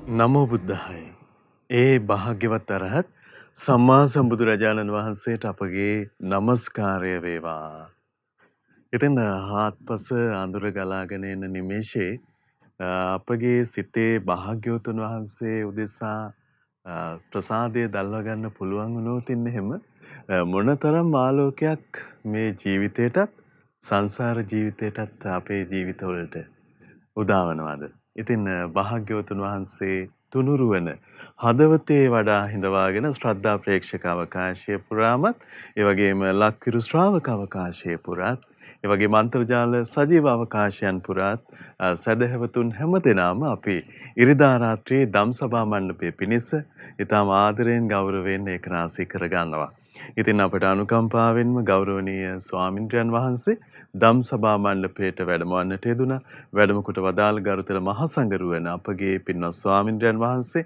නමෝ බුද්ධාය. ඒ භාග්‍යවත් අරහත් සම්මා සම්බුදුරජාණන් වහන්සේට අපගේ নমස්කාරය වේවා. ඉතින් හාත්පස අඳුර ගලාගෙන එන නිමේෂේ අපගේ සිතේ භාග්‍යවතුන් වහන්සේ උදෙසා ප්‍රසාදය දල්වා ගන්න පුළුවන් වුණොත් එහෙම මොනතරම් ආලෝකයක් මේ ජීවිතේටත් සංසාර ජීවිතේටත් අපේ ජීවිතවලට උදාවනවාද. ඉතින් භාග්‍යවතුන් වහන්සේ තුනුරුවන හදවතේ වඩා හිඳවාගෙන ශ්‍රද්ධා ප්‍රේක්ෂක අවකාශය පුරාමත් ඒ වගේම ලක්විරු ශ්‍රාවක අවකාශය පුරාත් ඒ වගේම අන්තර්ජාල සජීව අවකාශයන් පුරාත් සදහැවතුන් හැමදෙනාම අපි ඉරිදා රාත්‍රියේ ධම්සභා මණ්ඩපයේ පිණිස ඊටම ආදරයෙන් ගෞරවයෙන් ඒක රාශී කරගන්නවා. ඉතින් අපට අනුකම්පාවෙන්ම ගෞරවනීය ස්වාමින්ද්‍රයන් වහන්සේ ධම්සභා මණ්ඩපයට වැඩමවන්නට යෙදුණා. වැඩම කොට වදාළ ගරුතර මහ සංඝරුවන අපගේ පින්වත් ස්වාමින්ද්‍රයන් වහන්සේ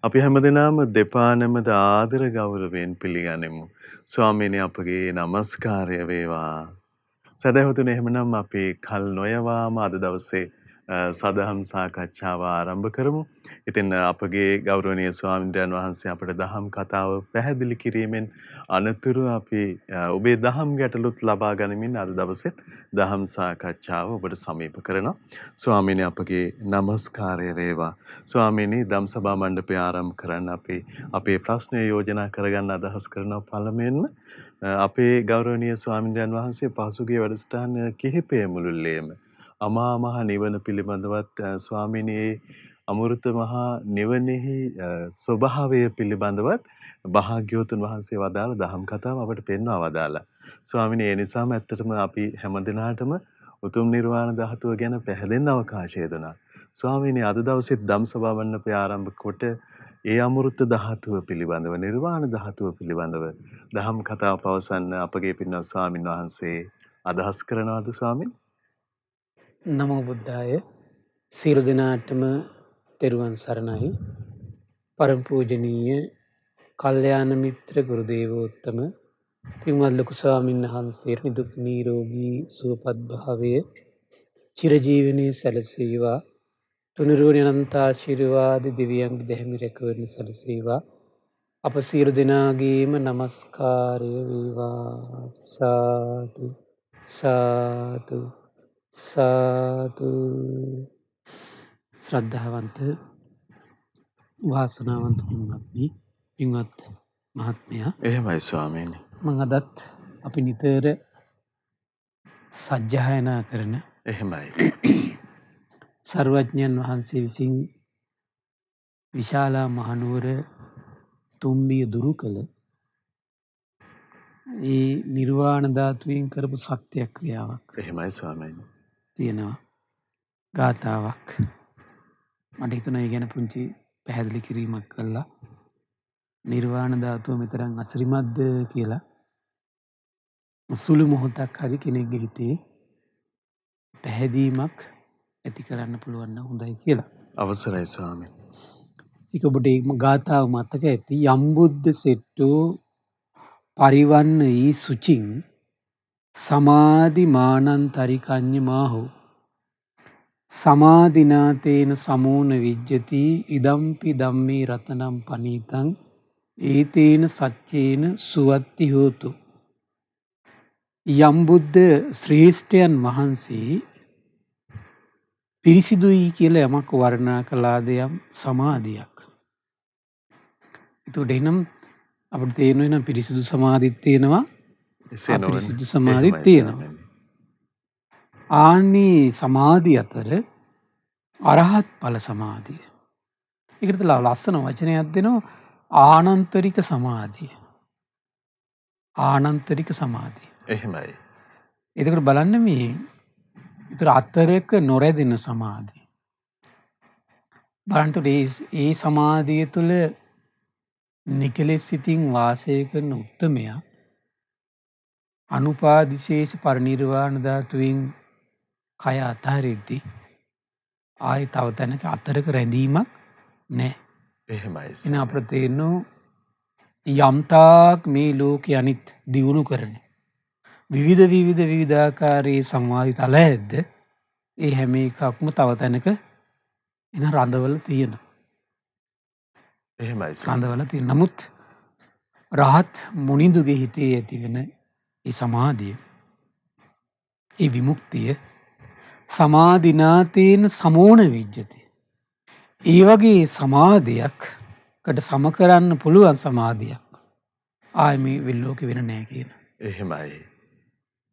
අපි හැමදෙනාම දෙපා නැමද ආදර ගෞරවයෙන් පිළිගනිමු. ස්වාමීනි අපගේ নমස්කාරය වේවා. සදහතුනේ එහෙමනම් අපි කල් නොයවාම අද දවසේ සදහම් සාකච්ඡාව ආරම්භ කරමු. ඉතින් අපගේ ගෞරවනීය ස්වාමින්ද්‍රයන් වහන්සේ අපට දහම් කතාව පැහැදිලි කිරීමෙන් අනතුරු අපි ඔබේ දහම් ගැටලුත් ලබා ගනිමින් අද දවසෙත් දහම් සාකච්ඡාව ඔබට සමීප කරනවා. ස්වාමීනි අපගේ নমස්කාරය වේවා. ස්වාමීනි ධම්සභා මණ්ඩපය ආරම්භ කරන්න අපි අපේ ප්‍රශ්නය යෝජනා කරගන්න අදහස් කරනවා. පළමුවෙන්ම අපේ ගෞරවනීය ස්වාමින්ද්‍රයන් වහන්සේ පසුගිය වැඩසටහන කිහිපය මුළුල්ලේම අමා මහ නිවන පිළිබඳවත් ස්වාමීනි අමෘත මහා නිවනෙහි ස්වභාවය පිළිබඳවත් භාග්‍යවතුන් වහන්සේ වදාළ දහම් කතාව අපට පෙන්වා වදාලා. ස්වාමීනි ඒ නිසාම ඇත්තටම අපි හැමදිනාටම උතුම් නිර්වාණ ධාතුව ගැන පැහැදෙන්න අවකාශය දුනා. ස්වාමීනි අද දවසේ ධම්සභා මණ්ඩපය ආරම්භ කොට ඒ අමෘත ධාතුව පිළිබඳව නිර්වාණ ධාතුව පිළිබඳව දහම් කතාව පවසන්න අපගේ පින්වත් ස්වාමින් වහන්සේ අදහස් කරනවාද ස්වාමීන්? නමෝ බුද්ධාය. සියලු දෙනාටම තෙරුවන් සරණයි. පරම පූජනීය කල්යාණ මිත්‍ර ගුරු දේවෝත්තම පින්වත් ලොකු ස්වාමීන් වහන්සේ නිදුක් නිරෝගී සුවපත් භාවයේ චිරජීවනයේ සැලසේවා. තුනුරුවන අනන්ත ආශිර්වාද දිව්‍යංග දෙහිමි රැකවරණ සැලසේවා. අප සියලු දෙනාගේම নমස්කාරය වේවා. සාදු සාදු සාදු. ශ්‍රද්ධාවන්ත වාසනාවන්ත පින්වත්නි, පින්වත් මහත්මයා, එහෙමයි ස්වාමීනි. මම අදත් අපි නිතර සජ්ජායනා කරන එහෙමයි. සර්වඥයන් වහන්සේ විසින් විශාලා මහනුවර තුම්බිය දුරු කළ ඒ නිර්වාණ ධාතුවෙන් කරපු සත්‍යක්‍රියාවක් එහෙමයි ස්වාමීනි. තියෙනවා. ගාථාවක් මට හිතුණා ඒ ගැන පුංචි පැහැදිලි කිරීමක් කළා. නිර්වාණ ධාතුව මෙතරම් අසිරිමත්ද කියලා සුළු මොහොතක් හරි කෙනෙක්ගේ හිතේ පැහැදීමක් ඇති කරන්න පුළුවන් නම් හොඳයි කියලා. අවසරයි ස්වාමීනි. ඒක ඔබට ඒ ගාථාව මතක ඇති. යම්බුද්ද සෙට්ටෝ පරිවන්නයි සුචින් සමාධි මානන්තරිකඤ්ඤ මාහෝ සමාධිනාතේන සමෝන විජ්ජති ඉදම්පි ධම්මේ රතනම් පනීතං ඒතේන සච්චේන සුවත්ති හෝතු. යම් බුද්ධ ශ්‍රේෂ්ඨයන් වහන්සේ පිරිසිදුයි කියලා යමක් වර්ණනා කළාද යම් සමාධියක්. එතකොට එනම් අපිට තේරෙනවා පිරිසිදු සමාධිත් තියෙනවා, අපිරිසිදු සමාධිත් තියෙනවා. ආනි සමාධි අතර අරහත් ඵල සමාධිය. ඒකට ලස්සන වචනයක් දෙනවා, ආනන්තරික සමාධිය. ආනන්තරික සමාධිය. එහෙමයි. එතකොට බලන්න මේ ඒතර අතරක නොරැදෙන සමාධිය. බලන්න ඒ සමාධිය තුළ නිකලෙස් සිතින් වාසය කරන උත්තමයා අනුපාදිශේෂ පරිනිර්වාණ ධාතුවෙන් කය අතහරිද්දී ආයි තව තැනක අතරක රැඳීමක් නැහැ. එහෙමයි. එන අපිට තේරෙනවා යම්තාක් මේ ලෝකේ අනිත් දියුණු කරන විවිධාකාරයේ සමාධි තල ඇද්ද ඒ හැම එකක්ම තව තැනක එන රඳවල තියෙනවා. එහෙමයි ස්වාමී. රඳවලා තියෙන. නමුත් රහත් මුනිඳුගේ හිතේ ඇතිවෙන ඒ සමාධිය, ඒ විමුක්තිය සමාධිනාතේන සමෝන විජ්ජති. ඒ වගේ සමාධියක්කට සම කරන්න පුළුවන් සමාධියක් ආයෙ මේ වෙල්ලෝකෙ වෙන නෑ කියන. එහෙමයි.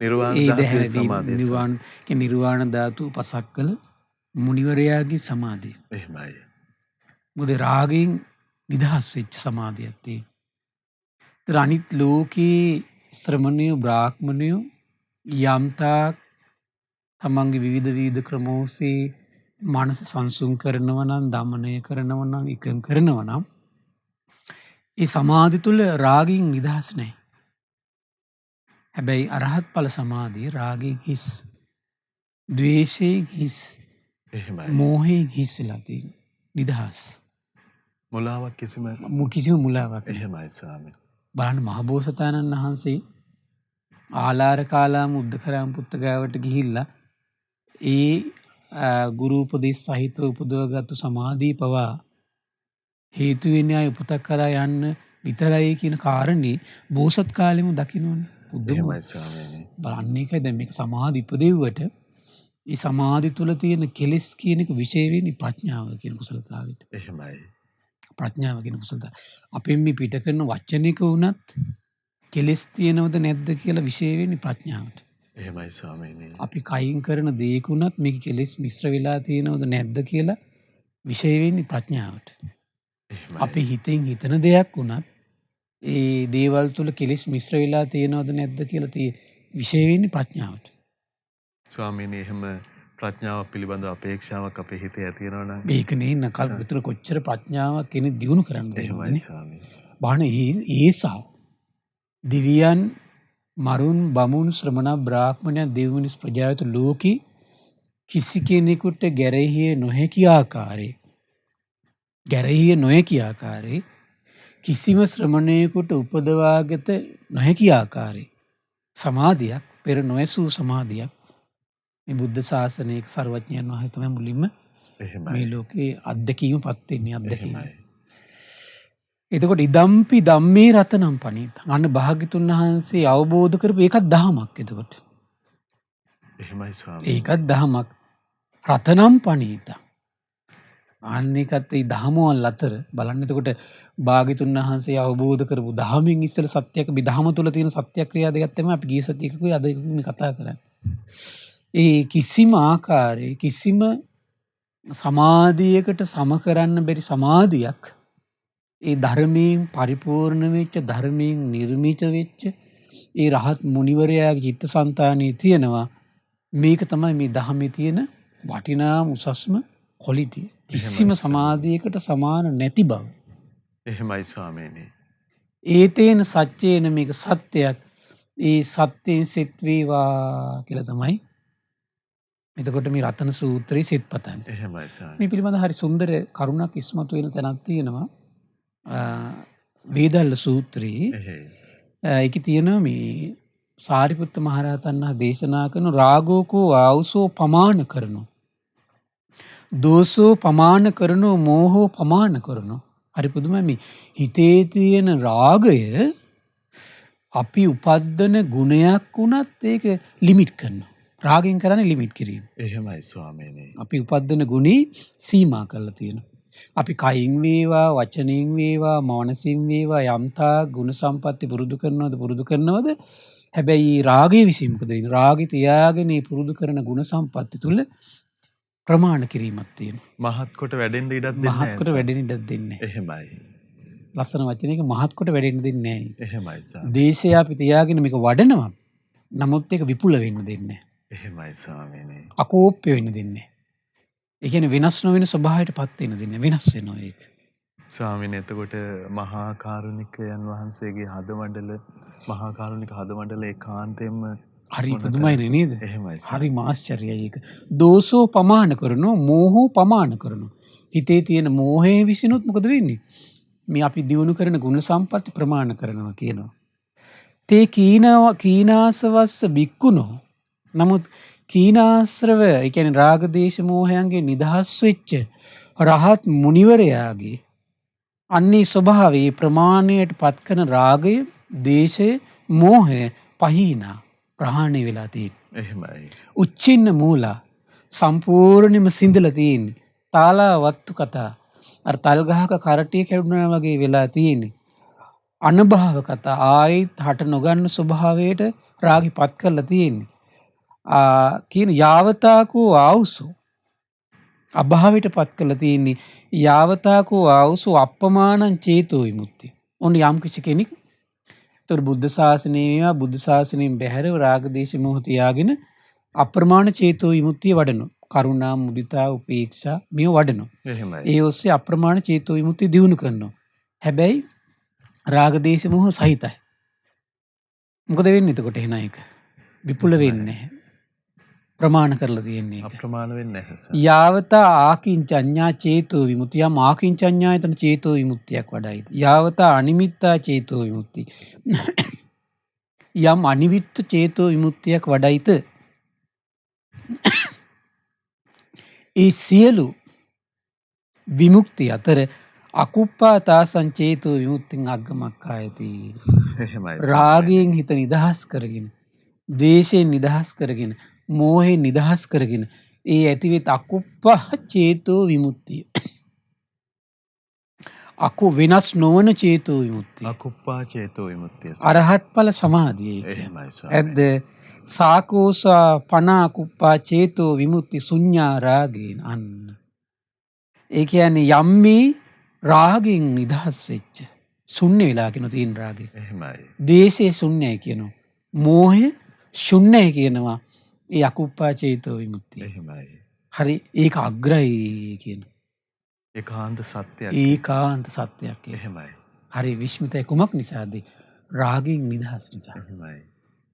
නිර්වාණ ඒ ධාතුවේ දැහැරදී සමාධිය ස්වාමී. නිර්වාණ ධාතු පසක් කළ මුනිවරයාගේ සමාධිය. එහෙමයි. මොකද රාගයෙන් නිදහස් වෙච්ච සමාධියක් තියෙන. ඒතර අනිත් ලෝකේ ශ්‍රමණයෝ බ්‍රාහ්මණයෝ යම්තාක් තමන්ගේ විවිධ ක්‍රම ඔස්සේ මනස සංසුන් කරනවා නම්, දමනය කරනවා නම්, එකඟ කරනවා නම් ඒ සමාධි තුල රාගයෙන් නිදහස් නැහැ. හැබැයි අරහත් ඵල සමාධිය රාගයෙන් හිස්, ද්වේෂයෙන් හිස්, එහෙමයි. මෝහයෙන් හිස් වෙලා තියෙන නිදහස්. මුලාවක් කිසිම කිසිම මුලාවක් නැහැ. එහෙමයි ස්වාමී. බලන්න මහබෝසතාණන් වහන්සේ ආලාර කාලාම උද්දකරාම පුත්ත ගාවට ගිහිල්ලා ඒ ගුරු උපදෙස් සහිතව උපදවගත්තු සමාධිය පවා හේතු වෙන්නේ ආය උපතක් කරා යන්න විතරයි කියන කාරණේ බෝසත් කාලෙම දකින්නෝනේ. බුදුම එහෙමයි ස්වාමීනි. බලන්න එකයි දැන් මේක සමාධි ඉපදෙව්වට ඒ සමාධි තුල තියෙන කෙලෙස් කියන එක විශේෂ වෙන්නේ ප්‍රඥාව කියන කුසලතාවයට. එහෙමයි. ප්‍රඥාව කියන කුසලතාව. අපෙන් මේ පිට කරන වචනික වුණත් කෙලෙස් තියෙනවද නැද්ද කියලා විශේෂ වෙන්නේ ප්‍රඥාවට. එහෙමයි ස්වාමීනි. අපි කයින් කරන දේකුණත් මේක කෙලෙස් මිශ්‍ර වෙලා තියෙනවද නැද්ද කියලා විශේෂ වෙන්නේ ප්‍රඥාවට. එහෙමයි. අපි හිතෙන් හිතන දෙයක් වුණත් ඒ දේවල් තුල කෙලෙස් මිශ්‍ර වෙලා තියෙනවද නැද්ද කියලා විශේෂ වෙන්නේ ප්‍රඥාවට. ස්වාමීනි එහෙම ප්‍රඥාව පිළිබඳ අපේක්ෂාවක් අපේ හිතේ ඇති වෙනවා නම් මේක නේ නකල් විතර කොච්චර ප්‍රඥාවක් කෙනෙක් දිනු කරන්න එහෙමයි දෙනවද ස්වාමීනි. බාන ඒසා දිවියන් මරුන් බමුණු ශ්‍රමණ බ්‍රාහ්මණයන් දෙව් මිනිස් ප්‍රජාවත ලෝකී කිසි කෙනෙකුට ගැරහිය නොහැකි ආකාරයේ කිසිම ශ්‍රමණයෙකුට උපදවාගත නොහැකි ආකාරයේ සමාධියක් පෙර නොඇසූ සමාධියක් මේ බුද්ධ ශාසනයක සර්වඥයන් වහන්සේ තමයි මුලින්ම එහෙමයි. මේ ලෝකේ අත්දැකීමපත් වෙන්නේ අත්දැකීම. එහෙමයි. එතකොට ඉදම්පි ධම්මේ රතනම් පණීත. අන්න භාග්‍යතුන් වහන්සේ අවබෝධ කරපු ඒකත් දහමක්. එතකොට එහෙමයි ස්වාමීනි. ඒකත් දහමක්. රතනම් පණීත. අන්න ඒකත් ඒ දහමවල් අතර බලන්න. එතකොට භාග්‍යතුන් වහන්සේ අවබෝධ කරපු දහමින් ඉස්සෙල් සත්‍යයක් දහම තුල තියෙන සත්‍යක්‍රියා දෙකක් තමයි අපි ගිය සතියකකුයි අද මේ කතා කරන්නේ. ඒ කිසිම ආකාරයේ කිසිම සමාධියකට සම කරන්න බැරි සමාධියක් ඒ ධර්මයෙන් පරිපූර්ණ වෙච්ච ධර්මයෙන් නිර්මිත වෙච්ච ඒ රහත් මුනිවරයාගේ චිත්තසංතානයේ තියෙනවා. මේක තමයි මේ ධහමේ තියෙන වටිනාම උසස්ම ක්වොලිටි. කිසිම සමාධියකට සමාන නැති බව. එහෙමයි ස්වාමීනි. ඒතේන සත්‍යේන මේක සත්‍යයක්. ඒ සත්‍යයෙන් සෙත් වේවා කියලා තමයි එතකොට මේ රතන සූත්‍රයේ සෙත් පතන්නේ. එහෙමයි ස්වාමීනි. මේ පිළිබඳ හරි සුන්දර කරුණක් ඉස්මතු වෙන තැනක් තියෙනවා. වේදල්ල සූත්‍රයේ ඒකේ තියෙනවා මේ සාරිපුත්ත මහරහතන් වහන්සේ දේශනා කරන රාගෝකෝ ආවුසෝ පමාන කරනෝ දෝසෝ පමාන කරනෝ මෝහෝ පමාන කරනෝ. හරි පුදුමයි මේ හිතේ තියෙන රාගය අපි උපද්දන ගුණයක් වුණත් ඒක ලිමිට් කරනවා. රාගයෙන් කරන්නේ ලිමිට් කිරීම. එහෙමයි ස්වාමීනි. අපි උපද්දන ගුණේ සීමා කරලා තියෙනවා. අපි කයින් වේවා වචනෙන් වේවා මානසින් වේවා යම්තා ගුණ සම්පatti පුරුදු කරනවද හැබැයි රාගයේ විසින් මොකද වෙන්නේ? රාගය තියාගෙන මේ පුරුදු කරන ගුණ සම්පatti තුල ප්‍රමාණ කිරීමක් තියෙනවා. මහත් කොට වැඩෙන්න ඉඩක් දෙන්නේ නැහැ. මහත් කොට වැඩෙන්න ඉඩක් දෙන්නේ නැහැ. එහෙමයි. ලස්සන වචනයක මහත් කොට වැඩෙන්න දෙන්නේ නැහැ. එහෙමයි ස්වාමීනි. දේශය අපි තියාගෙන මේක වඩනවා. නමුත් ඒක විපුල වෙන්න දෙන්නේ නැහැ. එහෙමයි ස්වාමීනි. අකෝප්‍ය වෙන්න දෙන්නේ නැහැ. ඒ කියන්නේ වෙනස් නොවන ස්වභාවයටපත් වෙන්න දෙන්නේ. වෙනස් වෙනවා ඒක. ස්වාමීනි එතකොට මහා කාරුණිකයන් වහන්සේගේ මහා කාරුණික හදවඬල ඒකාන්තයෙන්ම හරි පුදුමයි නේද? එහෙමයි. හරි මාස්චර්යයි ඒක. දෝසෝ පමාන කරනෝ මෝහෝ පමාන කරනෝ. හිතේ තියෙන මෝහය විසිනුත් මොකද වෙන්නේ? මේ අපි දියුණු කරන ගුණ සම්පatti ප්‍රමාණ කරනවා කියනවා. තේ කීනාසවස්ස බික්කුණෝ. නමුත් කීනාශ්‍රව ඒ කියන්නේ රාග දේශ මෝහයන්ගේ නිදහස් වෙච්ච රහත් මුනිවරයාගේ අන්නේ ස්වභාවයේ ප්‍රමාණයට පත් කරන රාගය, දේශය, මෝහය පහීනා ප්‍රහාණය වෙලා තියෙන්නේ. එහෙමයි. උච්චින්න මූලා සම්පූර්ණයෙන්ම සිඳලා තියෙන්නේ. තාලා වත්තු කතා අර තල් ගහක කරටිය කැඩුනා වගේ වෙලා තියෙන්නේ. අනභාව කතා ආයිත් හට නොගන්න ස්වභාවයට රාගි පත් කරලා තියෙන්නේ. කියන යාවතාකෝ ආවුසු අභාවයට පත් කරලා තියෙන්නේ. යාවතාකෝ ආවුසු අප්පමානං චේතෝ විමුක්තිය. ඔන්න යම් කිසි කෙනෙක් ඒතර බුද්ධ ශාසනයේ බුද්ධ ශාසනයෙන් බැහැරව රාග දේශ මොහ තියාගෙන අප්‍රමාණ චේතෝ විමුක්තිය වඩනවා. කරුණා මුදිතා උපේක්ෂා මේ වඩනවා. එහෙමයි. ඒ ඔස්සේ අප්‍රමාණ චේතෝ විමුක්තිය දිනු කරනවා. හැබැයි රාග දේශ මොහ සහිතයි. මොකද වෙන්නේ එතකොට එහෙනම් ඒක විපුල වෙන්නේ නැහැ. ප්‍රමාණ කරලා තියෙන්නේ ඒක. අප්‍රමාණ වෙන්නේ නැහැ සර්. යාවතා ආකින්චඤ්ඤා චේතෝ විමුක්තිය ආකින්චඤ්ඤා යතන චේතෝ විමුක්තියක් වඩයි. යාවතා අනිමිත්තා චේතෝ විමුක්තිය. යම් අනිවිත්ත චේතෝ විමුක්තියක් වඩයිත. ඒ සියලු විමුක්ති අතර අකුප්පා තාසං චේතෝ විමුක්තිං අග්ගමක්ඛායති. එහෙමයි. රාගයෙන් හිත නිදහස් කරගෙන, ද්වේෂයෙන් නිදහස් කරගෙන, මෝහයෙන් නිදහස් කරගෙන ඒ ඇතිවෙත් අකුප්පා චේතෝ විමුක්තිය. අකු වෙනස් නොවන චේතෝ විමුක්තිය. අකුප්පා චේතෝ විමුක්තිය. අරහත් ඵල සමාධිය. එහෙමයි සර්. ඇද්ද සාකෝසා පනා කුප්පා චේතෝ විමුක්ති ශුඤ්ඤා රාගේන අන්න. ඒ කියන්නේ යම්මේ රාගයෙන් නිදහස් වෙච්ච ශුන්‍ය වෙලා කියන තියෙන රාගය. එහෙමයි. දේශේ ශුන්‍යයි කියනවා. මෝහය ශුන්‍යයි කියනවා. ඒ අකුප්පා චේතෝ විමුක්තිය. එහෙමයි. හරි ඒක අග්‍රයි කියන. ඒකාන්ත සත්‍යයක්. ඒකාන්ත සත්‍යයක්. එහෙමයි. හරි විශ්මිතයි කුමක් නිසාද? රාගයෙන් නිදහස් නිසා. එහෙමයි.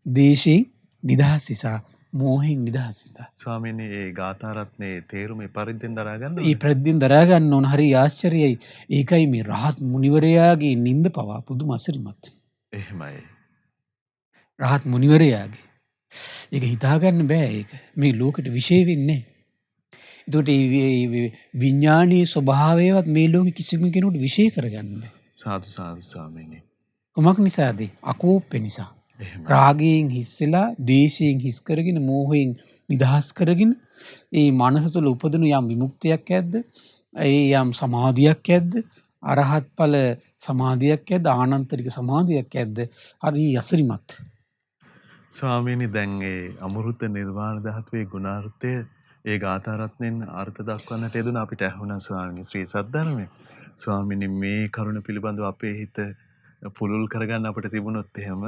දේශයෙන් නිදහස් නිසා, මෝහෙන් නිදහස් නිසා. ස්වාමීනි ඒ ගාථා රත්නේ තේරුම පරිද්දෙන් දරා ගන්න. ඒ ප්‍රද්දෙන් දරා ගන්න ඕන. හරි ආශ්චර්යයි. ඒකයි මේ රහත් මුනිවරයාගේ නිନ୍ଦ පවා පුදුම අසිරිමත්. එහෙමයි. රහත් මුනිවරයාගේ ඒක හිතාගන්න බෑ. ඒක මේ ලෝකෙට විශේෂ වෙන්නේ. ඒකට විඥානීය ස්වභාවයවත් මේ ලෝකෙ කිසිම කෙනෙකුට විශේෂ කරගන්න බෑ. සාදු සාදු ස්වාමීනි. කොමක් නිසාද? අකෝප්පේ නිසා. එහෙමයි. රාගයෙන් හිස් වෙලා, දේශයෙන් හිස් කරගෙන, මෝහයෙන් නිදහස් කරගෙන ඒ මනස තුළ උපදින යම් විමුක්තියක් ඇද්ද? ඒ යම් සමාධියක් ඇද්ද? අරහත් ඵල සමාධියක් ඇද්ද? ආනන්තරික සමාධියක් ඇද්ද? හරි අසිරිමත්. ස්වාමීනි දැන් ඒ අමෘත නිර්වාණ ධාතුවේ ගුණාර්ථය ඒ ගාථා රත්නෙන් අර්ථ දක්වන්නට යෙදුන අපිට ඇහුණා ස්වාමීනි ශ්‍රී සද්ධර්මයේ. ස්වාමීනි මේ කරුණ පිළිබඳව අපේ හිත පුලුල් කරගන්න අපිට තිබුණොත් එහෙම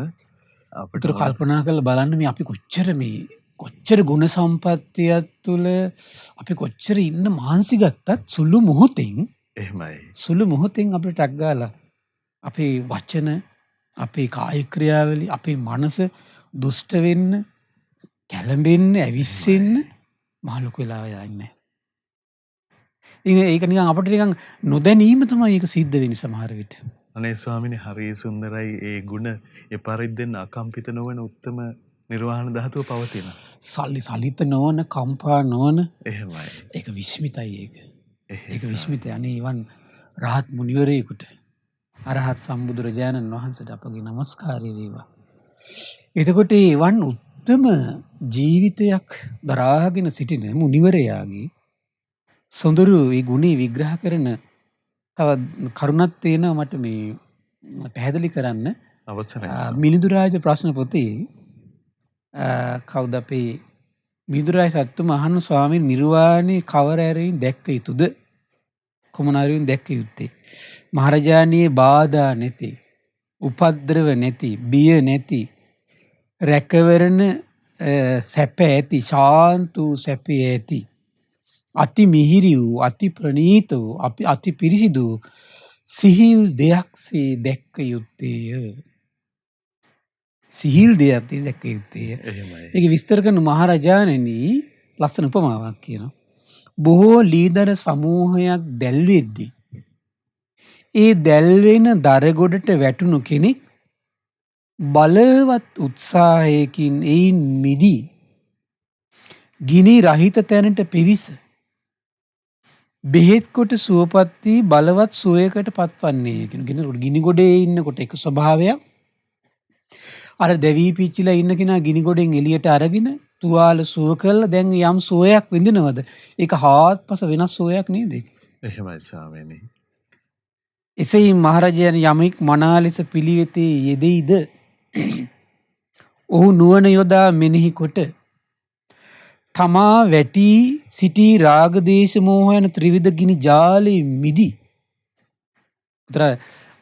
අපිට කල්පනා කරලා බලන්න මේ අපි කොච්චර ගුණ සම්පත්තියක් තුළ අපි කොච්චර ඉන්න මහන්සි ගත්තත් සුළු මොහොතෙන් අපිට ටක් ගාලා අපේ වචන, අපේ කාය ක්‍රියාවලිය, අපේ මනස දුෂ්ට වෙන්න, කැළඹෙන්න, ඇවිස්සෙන්න මහ ලොකු වෙලා යන්නේ. ඒක නිකන් අපිට නිකන් නොදැනීම තමයි ඒක සිද්ධ වෙන්නේ සමහර විට. අනේ ස්වාමීනි හරි සුන්දරයි ඒ ගුණ ඒ පරිද්දෙන් අකම්පිත නොවන උත්තම නිර්වාණ ධාතුව පවතින. සලිත නොවන, කම්පා නොවන. එහෙමයි. ඒක විශ්මිතයි ඒක. ඒක විශ්මිතයි. අනේ වන් රහත් මුනිවරයෙකුට, අරහත් සම්බුදුරජාණන් වහන්සේට අපගේ নমස්කාරය වේවා. එතකොට වන් උත්තම ජීවිතයක් දරාගෙන සිටින මුනිවරයාගේ සොඳුරු ඒ ගුණේ විග්‍රහ කරන තව කරුණක් තියෙනවා මට මේ පැහැදිලි කරන්න. අවසරයි. මිලිඳු රාජ ප්‍රශ්න පොතේ කවුද අපේ මිලිඳු රාජ සත්තුම අහන ස්වාමීන් නිර්වාණේ කවර ඇරෙමින් දැක්ක යුතුද? කොමන ඇරෙමින් දැක්ක යුත්තේ? මහරජාණියේ බාධා නැති, උපද්‍රව නැති, බිය නැති, රැකවරණ සැප ඇති, ශාන්ත වූ සැපේ ඇති, අති මිහිරි වූ, අති ප්‍රණීත වූ, අති පිරිසිදු සිහිල් දෙයක්සේ දැක්ක යුත්තේය. සිහිල් දෙයක් දැක්ක යුත්තේය. ඒක විස්තර කරන මහරජාණෙනි ලස්සන උපමාවක් කියනවා. බොහෝ ලීදර සමූහයක් දැල්වෙද්දී ඒ දැල්වෙන දරගොඩට වැටුණු කෙනෙක් බලවත් උත්සාහයකින් එයින් මිදී ගිනි රහිත තැනට පිවිස බෙහෙත් කොට සුවපත් වී බලවත් සුවයකට පත්වන්නේ කියන. ගිනි ගොඩේ ඉන්නකොට එක ස්වභාවයක්. අර දැවී පිච්චිලා ඉන්න කෙනා ගිනි ගොඩෙන් එළියට අරගෙන තුවාල සුව කළා දැන් යම් සුවයක් විඳිනවද? ඒක හාත්පස වෙනස් සුවයක් නේද ඒක? එහෙමයි ස්වාමීනි. එසේයි මහරජයන් යමෙක් මනා ලෙස පිළිවෙතේ යෙදෙයිද ඔහු නුවණ යොදා මෙනෙහි කොට තමා වැටි සිටි රාග දේශ මෝහ යන ත්‍රිවිධ ගිනි ජාලේ මිදි. උතර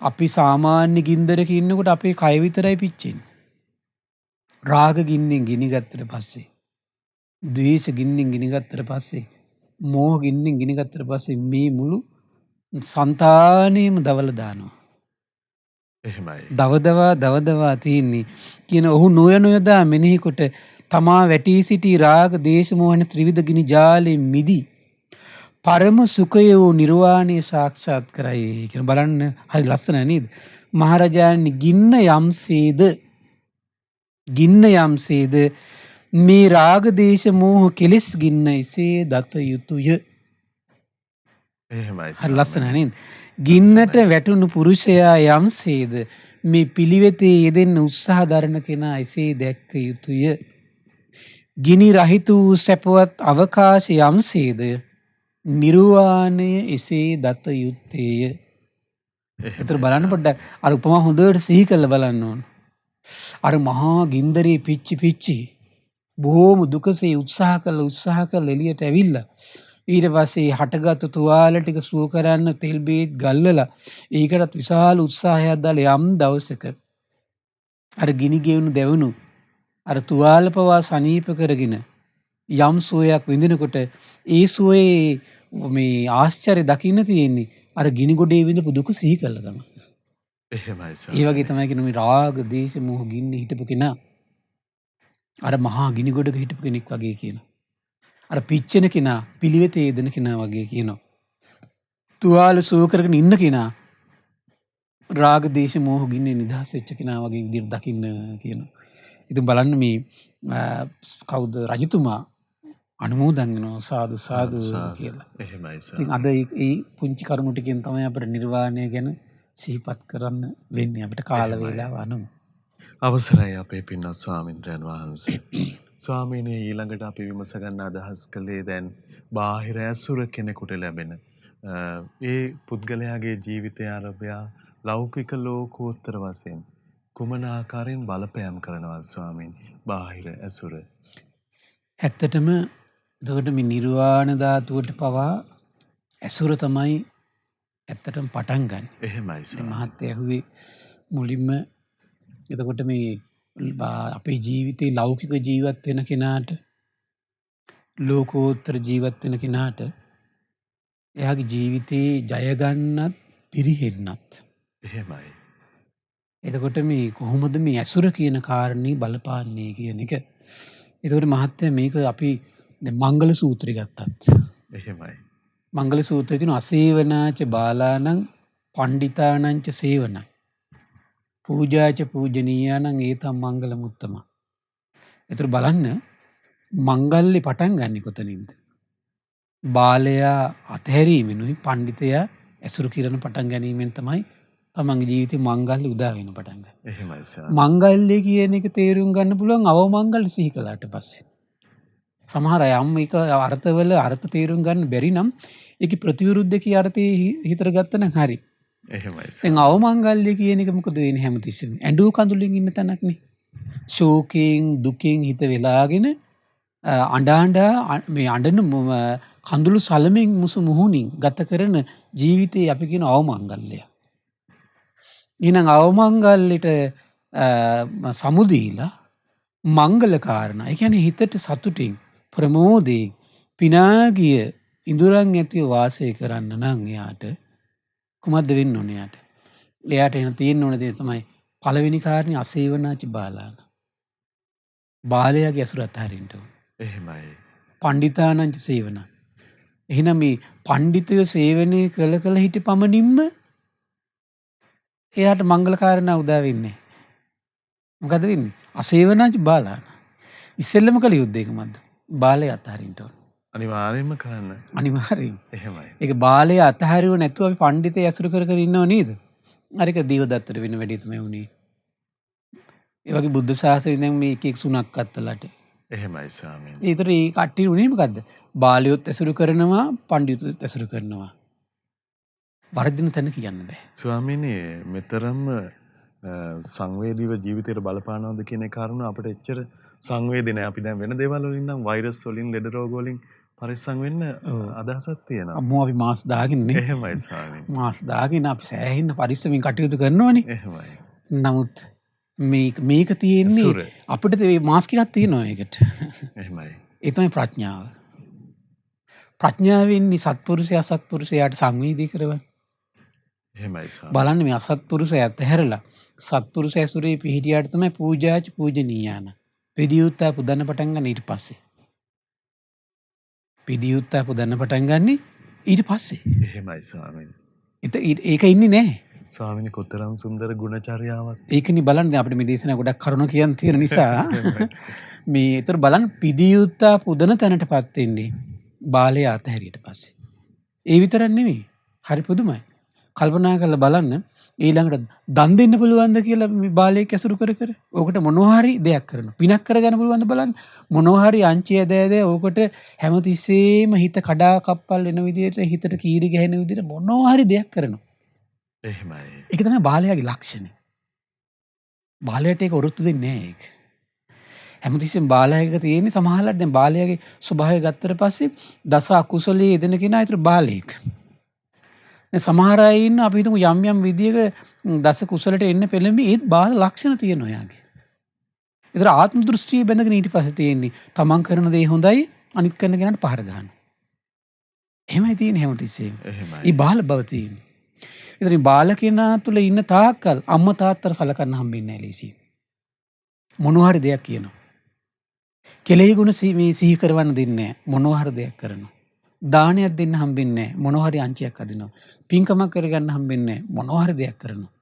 අපි සාමාන්‍ය ගින්දරක ඉන්නකොට අපේ කය විතරයි පිච්චෙන්නේ. රාග ගින්නෙන් ගිනි ගත්තට පස්සේ, ද්වේෂ ගින්නෙන් ගිනි ගත්තට පස්සේ, මෝහ ගින්නෙන් ගිනි ගත්තට පස්සේ මේ මුළු సంతානෙම දවල දානවා. එහෙමයි. දවදවා තියෙන්නේ කියන ඔහු නොයනොයදා මෙනෙහි කොට තමා වැටී සිටි රාග දේශ මොහන ත්‍රිවිධ ගිනි ජාලේ මිදි පරම සුඛය වූ නිර්වාණය සාක්ෂාත් කරයි කියන. බලන්න හරි ලස්සනයි නේද? මහරජාණන් ගින්න යම්සේද මේ රාග දේශ මෝහ කෙලෙස් ගින්න එසේ දත යුතුය. එහෙමයි. හරි ලස්සනයි නේද? ගින්නට වැටුණු පුරුෂයා යම්සේද මේ පිළිවෙතේ යෙදෙන්න උත්සාහ දරන කෙනා එසේ දැක්ක යුතුය. ගිනි රහිත වූ සැපවත් අවකාශ යම්සේද නිර්වාණය එසේ දත යුත්තේය. ඒතර බලන්න පොඩ්ඩක් අර උපමා හොඳට සිහි කරලා බලන්න ඕන. අර මහා ගින්දරේ පිච්චි බොහොම දුකසේ උත්සාහ කළ එළියට ඇවිල්ලා ඊට පස්සේ හටගත්තු තුවාල ටික සුව කරන්න තෙල් බේත් ගල්වලා ඒකටත් විශාල උත්සාහයක් දාලා යම් දවසක අර ගිනි ගෙවුණු දැවුණු අර තුවාල පවා සනීප කරගෙන යම් සුවයක් විඳිනකොට ඒ සුවේ මේ ආශ්චර්ය දකින්න තියෙන්නේ අර ගිනි ගොඩේ විඳපු දුක සිහි කළා තමයි. එහෙමයි. ඒ වගේ තමයි කියන මේ රාග දේශ මොහ ගින්නේ හිටපු කෙනා අර මහා ගිනි ගොඩක හිටපු කෙනෙක් වගේ කියනවා. අර පිච්චෙන කෙනා පිළිවෙතේ යෙදෙන කෙනා වගේ කියනවා. තුවාල සුව කරගෙන ඉන්න කෙනා රාග දේශ මොහ ගින්නේ නිදහස් වෙච්ච කෙනා වගේ විදිහට දකින්න කියනවා. ඉතින් බලන්න මේ කවුද රජතුමා අනුමෝදන් වෙනවා සාදු කියලා. එහෙමයි. ඉතින් අද ඒ පුංචි කරුණු ටිකෙන් තමයි අපිට නිර්වාණය ගැන සිහිපත් කරන්න වෙන්නේ අපිට කාල වේලාව අනුව. අවසරයි අපේ පින්වත් ස්වාමින්ද්‍රයන් වහන්සේ. ස්වාමීනි ඊළඟට අපි විමස ගන්න අදහස් කළේ දැන් බාහිර ඇසුර කෙනෙකුට ලැබෙන ඒ පුද්ගලයාගේ ජීවිතය ආරම්භය ලෞකික ලෝකෝත්තර වශයෙන් කුමන ආකාරයෙන් බලපෑම් කරනවා ස්වාමීන් බාහිර ඇසුර? ඇත්තටම එතකොට මේ නිර්වාණ ධාතුවට පවා ඇසුර තමයි ඇත්තටම පටන් ගන්න. එහෙමයි ස්වාමීන්. මහත් ඇහුවේ මුලින්ම එතකොට මේ අපේ ජීවිතේ ලෞකික ජීවත් වෙන කෙනාට ලෝකෝත්තර ජීවත් වෙන කෙනාට එයාගේ ජීවිතේ ජය ගන්නත් පිරිහෙන්නත්. එහෙමයි. එතකොට මේ කොහොමද මේ ඇසුර කියන කාරණේ බලපාන්නේ කියන එක. එතකොට මහත්තයා මේක අපි මංගල සූත්‍රය ගත්තත්. එහෙමයි. මංගල සූත්‍රයේ තියෙන අසේවනාච බාලානං පණ්ඩිතානංච සේවනං පූජාච පූජනීයානං ඒතම් මංගල මුත්තම. ඒතර බලන්න මංගල්‍ය පටන් ගන්නෙ කොතනින්ද? බාලයා අතහැරීමෙනුයි පණ්ඩිතයා ඇසුරු කිරණ පටන් ගැනීමෙන් තමයි තමන්ගේ ජීවිතේ මංගල්‍ය උදා වෙන පටන් ගන්න. එහෙමයි සර්. මංගල්‍ය කියන එක තේරුම් ගන්න පුළුවන් අවමංගල්‍ය සිහි කළාට පස්සේ. සමහර අය ඒක අර්ථවල අර්ථ තේරුම් ගන්න බැරි නම් ඒකේ ප්‍රතිවිරුද්ධ කී අර්ථයේ හිතර ගත්ත නම් හරි. එහෙමයි සර්. දැන් අවමංගල්‍ය කියන එක මොකද වෙන්නේ හැමතිස්සෙම? ඇඬු කඳුලින් ඉන්න තැනක් නේ. ශෝකයෙන් දුකෙන් හිත වෙලාගෙන අඬා මේ අඬන කඳුළු සලමින් මුසු මුහුණින් ගත කරන ජීවිතේ අපි කියන අවමංගල්‍යය. ඊනම් අවමංගල්‍යට සමුදීලා මංගල කාරණා. ඒ කියන්නේ හිතට සතුටින් ප්‍රමෝදයෙන් පිනාගිය ඉඳුරන් ඇතිව වාසය කරන්න නම් එයාට කුමක්ද වෙන්න ඕනේ එයාට? එයාට එන තියෙන්න ඕන දේ තමයි පළවෙනි කාරණේ අසේවනාච බාලාන. බාලයාගේ ඇසුර අතහරින්න ඕන. එහෙමයි. පණ්ඩිතානංච සේවන. එහෙනම් මේ පණ්ඩිතයෝ සේවනය කළ හිටි පමණින්ම එයාට මංගල කාරණා උදා වෙන්නේ. මොකද වෙන්නේ? අසේවනාච බාලාන. ඉස්සෙල්ලම කළ යුද්ධ එක මොකද්ද? බාලය අතහරින්න ඕන. අනිවාර්යෙන්ම කරන්න. අනිවාර්යෙන්. එහෙමයි. ඒක බාලය අතහැරුව නැතුව අපි පණ්ඩිතය ඇසුරු කර කර ඉන්නව නේද? අර එක දේවදත්තට වෙන වැඩේ තමයි වුණේ. ඒ වගේ බුද්ධ ශාසනයෙන් දැන් මේ එක එක සුණක් අත්තලට. එහෙමයි ස්වාමීනි. ඒතර ඒ කට්ටිය උනේ මොකද්ද? බාලයොත් ඇසුරු කරනවා, පණ්ඩිතුත් ඇසුරු කරනවා. වර්ධින තැන කියන්න බෑ. ස්වාමීනි මෙතරම් සංවේදීව ජීවිතයට බලපානවද කියන කාරණා අපිට එච්චර සංවේදී නැහැ. අපි දැන් වෙන දේවල් වලින් නම් වෛරස් වලින්, ලෙඩ රෝග වලින් පරිස්සම් වෙන්න අදහසක් තියෙනවා. අම්මෝ අපි මාස් දාගෙනනේ. එහෙමයි ස්වාමීනි. මාස් දාගෙන අපි සෑහෙන්න පරිස්සමින් කටයුතු කරනවනේ. එහෙමයි. නමුත් මේක තියෙන්නේ අපිට මේ මාස්ක් එකක් තියෙනවා ඒකට. එහෙමයි. ඒ තමයි ප්‍රඥාව. ප්‍රඥාවෙන්නේ සත්පුරුෂයා සත්පුරුෂයාට සංවේදී කරවන්නේ. එහෙමයි ස්වාමීනි. බලන්න මේ අසත්පුරුෂයා ඇතහැරලා සත්පුරුෂ ඇසුරේ පිහිටියාට තමයි පූජාච පූජනීයාන. පිදියුත්තා පුදන්න පටන් ගන්න ඊට පස්සේ. පිදියුත්තා පුදන්න පටන් ගන්න ඊට පස්සේ. එහෙමයි ස්වාමීනි. ඒක ඉන්නේ නැහැ. ස්වාමීනි කොතරම් සුන්දර ගුණචර්යාවක්. ඒකනේ බලන්න අපිට මේ දේශනා ගොඩක් කරුණු කියන්න තියෙන නිසා මේ ඒතර බලන්න පිදියුත්තා පුදන තැනටපත් වෙන්නේ බාලය අතහැරියට පස්සේ. ඒ විතරක් නෙමෙයි. හරි පුදුමයි. කල්පනා කරලා බලන්න ඊළඟට දන් දෙන්න පුළුවන්ද කියලා මේ බාලයෙක් ඇසුරු කර කර ඕකට මොනවා හරි දෙයක් කරනවා. පිනක් කරගන්න පුළුවන්ද බලන්න. මොනවා හරි අංචිය දෑද ඕකට හැමතිස්සෙම හිත කඩා කප්පල් වෙන විදිහට හිතට කීරි ගැහෙන විදිහට මොනවා හරි දෙයක් කරනවා. එහෙමයි. ඒක තමයි බාලයාගේ ලක්ෂණය. බාලයට ඒක ඔරොත්තු දෙන්නේ නැහැ ඒක. හැමතිස්සෙම බාලයක තියෙන්නේ සමහරවිට දැන් බාලයාගේ ස්වභාවය ගත්තට පස්සේ දස අකුසලයේ යෙදෙන කෙනා ඊටර බාලයෙක්. දැන් සමහර අය ඉන්න අපි හිතමු යම් යම් විදියක දස කුසලට එන්න පෙළඹි ඒත් බාල ලක්ෂණ තියෙනවා යාගේ. ඒතර ආත්ම දෘෂ්ටිය බැඳගෙන ඊට පස්සේ තියෙන්නේ තමන් කරන දේ හොඳයි අනිත් කරන කෙනාට පහර ගන්න. එහෙමයි තියෙන්නේ හැමතිස්සෙම. එහෙමයි. ඊ බාල බව තියෙන්නේ. ඒතර මේ බාල කෙනා තුල ඉන්න තාක්කල් අම්මා තාත්තට සලකන්න හම්බෙන්නේ නැහැ ලීසි. මොනවා හරි දෙයක් කියනවා. කෙලෙහි ගුණ සිහි කරවන්න දෙන්නේ නැහැ. මොනවා හරි දෙයක් කරනවා. දානයක් දෙන්න හම්බෙන්නේ නැහැ. මොනවා හරි අංචියක් අදිනවා. පින්කමක් කරගන්න හම්බෙන්නේ නැහැ. මොනවා හරි දෙයක් කරනවා.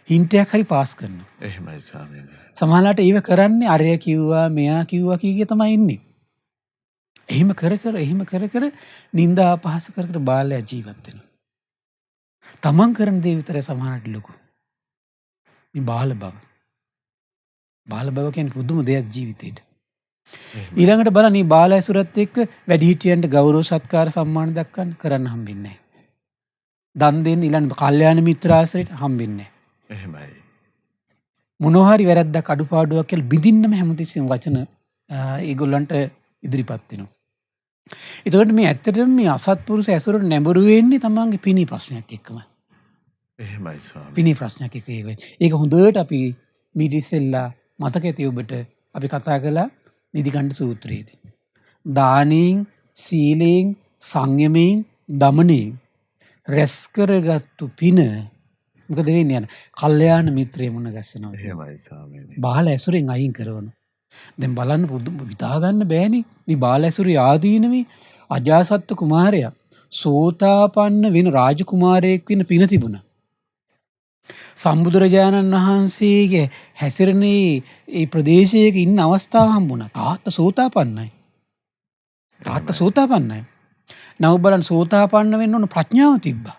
හින්ටයක් හරි පාස් කරනවා. එහෙමයි ස්වාමීනි. සමහරවිට ඒව කරන්නේ අරය කිව්වා මෙයා කිව්වා කීකිය තමයි ඉන්නේ. එහෙම කර කර නිന്ദා අපහාස කර කර බාලයා ජීවත් වෙනවා. තමන් කරන දේ විතරයි සමහරවිට ලොකු. මේ බාල බව. බාල බව කියන්නේ පුදුම දෙයක් ජීවිතේට. ඊළඟට බලන්න මේ බාල ඇසුරත් එක්ක වැඩිහිටියන්ට ගෞරව සත්කාර සම්මාන දක්වන්න කරන්න හම්බෙන්නේ නැහැ. දන් දෙන්න ඊළඟ කල්යාණ මිත්‍ර ආශ්‍රයට හම්බෙන්නේ නැහැ. එහෙමයි. මොනවා හරි වැරද්දක් අඩුපාඩුවක් කියලා බිඳින්නම හැමතිස්සෙම වචන ඒගොල්ලන්ට ඉදිරිපත් වෙනවා. ඒතකොට මේ ඇත්තටම මේ අසත්පුරුෂ ඇසුරට නැඹුරු වෙන්නේ තමන්ගේ පිනී ප්‍රශ්නයක් එක්කම. එහෙමයි ස්වාමීනි. පිනී ප්‍රශ්නයක් එක්ක ඒක හොඳට අපි මීට ඉස්සෙල්ලා මතක ඇති ඔබට අපි කතා කළා නිදිකණ්ඩ සූත්‍රයේදී. දානෙන්, සීලෙන්, සංයමයෙන්, දමනයෙන් රැස් කරගත්තු පින මොකද වෙන්නේ යන කල්යාණ මිත්‍රයෙ මුණ ගැස්සෙනවා. එහෙමයි ස්වාමීනි. බාල ඇසුරෙන් අයින් කරනවා. දැන් බලන්න පුදුම හිතා ගන්න බෑනේ. මේ බාල ඇසුරේ ආදීනමේ අජාසත් කුමාරයා සෝතාපන්න වෙන රාජකුමාරයෙක් වෙන පින තිබුණා. සම්බුදුරජාණන් වහන්සේගේ හැසිරෙනේ ඒ ප්‍රදේශයක ඉන්න අවස්ථාව හම්බුණා. තාත්තා සෝතාපන්නයි. තාත්තා සෝතාපන්නයි. නමුත් බලන්න සෝතාපන්න වෙන්න ඕන ප්‍රඥාව තිබ්බා.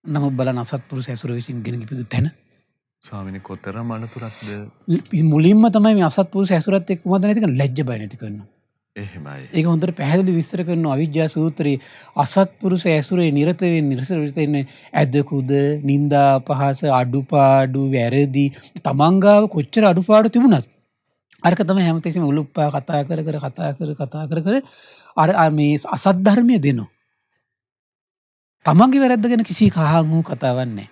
නමුත් බලන්න අසත්පුරුෂ ඇසුර විසින් ගෙන ගිපු තැන ස්වාමීනි කොතරම් අනතුරක්ද. මුලින්ම තමයි මේ අසත්පුරුෂ ඇසුරත් එක්ක මොකද නැති කරන්නේ ලැජ්ජ බය නැති කරනවා. එහෙමයි. ඒක හොඳට පැහැදිලි විස්තර කරනවා අවිජ්ජා සූත්‍රයේ අසත්පුරුෂ ඇසුරේ නිරත වෙන්නේ ඇදකුද නිന്ദා අපහාස අඩුපාඩු වැරදි තමන්ගාව කොච්චර අඩුපාඩු තිබුණත් අරක තමයි හැමතිස්සෙම උලුප්පා කතා කර අර මේ අසත් ධර්මයේ දෙනවා. තමන්ගේ වැරද්ද ගැන කිසි කහාන් වූ කතාවක් නැහැ.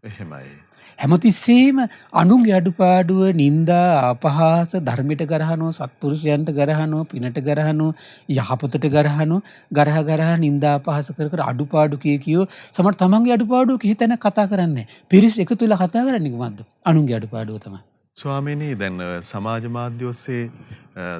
එහෙමයි. හැමතිස්සෙම අනුන්ගේ අඩුපාඩුව නිന്ദා අපහාස ධර්මයට ගරහනවා සත්පුරුෂයන්ට ගරහනවා පිනට ගරහනවා යහපතට ගරහනවා නිന്ദා අපහාස කර අඩුපාඩු කියෝ සමහර තමන්ගේ අඩුපාඩුව කිසි තැනක කතා කරන්නේ නැහැ. පිරිස් එකතු වෙලා කතා කරන්නේ කොහොමද? අනුන්ගේ අඩුපාඩුව තමයි. ස්වාමීනි දැන් සමාජ මාධ්‍ය ඔස්සේ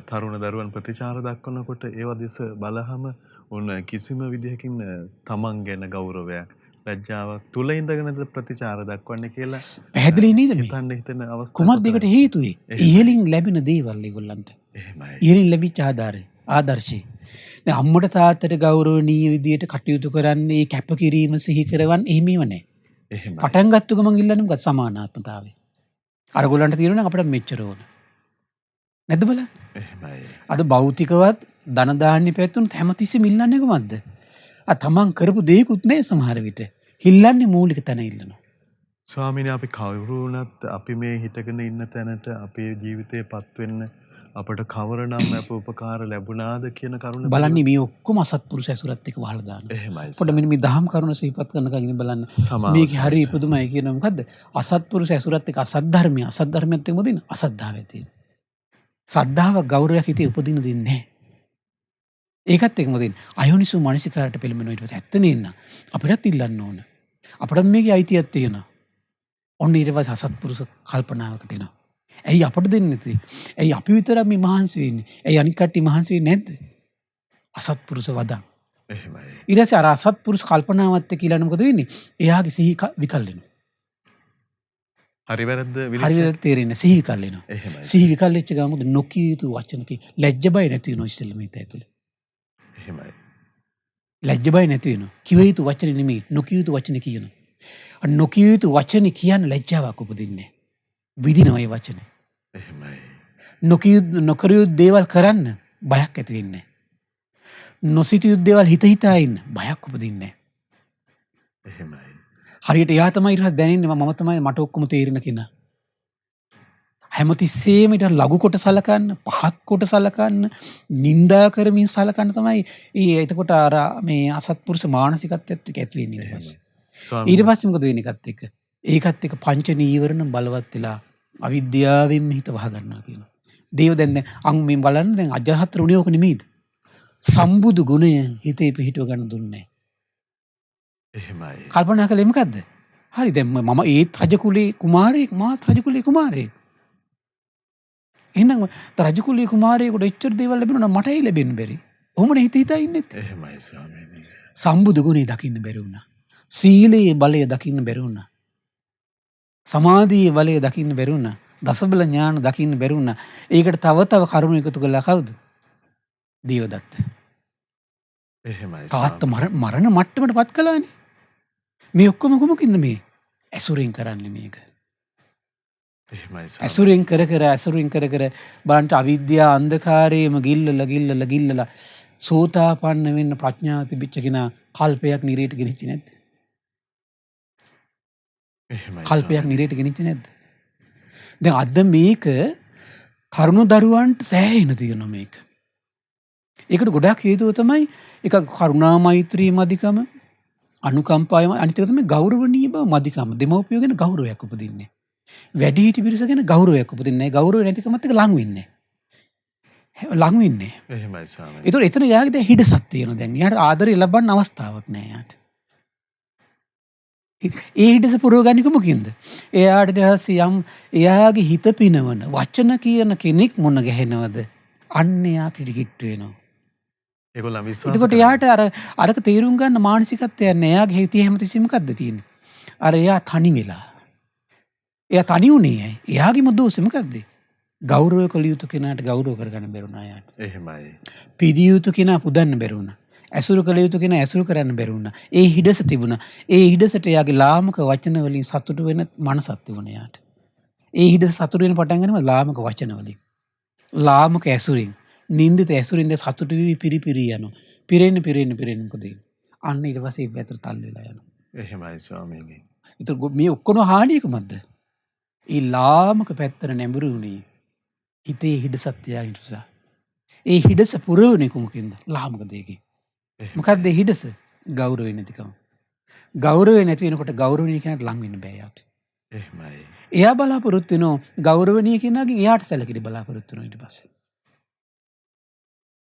තරුණ දරුවන් ප්‍රතිචාර දක්වනකොට ඒව දෙස බලහම උන් කිසිම විදිහකින් තමන් ගැන ගෞරවයක් ලැජ්ජාවක් තුල ඉඳගෙන ප්‍රතිචාර දක්වන්නේ කියලා පැහැදිලි නේද මේ? හිතන්න අවස්ථාවක්. කුමක්ද ඒකට හේතුවේ? ඉහලින් ලැබෙන දේවල් ඒගොල්ලන්ට. එහෙමයි. ඉහලින් ලැබිච්ච ආධාරය. ආදර්ශේ. දැන් අම්මට තාත්තට ගෞරවනීය විදියට කටයුතු කරන්නේ කැපකිරීම සිහි කරවන්නේ එහෙමව නැහැ. එහෙමයි. පටන් ගත්ත ගමන් ඉල්ලන්නේ මොකද? සමානාත්මතාවය. අරගොල්ලන්ට තියෙනවා නම් අපිට මෙච්චර ඕන. නැද්ද බලන්න? එහෙමයි. අද භෞතිකවත් ධන දාන්නේ පැතුනොත් හැමතිස්සෙම ඉල්ලන්නේ කොහමද? තමන් කරපු දේකුත් නැහැ සමහර විට. ඉල්ලන්නේ මූලික තැන ඉල්ලනවා. ස්වාමීනි අපි කවුරු වුණත් අපි මේ හිටගෙන ඉන්න තැනට අපේ ජීවිතේ පත් වෙන්න අපට කවරනම් අප උපකාර ලැබුණාද කියන කරුණ බලන්නේ මේ ඔක්කොම අසත්පුරුෂ ඇසුරත් එක්ක වහලා දානවා. එහෙමයි. පොඩ්ඩ මෙන්න මේ දහම් කරුණ සිහිපත් කරන කගින් බලන්න. මේකේ හරි ඉපදුමයි කියන මොකද්ද? අසත්පුරුෂ ඇසුරත් එක්ක අසත් ධර්මයත් එක්ක මොදින අසද්ධාව ඇති වෙන. ශ්‍රද්ධාව ගෞරවයක් හිතේ උපදින දෙන්නේ නැහැ. ඒකත් එක්ක මොදින අයෝනිසෝ මානසිකාරයට පෙළඹෙන ඊට පස්සේ ඇත්ත නෙන්න අපිටත් ඉල්ලන්න ඕන. අපිට මේකේ අයිතියක් තියෙනවා. ඔන්න ඊට පස්සේ අසත්පුරුෂ කල්පනාවකට එනවා. ඇයි අපට දෙන්නේ නැති? ඇයි අපි විතරක් මේ මහන්සි වෙන්නේ? ඇයි අනික් කට්ටිය මහන්සි වෙන්නේ නැද්ද? අසත්පුරුෂ වදන්. එහෙමයි. ඊට පස්සේ අර අසත්පුරුෂ කල්පනාවත් එක්ක ඊළඟ මොකද වෙන්නේ? එයාගේ සිහි විකල් වෙනවා. හරි වැරද්ද හරියට තේරෙන්නේ සිහි විකල් වෙනවා. එහෙමයි. සිහි විකල් වෙච්ච ගමන් මොකද නොකිය යුතු වචන කි ලැජ්ජ බය නැති වෙනවා ඉස්සෙල්ලා මේ ඇතුලේ. එහෙමයි. ලැජ්ජ බය නැති වෙනවා. කිව යුතු වචන නෙමෙයි නොකිය යුතු වචන කියනවා. අන්න නොකිය යුතු වචන කියන ලැජ්ජාවක් උපදින්නේ. විදිනවා ඒ වචනේ. එහෙමයි. නොකර යුතු දේවල් කරන්න බයක් ඇති වෙන්නේ. නොසිතිය යුතු දේවල් හිත හිතා ඉන්න බයක් උපදින්නේ. එහෙමයි. හරියට එයා තමයි ඊට පස්සේ දැනෙන්නේ මම තමයි මට ඔක්කොම තේරෙන කෙනා. හැමතිස්සෙම ඊට ලඝු කොට සලකන්න, පහත් කොට සලකන්න, නිඳා කරමින් සලකන්න තමයි එතකොට අර මේ අසත්පුරුෂ මානසිකත්වයත් එක්ක ඇති වෙන්නේ ඊට පස්සේ. ඊට පස්සේ මොකද වෙන්නේ එකත් එක්ක? ඒකත් එක්ක පංච නීවරණ බලවත් වෙලා අවිද්‍යාවෙන් හිත වහ ගන්නවා කියනවා. දේව දැන් මේ බලන්න දැන් අජහත් රුණිය ඕක නෙමෙයිද? සම්බුදු ගුණය හිතේ පිහිටව ගන්න දුන්නේ නැහැ. එහෙමයි. කල්පනා කළේ මොකද්ද? හරි දැන් මම ඒත් රජ කුලේ කුමාරයෙක් මාත් රජ කුලේ කුමාරයෙක්. එහෙනම් රජ කුලේ කුමාරයෙකුට එච්චර දේවල් ලැබුණා නම් මටයි ලැබෙන්න බැරි. ඔහොමනේ හිත හිතා ඉන්නෙත්. එහෙමයි ස්වාමීනි. සම්බුදු ගුණය දකින්න බැරි වුණා. සීලයේ බලය දකින්න බැරි වුණා. සමාධියේ බලය දකින්න බැරි වුණා. දසබල ඥාන දකින්න බැරි වුණා. ඒකට තව කරුණු එකතු කළා කවුද? දේවදත්ත. එහෙමයි. තාත්ත මරණ මට්ටමට පත් කළානේ. මේ ඔක්කොම කොමකින්ද මේ? ඇසුරෙන් කරන්නේ මේක. එහෙමයි. ඇසුරෙන් කර කර බලන්න අවිද්‍යාව අන්ධකාරයේම ගිල්ලලා සෝතාපන්න වෙන්න ප්‍රඥාව තිබිච්ච කෙනා කල්පයක් නිරේට ගෙනිච්ච නැද්ද? එහෙමයි. කල්පයක් නිරේට ගෙනිච්ච නැද්ද? දැන් අද මේක කරුණු දරුවන්ට සෑහෙන තියෙනවා මේක. ඒකට ගොඩාක් හේතුව තමයි එක කරුණා මෛත්‍රී මදිකම අනුකම්පාවම අනිත් එක තමයි ගෞරවණීය බව මදිකම. දෙමව්පියෝ ගැන ගෞරවයක් උපදින්නේ. වැඩිහිටි පිරිස ගැන ගෞරවයක් උපදින්නේ. ගෞරවය නැතිකමත් එක්ක ලං වෙන්නේ. එහෙමයි ස්වාමීනි. ඒතකොට එතන යාගේ දැන් හිඩසක් තියෙනවා දැන්. යාට ආදරය ලබන්න අවස්ථාවක් නැහැ යාට. ඒ හිඩස පුරවගන්නේ කොමකින්ද? එයාට දැන් එයාගේ හිත පිනවන වචන කියන කෙනෙක් මොන ගැහෙනවද? අන්න එයා කිරිකිට් වෙනවා. ඒගොල්ලන් විශ්වාස එතකොට එයාට අරක තේරුම් ගන්න මානසිකත්වයක් නැහැ. එයාගේ හිතේ හැමතිස්සෙම මොකද්ද තියෙන්නේ? අර එයා තනි වෙලා. එයා තනි උනේ ඇයි? එයාගේම දෝෂෙ මොකද්ද? ගෞරව කළ යුතු කෙනාට ගෞරව කරගන්න බැරුණා යාට. එහෙමයි. පිදිය යුතු කෙනා පුදන්න බැරුණා. ඇසුරු කළ යුතු කෙනා ඇසුරු කරන්න බැරුණා. ඒ හිඩස තිබුණා. ඒ හිඩසට එයාගේ ලාමක වචන වලින් සතුටු වෙන මනසක් තිබුණා යාට. ඒ හිඩස සතුටු වෙන පටන් ගන්නම ලාමක වචන වලින්. ලාමක ඇසුරින්. නින්දිත ඇසුරින්ද සතුටු වී පිරිපිරි යනවා. පිරෙන්න මොකද? අන්න ඊට පස්සේ ඒ පැත්තට තල් වෙලා යනවා. එහෙමයි ස්වාමීනි. ඒතර මේ ඔක්කොම හානියකමද? ඒ ලාමක පැත්තට නැඹුරු වුණේ හිතේ හිඩසක් තියාගෙන නිසා. ඒ හිඩස පුරවන්නේ කොමකින්ද? ලාමක දෙයකින්. මොකක්ද ඒ හිඩස? ගෞරවය නැතිකම. ගෞරවය නැති වෙනකොට ගෞරවණීය කෙනාට ලං වෙන්න බෑ යාට. එහෙමයි. එයා බලාපොරොත්තු වෙනවා ගෞරවණීය කෙනාගෙන් එයාට සැලකිලි බලාපොරොත්තු වෙනවා ඊට පස්සේ.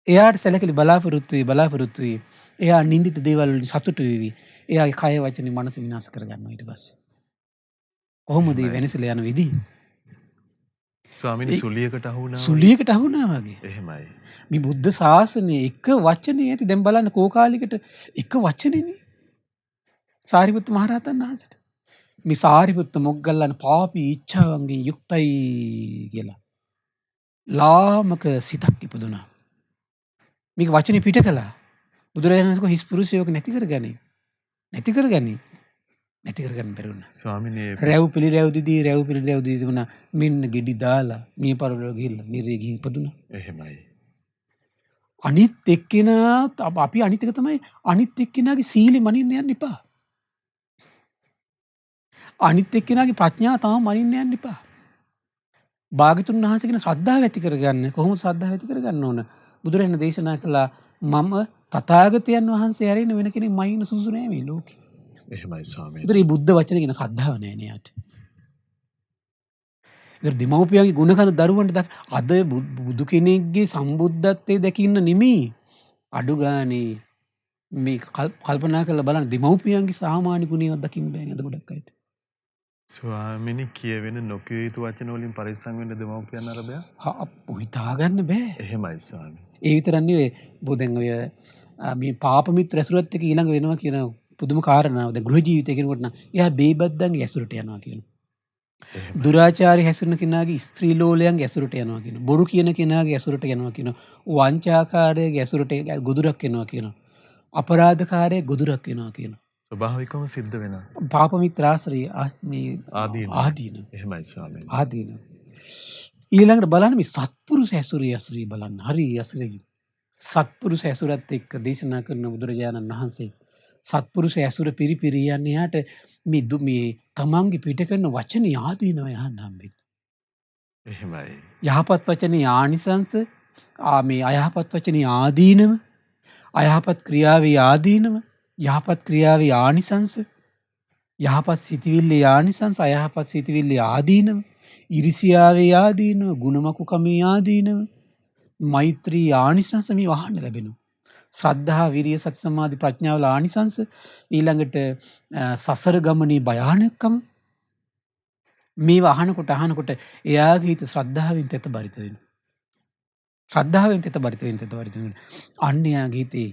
එයාට සැලකිලි බලාපොරොත්තු වෙයි. එයා නින්දිත දේවල් වලින් සතුටු වෙවි. එයාගේ කය වචනේ මනස විනාශ කරගන්නවා ඊට පස්සේ. කොහොමද මේ වෙනසලා යන විදිහ? ස්වාමීනි සුලියකට අහු වුණා වගේ. එහෙමයි. මේ බුද්ධ ශාසනයේ එක වචනේ ඇති දැන් බලන්න කෝකාලිකට එක වචනේනේ. සාරිපුත්ත මහරහතන් වහන්සේට. මේ සාරිපුත්ත මොග්ගල්ලාන පාපී ඉච්ඡාවන්ගෙන් යුක්තයි කියලා. ලාමක සිතක් ඉපදුනා. මේක වචනේ පිට කළා. බුදුරජාණන් වහන්සේ හිස් පුරුෂයෝක නැති කරගනි. නැති කරගනි. නැති කරගන්න බැරි වුණා. ස්වාමිනේ රැව් පිළිරැව් දිදී තිබුණා. මෙන්න ගෙඩි දාලා මිය පරලෝ ගිහිල්ලා නිරේ ගිහින් ඉපදුණා. එහෙමයි. අනිත් එක්කෙනා අපි අනිත් එක තමයි අනිත් එක්කෙනාගේ සීලෙ මනින්න යන්න එපා. අනිත් එක්කෙනාගේ ප්‍රඥාව තම මනින්න යන්න එපා. භාග්‍යතුන් වහන්සේ කියන ශ්‍රද්ධාව ඇති කරගන්න කොහොමද ශ්‍රද්ධාව ඇති කරගන්න ඕන? බුදුරජාණන් දේශනා කළා මම තථාගතයන් වහන්සේ හැරෙන්න වෙන කෙනෙක් මයින්න සුසු නෑ මේ ලෝකේ. එහෙමයි ස්වාමීනි. ඒතර මේ බුද්ධ වචනේ කියන ශ්‍රද්ධාව නෑ නේට. ඒතර දෙමව්පියන්ගේ ගුණකඳ දරුවන්ට අද බුදු කෙනෙක්ගේ සම්බුද්ධත්වයේ දකින්න නෙමෙයි අඩු ගානේ මේ කල්පනා කරලා බලන්න දෙමව්පියන්ගේ සාමාන්‍ය ගුණයක් දකින්න බෑනේ අද ගොඩක් අයට. ස්වාමිනී කියවෙන නොකිය යුතු වචන වලින් පරිස්සම් වෙන්න දෙමව්පියන් අරබයා. හිතාගන්න බෑ. එහෙමයි ස්වාමී. ඒ විතරක් නෙවෙයි දැන් ඔය මේ පාප මිත්‍ර ඇසුරත් එක්ක ඊළඟ වෙනවා කියන පුදුම කාරණාව. දැන් ගෘහ ජීවිතය කෙනෙකුට නම් එයා බේබද්දන්ගේ ඇසුරට යනවා කියනවා. දුරාචාරී හැසිරෙන කෙනාගේ ස්ත්‍රී ලෝලයන්ගේ ඇසුරට යනවා කියනවා. බොරු කියන කෙනාගේ ඇසුරට යනවා කියනවා. වංචාකාරයේ ඇසුරට ගොදුරක් වෙනවා කියනවා. අපරාධකාරයේ ගොදුරක් වෙනවා කියනවා. ස්වභාවිකවම සිද්ධ වෙනවා. පාප මිත්‍රාශ්‍රී මේ ආදීන. එහෙමයි ස්වාමීනි. ආදීන. ඊළඟට බලන්න මේ සත්පුරුෂ ඇසුරේ බලන්න. හරි ඇසුරේ. සත්පුරුෂ ඇසුරත් එක්ක දේශනා කරන බුදුරජාණන් වහන්සේ සත්පුරුෂ ඇසුර පිරිපිරි යන්නේ යාට මේ තමන්ගේ පිට කරන වචනේ ආදීනව යහන්න හම්බෙන්නේ. එහෙමයි. යහපත් වචනේ ආනිසංස මේ අයහපත් වචනේ ආදීනව අයහපත් ක්‍රියාවේ ආදීනව යහපත් ක්‍රියාවේ ආනිසංස යහපත් සිතවිල්ලේ ආනිසංස අයහපත් සිතවිල්ලේ ආදීනව ඉරිසියාවේ ආදීනව ගුණමකුකමේ ආදීනව මෛත්‍රී ආනිසංස මේ වහන්න ලැබෙනවා. ශ්‍රද්ධා විරිය සති සමාධි ප්‍රඥාවල ආනිසංස ඊළඟට සසර ගමනේ භයානකකම මේ අහනකොට එයාගේ හිත ශ්‍රද්ධාවෙන් තෙත බරිත වෙනවා. ශ්‍රද්ධාවෙන් තෙත බරිත වෙනවා. අන්න එයාගේ හිතේ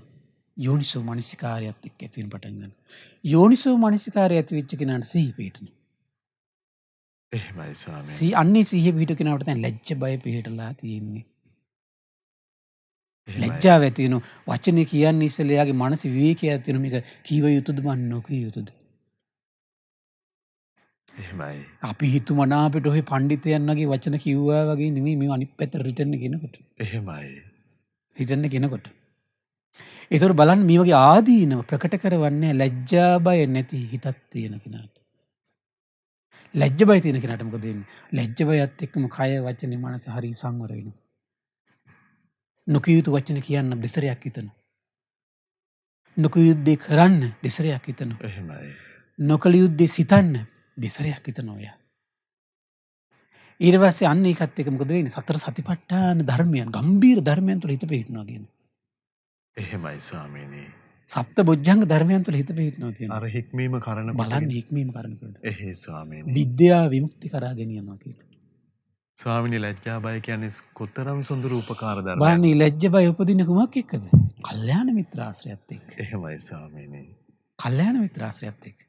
යෝනිසෝ මනසිකාරයත් එක්ක ඇති වෙන පටන් ගන්නවා. යෝනිසෝ මනසිකාරය ඇති වෙච්ච කෙනාට සිහි පිහිටනවා. එහෙමයි ස්වාමීනි. අන්නේ සිහිය පිහිට කෙනාට දැන් ලැජ්ජ බය පිහිටලා තියෙන්නේ. ලැජ්ජාව ඇති වෙන වචනේ කියන්නේ ඉස්සෙල්ලා එයාගේ මනස විවේකයක් ඇති වෙන මේක කීව යුතුද මන් නොකිය යුතුද? එහෙමයි. අපි හිතුමනාපට ඔය පඬිතයන් වගේ වචන කිව්වා වගේ නෙමෙයි මේ අනිත් පැත්තට රිටර්න් කියනකොට. එහෙමයි. රිටර්න් කියනකොට. ඒතර බලන්න මේ වගේ ආදීනව ප්‍රකට කරවන්නේ ලැජ්ජා බය නැති හිතක් තියෙන කෙනාට. ලැජ්ජ බය තියෙන කෙනාට මොකද වෙන්නේ? ලැජ්ජ බයත් එක්කම කය වචනේ මනස හරි සංවර වෙනවා. නොකිය යුතු වචන කියන්න දෙසරයක් හිතනවා. නොකිය යුත්තේ කරන්න දෙසරයක් හිතනවා. එහෙමයි. නොකළ යුත්තේ සිතන්න දෙසරයක් හිතනවා එයා. ඊට පස්සේ අන්න ඒකත් එක්ක මොකද වෙන්නේ? සතර සතිපට්ඨාන ධර්මයන් ගම්බීර ධර්මයන් තුළ හිත පිහිටනවා කියන්නේ. එහෙමයි ස්වාමීනි. සප්ත බොජ්ජංග ධර්මයන් තුළ හිත පිහිටනවා කියන්නේ. අර හික්මීම කරන බලන්න හික්මීම කරනකොට. එහේ ස්වාමීනි. විද්‍යා විමුක්ති කරා ගෙනියනවා කියලා. ස්වාමීනි ලැජ්ජා බය කියන්නේ කොතරම් සුන්දර උපකාර ධර්මයක්. බලන්න ලැජ්ජ බය උපදින කුමක් එක්කද? කල්යාණ මිත්‍ර ආශ්‍රයත් එක්ක. එහෙමයි ස්වාමීනි. කල්යාණ මිත්‍ර ආශ්‍රයත් එක්ක.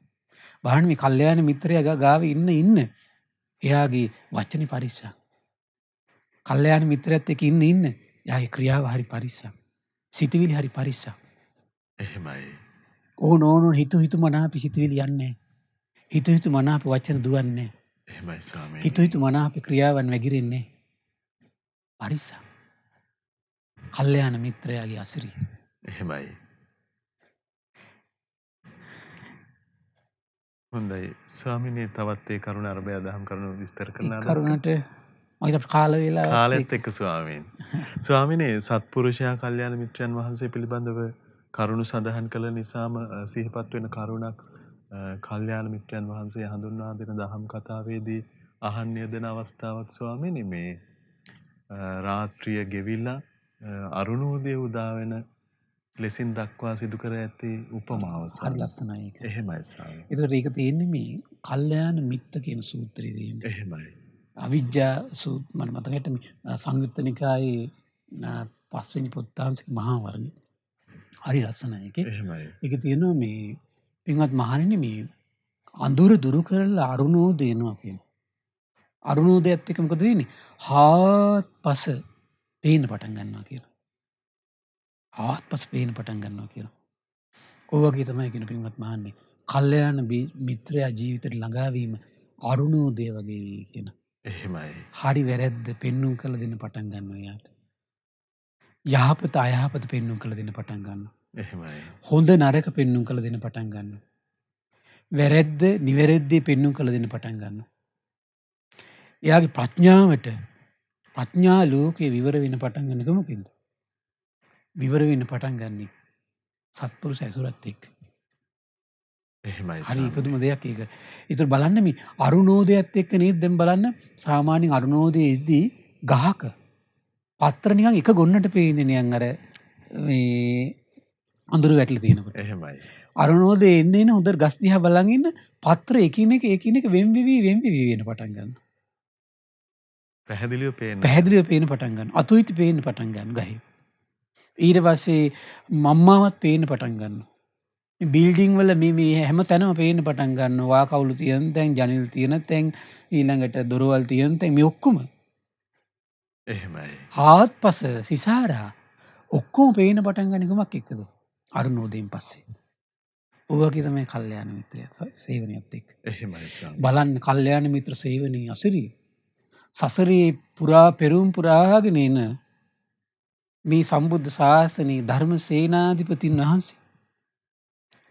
බලන්න මේ කල්යාණ මිත්‍රයා ගාවේ ඉන්න එයාගේ වචනේ පරිස්සම්. කල්යාණ මිත්‍රයත් එක්ක ඉන්න එයාගේ ක්‍රියාව හරි පරිස්සම්. සිතවිලි හරි පරිස්සම්. එහෙමයි. ඕන හිතු මනාප සිතවිලි යන්නේ නැහැ. හිතු මනාප වචන දුවන්නේ නැහැ. එහෙමයි ස්වාමීනි. හිතු මනාප ක්‍රියාවන් වැగిරෙන්නේ නැහැ. පරිස්සම්. කල්යාණ මිත්‍රයාගේ අසිරිය. එහෙමයි. හොඳයි ස්වාමීනි තවත් ඒ කරුණ අරබය දහම් කරුණු විස්තර කරන්න කරුණට මම කාල වේලාව කාලෙත් එක්ක ස්වාමීනි. ස්වාමීනි සත්පුරුෂයා කල්යාණ මිත්‍රයන් වහන්සේ පිළිබඳව කරුණු සඳහන් කළ නිසාම සිහිපත් වෙන කරුණක් කල්යාණ මිත්‍රයන් වහන්සේ හඳුන්වා දෙන දහම් කතාවේදී අහන්න යෙදෙන අවස්ථාවක් ස්වාමීනි මේ රාත්‍රිය ගෙවිලා අරුණෝදය උදා වෙන ලෙසින් දක්වා සිදු කර ඇති උපමාව හරි ලස්සනයි ඒක. එහෙමයි ස්වාමීනි. ඒතකොට ඒක තියෙන්නේ මේ කල්යාණ මිත්‍ර කියන සූත්‍රයේ තියෙන්නේ. එහෙමයි. අවිජ්ජා මට මතකයි මේ සංයුත්ත නිකායේ පස්වෙනි පොත්තාංශික මහා වර්ගය. හරි ලස්සනයි ඒකේ. එහෙමයි. ඒක තියෙනවා මේ පින්වත් මහණෙනි මේ අඳුර දුරු කරලා අරුණෝදය එනවා කියනවා. අරුණෝදයත් එක්ක මොකද වෙන්නේ? හාත්පස පේන්න පටන් ගන්නවා කියනවා. ආත්පස පේන්න පටන් ගන්නවා කියලා. ඔය වගේ තමයි කියන පින්වත් මහන්නේ. කල්යාණ මිත්‍රයා ජීවිතේට ළඟා වීම අරුණෝදය වගේ කියන. එහෙමයි. හරි වැරද්ද පෙන්눔 කළ දෙන්න පටන් ගන්නවා යාට. යහපත අයහපත පෙන්눔 කළ දෙන්න පටන් ගන්නවා. එහෙමයි. හොඳ නරක පෙන්눔 කළ දෙන්න පටන් ගන්නවා. වැරද්ද නිවැරදි පෙන්눔 කළ දෙන්න පටන් ගන්නවා. එයාගේ ප්‍රඥාවට ප්‍රඥා ලෝකේ විවර වෙන්න පටන් ගන්න කොමකින්ද? විවර වෙන්න පටන් ගන්නේ සත්පුරුෂ ඇසුරත් එක්ක. එහෙමයි හරි ස්වාමීනි. ඉපදුම දෙයක් ඒක. ඒතර බලන්න මේ අරුණෝදයත් එක්ක නේද දැන් බලන්න සාමාන්‍යයෙන් අරුණෝදයේදී ගහක පත්‍ර නිකන් එක ගොන්නට පේන්නේ නිකන් අර මේ අඳුරු වැටලා තියෙනකොට. එහෙමයි. අරුණෝදයේ එන්නේ හොඳට ගස් දිහා බලන් ඉන්න පත්‍ර එකිනෙක වෙන් වෙවි වෙන පටන් ගන්නවා. පැහැදිලිව පේන්න. පැහැදිලිව පේන්න පටන් ගන්නවා. අතුයිති පේන්න පටන් ගන්නවා ගහේ. ඊට පස්සේ මම්මාවත් පේන්න පටන් ගන්නවා. බිල්ඩිං වල මේ හැම තැනම පේන්න පටන් ගන්නවා. වා කවුළු තියෙන තැන්, ජනෙල් තියෙන තැන්, ඊළඟට දොරවල් තියෙන තැන් මේ ඔක්කොම එහෙමයි. හාත්පස සිසාරා ඔක්කොම පේන්න පටන් ගන්න එකමක් එක්කද? අරුණෝදයෙන් පස්සේ. ඔය වගේ තමයි කල්යාණ මිත්‍රයත් සේවනයත් එක්ක. එහෙමයි ස්වාමීනි. බලන්න කල්යාණ මිත්‍ර සේවනයේ අසිරිය. සසරේ පුරා පෙරුම් පුරාගෙන එන මේ සම්බුද්ධ ශාසනයේ ධර්ම සේනාධිපතින් වහන්සේ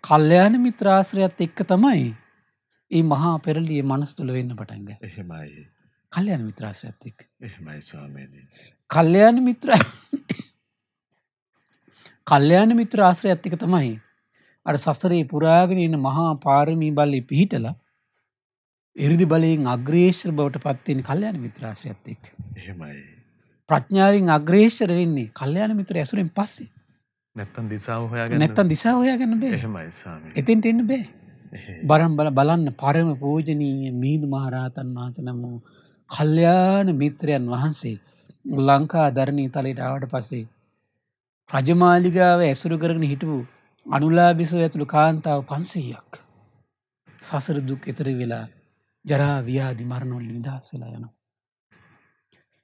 කල්යාණ මිත්‍ර ආශ්‍රයත් එක්ක තමයි මේ මහා පෙරළිය මනස තුළ වෙන්න පටන් ගන්නේ. එහෙමයි. කල්යාණ මිත්‍ර ආශ්‍රයත් එක්ක. එහෙමයි ස්වාමීනි. කල්යාණ මිත්‍ර ආශ්‍රයත් එක්ක තමයි අර සසරේ පුරාගෙන ඉන්න මහා පාරමී බලය පිහිටලා 이르දි බලයෙන් අග්‍රේශ්වර බවට පත් වෙන කල්යාණ මිත්‍ර ආශ්‍රයත් එක්ක. එහෙමයි. ප්‍රඥාවෙන් අග්‍රේශ්වර වෙන්නේ කල්යාණ මිත්‍ර ඇසුරෙන් පස්සේ. නැත්තම් දිශාව හොයාගන්න. නැත්තම් දිශාව හොයාගන්න බෑ. එහෙමයි ස්වාමීනි. එතෙන්ට එන්න බෑ. එහෙයි. බලන්න පරම පූජනීය මිහිඳු මහරහතන් වහන්සේ නම් වූ කල්යාණ මිත්‍රයන් වහන්සේ ලංකා ධර්ණී තලයට ආවට පස්සේ රජමාලිගාව ඇසුරු කරගෙන හිටපු අනුලාභිසෝ ඇතුළු කාන්තාව 500ක් සසර දුක් ඈතර වෙලා ජරා ව්‍යාධි මරණ වලින් නිදහස් වෙලා යනවා.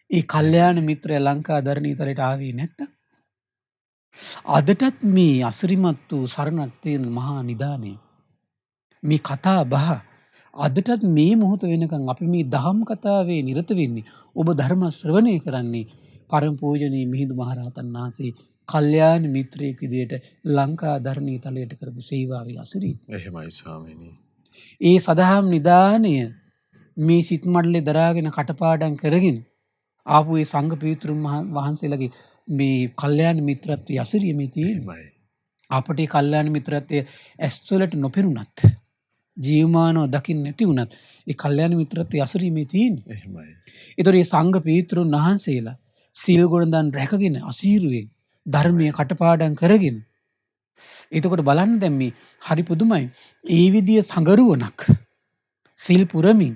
ඒ කල්යාණ මිත්‍රය ලංකා ධර්ණී තලයට ආවේ නැත්තම් අදටත් මේ අසිරිමත් වූ සරණක් තියෙන මහා නිදානේ මේ කතා බහ අදටත් මේ මොහොත වෙනකන් අපි මේ දහම් කතාවේ නිරත වෙන්නේ ඔබ ධර්ම ශ්‍රවණය කරන්නේ පරම පූජනීය මිහිඳු මහරහතන් වහන්සේ කල්යාණ මිත්‍රයෙක් විදියට ලංකා ධර්ණී තලයට කරපු සේවාවේ අසිරිය. එහෙමයි ස්වාමීනි. ඒ සදහම් නිදානය මේ සිත් මඩලේ දරාගෙන කටපාඩම් කරගෙන ආපු ඒ සංඝ පීතෘන් වහන්සේලාගේ මේ කල්යාණ මිත්‍රත්වයේ අසිරිය මේ තියෙන්නේ. එහෙමයි. අපට ඒ කල්යාණ මිත්‍රත්වයේ ඇස්වලට නොපෙනුනත් ජීවමානව දකින්න නැති වුණත් ඒ කල්යාණ මිත්‍රත්වයේ අසිරිය මේ තියෙන්නේ. එහෙමයි. ඒතර මේ සංඝ පීතෘන් වහන්සේලා සීල් ගුණදන් රැකගෙන අසීරුවෙන් ධර්මයේ කටපාඩම් කරගෙන එතකොට බලන්න දැන් මේ හරි පුදුමයි. ඒ විදිය සංගරුවනක් සිල් පුරමින්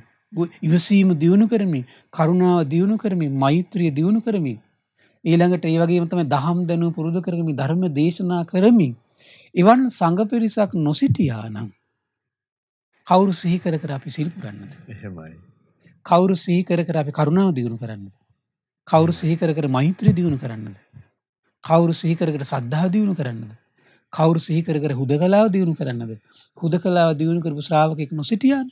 ඉවසීම දියුණු කරමින් කරුණාව දියුණු කරමින් මෛත්‍රිය දියුණු කරමින් ඊළඟට ඒ වගේම තමයි දහම් දැනුම පුරුදු කරමින් ධර්ම දේශනා කරමින් එවන් සංඝ පිරිසක් නොසිටියා නම් කවුරු සිහි කර කර අපි සිල් පුරන්නද? එහෙමයි. කවුරු සිහි කර කර අපි කරුණාව දියුණු කරන්නද? කවුරු සිහි කර කර මෛත්‍රිය දියුණු කරන්නද? කවුරු සිහි කර කර ශ්‍රද්ධාව දියුණු කරන්නද? කවුරු සිහි කර කර හුදකලාව දියුණු කරන්නද? හුදකලාව දියුණු කරපු ශ්‍රාවකෙක් නොසිටියාද?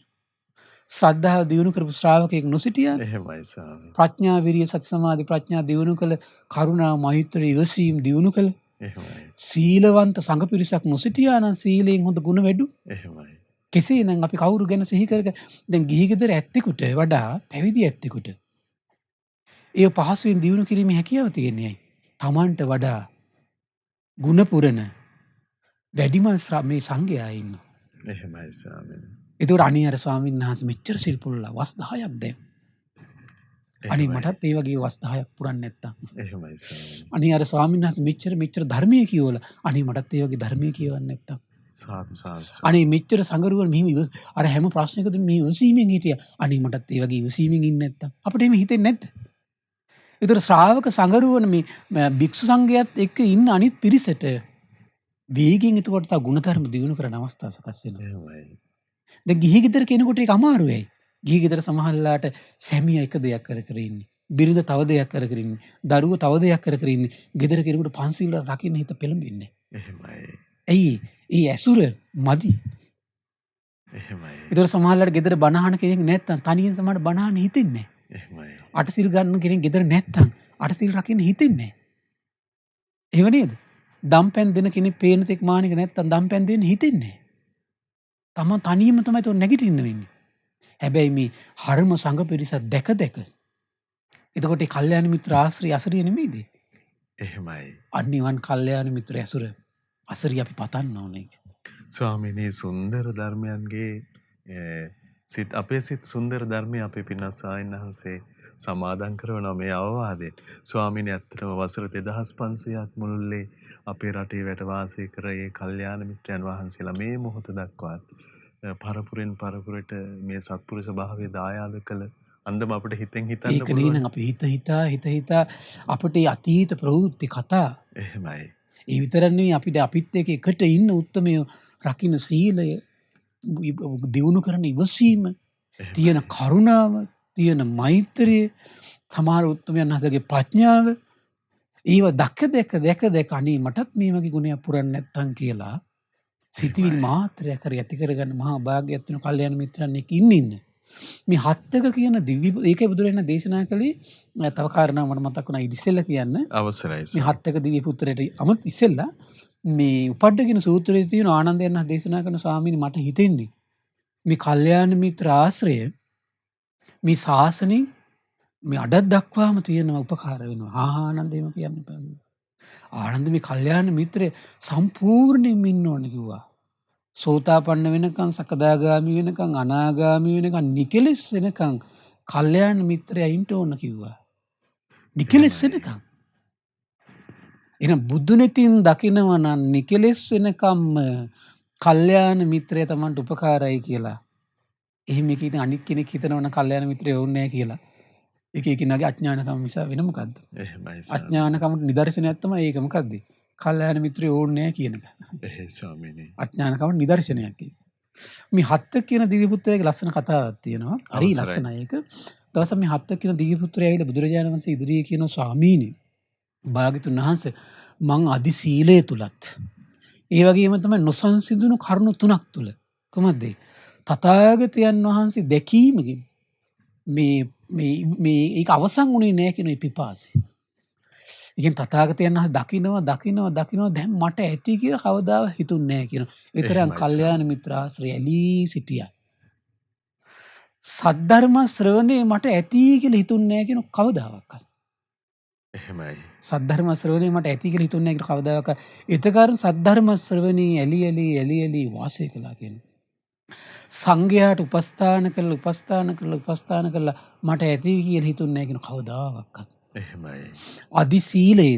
ශ්‍රද්ධාව දියුණු කරපු ශ්‍රාවකෙක් නොසිටියාද? එහෙමයි ස්වාමීනි. ප්‍රඥා විරිය සති සමාධි ප්‍රඥා දියුණු කළ කරුණා මෛත්‍රී ඉවසීම් දියුණු කළ එහෙමයි. සීලවන්ත සංඝ පිරිසක් නොසිටියා නම් සීලයෙන් හොඳ ගුණ වැඩු. එහෙමයි. කෙසේනම් අපි කවුරු ගැන සිහි කර දැන් ගිහි ගෙදර ඇත්තෙකුට වඩා පැවිදි ඇත්තෙකුට ඒ පහසුවෙන් දියුණු කිරීමේ හැකියාව තියෙන්නේ. තමන්ට වඩා ගුණ පුරන වැඩිම මේ සංඝයා ඉන්නවා. එහෙමයි ස්වාමීනි. ඒතකොට අනේ අර ස්වාමීන් වහන්සේ මෙච්චර සිල් පුරලා වස් 10ක් දැන්. අනේ මටත් ඒ වගේ වස් 10ක් පුරන්න නැත්තම්. එහෙමයි ස්වාමීනි. අනේ අර ස්වාමීන් වහන්සේ මෙච්චර ධර්මයේ කියවලා අනේ මටත් ඒ වගේ ධර්මයේ කියවන්න නැත්තම්. සාදු සාදු. අනේ මෙච්චර සංගරුවන් මෙහිම අර හැම ප්‍රශ්නයකදීම මේ ඉවසීමෙන් හිටියා. අනේ මටත් ඒ වගේ ඉවසීමෙන් ඉන්න නැත්තම්. අපිට එහෙම හිතෙන්නේ නැද්ද? ඒතර ශ්‍රාවක සංගරුවන මේ භික්ෂු සංඝයාත් එක්ක ඉන්න අනිත් පිරිසට වේගෙන් එතකොට තා ගුණධර්ම දිනු කරන අවස්ථා සකස් වෙනවා. එහෙමයි. දැන් ගිහි ගෙදර කෙනෙකුට ඒක අමාරු වෙයි. ගිහි ගෙදර සමහරලාට සැමියා එක දෙයක් කර කර ඉන්නේ. බිරිඳ තව දෙයක් කර කර ඉන්නේ. දරුවෝ තව දෙයක් කර කර ඉන්නේ. ගෙදර කෙනෙකුට පන්සිල් රකින්න හිත පෙළඹෙන්නේ. එහෙමයි. ඇයි? ඒ ඇසුර මදි. එහෙමයි. ඒතර සමහරවිට ගෙදර බණ අහන කෙනෙක් නැත්තම් තනියෙන් සමහරට බණ අහන්න හිතෙන්නේ නැහැ. එහෙමයි. අටසිල් ගන්න කෙනෙක් ගෙදර නැත්තම් අටසිල් රකින්න හිතෙන්නේ නැහැ. එහෙම නේද? දම්පැන් දෙන කෙනෙක් පේන තෙක් මානෙක නැත්තම් දම්පැන් දෙන්න හිතෙන්නේ නැහැ. තමන් තනියම තමයි තෝ නැගිටින්න වෙන්නේ. හැබැයි මේ හර්ම සංඝ පිරිස දැක දැක එතකොට ඒ කල්යාණ මිත්‍ර ආශ්‍රය අසරිය නෙමෙයිද? එහෙමයි. අනිවන් කල්යාණ මිත්‍ර ඇසුර අසරිය අපි පතන්න ඕනේ. ස්වාමීනි සුන්දර ධර්මයන්ගේ සිත් අපේ සිත් සුන්දර ධර්මය අපේ පින්වත් ස්වාමීන් වහන්සේ සමාදන් කරන මේ අවවාදයෙන් ස්වාමීනි ඇත්තටම වසර 2500ක් මුළුල්ලේ අපේ රටේ වැට වාසය කර ඒ කල්යාණ මිත්‍රයන් වහන්සේලා මේ මොහොත දක්වාත් පරපුරෙන් පරපුරට මේ සත්පුරුෂ භාවයේ දායාද කළ අන්දම අපිට හිතෙන් හිතන්න ඒක නේනම් අපි හිත හිතා අපිට අතීත ප්‍රවෘත්ති කතා. එහෙමයි. ඒ විතරක් නෙවෙයි අපිට අපිත් එක්ක එකට ඉන්න උත්මයෝ රකින්න සීලය දියුණු කරන ඉවසීම තියෙන කරුණාව තියෙන මෛත්‍රිය සමහර උත්මයන් හතරගේ ප්‍රඥාව ඒව දැක අනේ මටත් මේ වගේ ගුණයක් පුරන්නේ නැත්තම් කියලා සිතවිලි මාත්‍රයක් කර යති කරගන්න මහා භාග්‍යවත් වෙන කල්යාණ මිත්‍රන් එක්ක ඉන්න මේ හත්ක කියන දිව්‍ය ඒකයි බුදුරජාණන් දේශනා කළේ තව කාරණා මට මතක් වුණා ඉතිසෙල්ලා කියන්න අවසරයි මේ හත්ක දිව්‍ය පුත්‍රයට අමුත් ඉස්සෙල්ලා මේ උපඩ්ඩ කියන සූත්‍රයේ තියෙන ආනන්දයන් දේශනා කරන ස්වාමීනි මට හිතෙන්නේ මේ කල්යාණ මිත්‍ර ආශ්‍රය මේ ශාසනේ මේ අඩක් දක්වාම තියෙන උපකාර වෙනවා ආනන්ද එහෙම කියන්න බෑ ආනන්ද මේ කල්යාණ මිත්‍රය සම්පූර්ණයෙන්ම ඉන්න ඕන කිව්වා සෝතාපන්න වෙනකන් සකදාගාමි වෙනකන් අනාගාමි වෙනකන් නිකලෙස් වෙනකන් කල්යාණ මිත්‍රයා ඉන්න ඕන කිව්වා නිකලෙස් වෙනකන් එහෙනම් බුදු නෙතින් දකිනවා නම් නිකලෙස් වෙනකම්ම කල්යාණ මිත්‍රය තමන්ට උපකාරයි කියලා. එහෙම කිව්ව අනිත් කෙනෙක් හිතනවා නම් කල්යාණ මිත්‍රය ඕනේ නැහැ කියලා. එක එකිනෙකාගේ අඥානකම නිසා වෙන මොකද්ද? එහෙමයි. අඥානකමට නිදර්ශනයක් තමයි ඒක මොකද්ද? කල්යාණ මිත්‍රය ඕනේ නැහැ කියන එක. එහෙයි ස්වාමීනි. අඥානකම නිදර්ශනයක් ඒක. මේ හත්ක කියන දිව්‍ය පුත්‍රයාගේ ලස්සන කතාවක් තියෙනවා. හරි ලස්සනයි ඒක. දවසක් මේ හත්ක කියන දිව්‍ය පුත්‍රයා ඇවිල්ලා බුදුරජාණන් වහන්සේ ඉදිරියේ කියනවා ස්වාමීනි භාග්‍යතුන් වහන්සේ මං අදි සීලය තුලත් ඒ වගේම තමයි නොසන්සිඳුණු කරුණු තුනක් තුල කොහොමද තථාගතයන් වහන්සේ දැකීමකින් මේ ඒක අවසන් වුණේ නැහැ කියන පිපාසය. ඉතින් තථාගතයන් වහන්සේ දකින්නවා දැන් මට ඇති කියලා කවදාවත් හිතුන්නේ නැහැ කියන. ඒතරම් කල්යාණ මිත්‍ර ආශ්‍රය ඇලී සිටියා. සද්ධර්ම ශ්‍රවණේ මට ඇති කියලා හිතුන්නේ නැහැ කියන කවදාවත්. එහෙමයි. සද්ධර්ම ශ්‍රවණේ මට ඇති කියලා හිතුන්නේ නැහැ කියලා කවදාවත්. ඒතකාරන් සද්ධර්ම ශ්‍රවණේ ඇලි වාසය කළා කියන්නේ. සංඝයාට උපස්ථාන කළා මට ඇති කියලා හිතුන්නේ නැහැ කියන කවදාවත්. එහෙමයි. අදි සීලයේ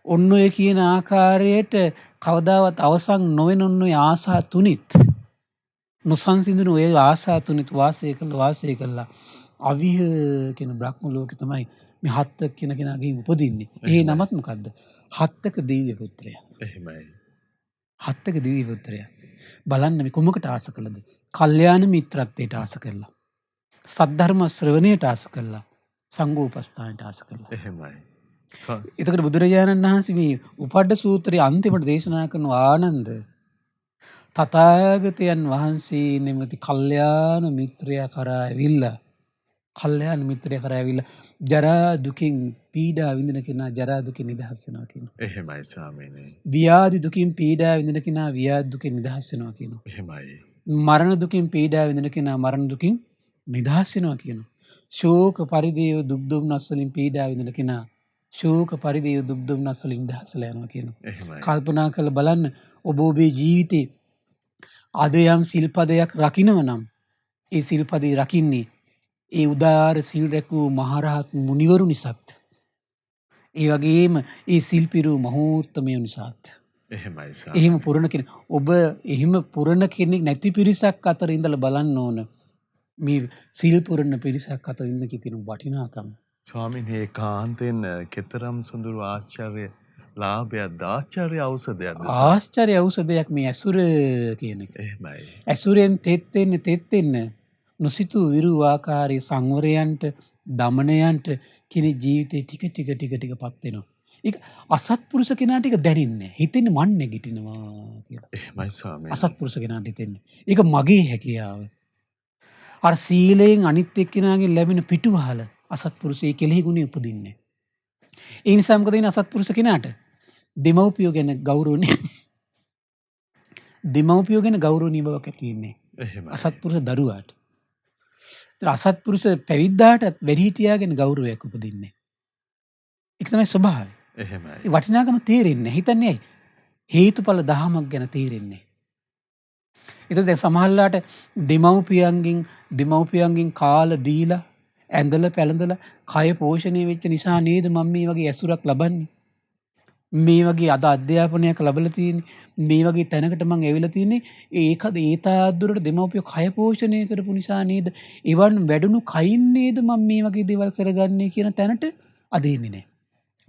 ඔන්න ඔය කියන ආකාරයට කවදාවත් අවසන් නොවන ඔන්න ඔය ආසා තුනිත් නොසන්සිඳුණු ඔය ආසා තුනිත් වාසය කළා අවිහ කියන බ්‍රහ්ම ලෝකේ තමයි මේ හත්ක කියන කෙනාගේ උපදින්නේ. ඒ නමත් මොකද්ද? හත්ක දිව්‍ය පුත්‍රයා. එහෙමයි. හත්ක දිව්‍ය පුත්‍රයා. බලන්න මේ කොමකට ආස කළද? කල්යාණ මිත්‍රත්වයට ආස කළා. සද්ධර්ම ශ්‍රවණයට ආස කළා. සංඝෝපස්ථානයට ආස කළා. එහෙමයි. එතකොට බුදුරජාණන් වහන්සේ මේ උපඩ්ඩ සූත්‍රයේ අන්තිමට දේශනා කරන ආනන්ද තථාගතයන් වහන්සේ නෙමෙති කල්යාණ මිත්‍රයා කරා ඇවිල්ලා ජරා දුකින් පීඩා විඳින කෙනා ජරා දුකින් නිදහස් වෙනවා කියනවා. එහෙමයි ස්වාමීනි. ව්‍යාධි දුකින් පීඩා විඳින කෙනා ව්‍යාධි දුකින් නිදහස් වෙනවා කියනවා. එහෙමයි. මරණ දුකින් පීඩා විඳින කෙනා මරණ දුකින් නිදහස් වෙනවා කියනවා. ශෝක පරිදේව දුක් දුම්නස් වලින් පීඩා විඳින කෙනා ශෝක පරිදේව දුක් දුම්නස් වලින් නිදහස්ලා යනවා කියනවා. එහෙමයි. කල්පනා කරලා බලන්න ඔබ ඔබේ ජීවිතේ අද යම් සිල්පදයක් රකින්න නම් ඒ සිල්පදේ රකින්නේ ඒ උදාාර සිල් රැකූ මහරහත් මුනිවරු නිසාත් ඒ වගේම ඒ සිල් පිරූ මහෝත්තමයෝ නිසාත්. එහෙමයි. එහෙම පුරණ කෙනෙක් ඔබ එහෙම පුරණ කෙනෙක් නැති පිරිසක් අතර ඉඳලා බලන්න ඕන මේ සිල් පුරණ පිරිසක් අතර ඉන්න කිතින වටිනාකම. ස්වාමීනි ඒකාන්තයෙන් කෙතරම් සුඳුරු ආචාර්ය ලාභයක්ද ආචාර්ය ඖෂධයක්ද? ආශ්චර්ය ඖෂධයක් මේ ඇසුර කියන එක. එහෙමයි. ඇසුරෙන් තෙත් වෙන්න නොසිතූ විරු ආකාරයේ සංවරයන්ට දමනයන්ට කෙනෙක් ජීවිතේ ටික ටික ටික ටිකපත් වෙනවා. ඒක අසත්පුරුෂ කෙනාට ඒක දැනෙන්නේ නැහැ. හිතෙන්නේ මන් නැගිටිනවා කියලා. එහෙමයි ස්වාමීනි. අසත්පුරුෂ කෙනාට හිතෙන්නේ. ඒක මගේ හැකියාව. අර සීලයෙන් අනිත් එක්කෙනාගෙන් ලැබෙන පිටුවහල අසත්පුරුෂයේ කෙලෙහි ගුණය උපදින්නේ. ඒ නිසා මොකද වෙන්නේ අසත්පුරුෂ කෙනාට? දෙමව්පියෝ ගැන ගෞරවණීය දෙමව්පියෝ ගැන ගෞරවණීය බවක් ඇති වෙන්නේ. එහෙමයි. අසත්පුරුෂ දරුවාට. ඒතර අසත්පුරුෂ පැවිද්දාට වැඩිහිටියා ගැන ගෞරවයක් උපදින්නේ. ඒක තමයි ස්වභාවය. එහෙමයි. ඒ වටිනාකම තේරෙන්නේ නැහැ. හිතන්නේ ඇයි? හේතුඵල දහමක් ගැන තේරෙන්නේ නැහැ. ඒතර දැන් සමහරලාට දෙමව්පියන්ගෙන් කාලා බීලා ඇඳලා පැළඳලා කය පෝෂණය වෙච්ච නිසා නේද මම මේ වගේ ඇසුරක් ලබන්නේ. මේ වගේ අද අධ්‍යාපනයක් ලැබලා තියෙන්නේ. මේ වගේ තැනකට මම ඇවිල්ලා තියෙන්නේ. ඒකද ඒ තාද්දුරට දෙමව්පියෝ කය පෝෂණය කරපු නිසා නේද? එවන් වැඩුණු කයින් නේද මම මේ වගේ දේවල් කරගන්නේ කියන තැනට අද එන්නේ නැහැ.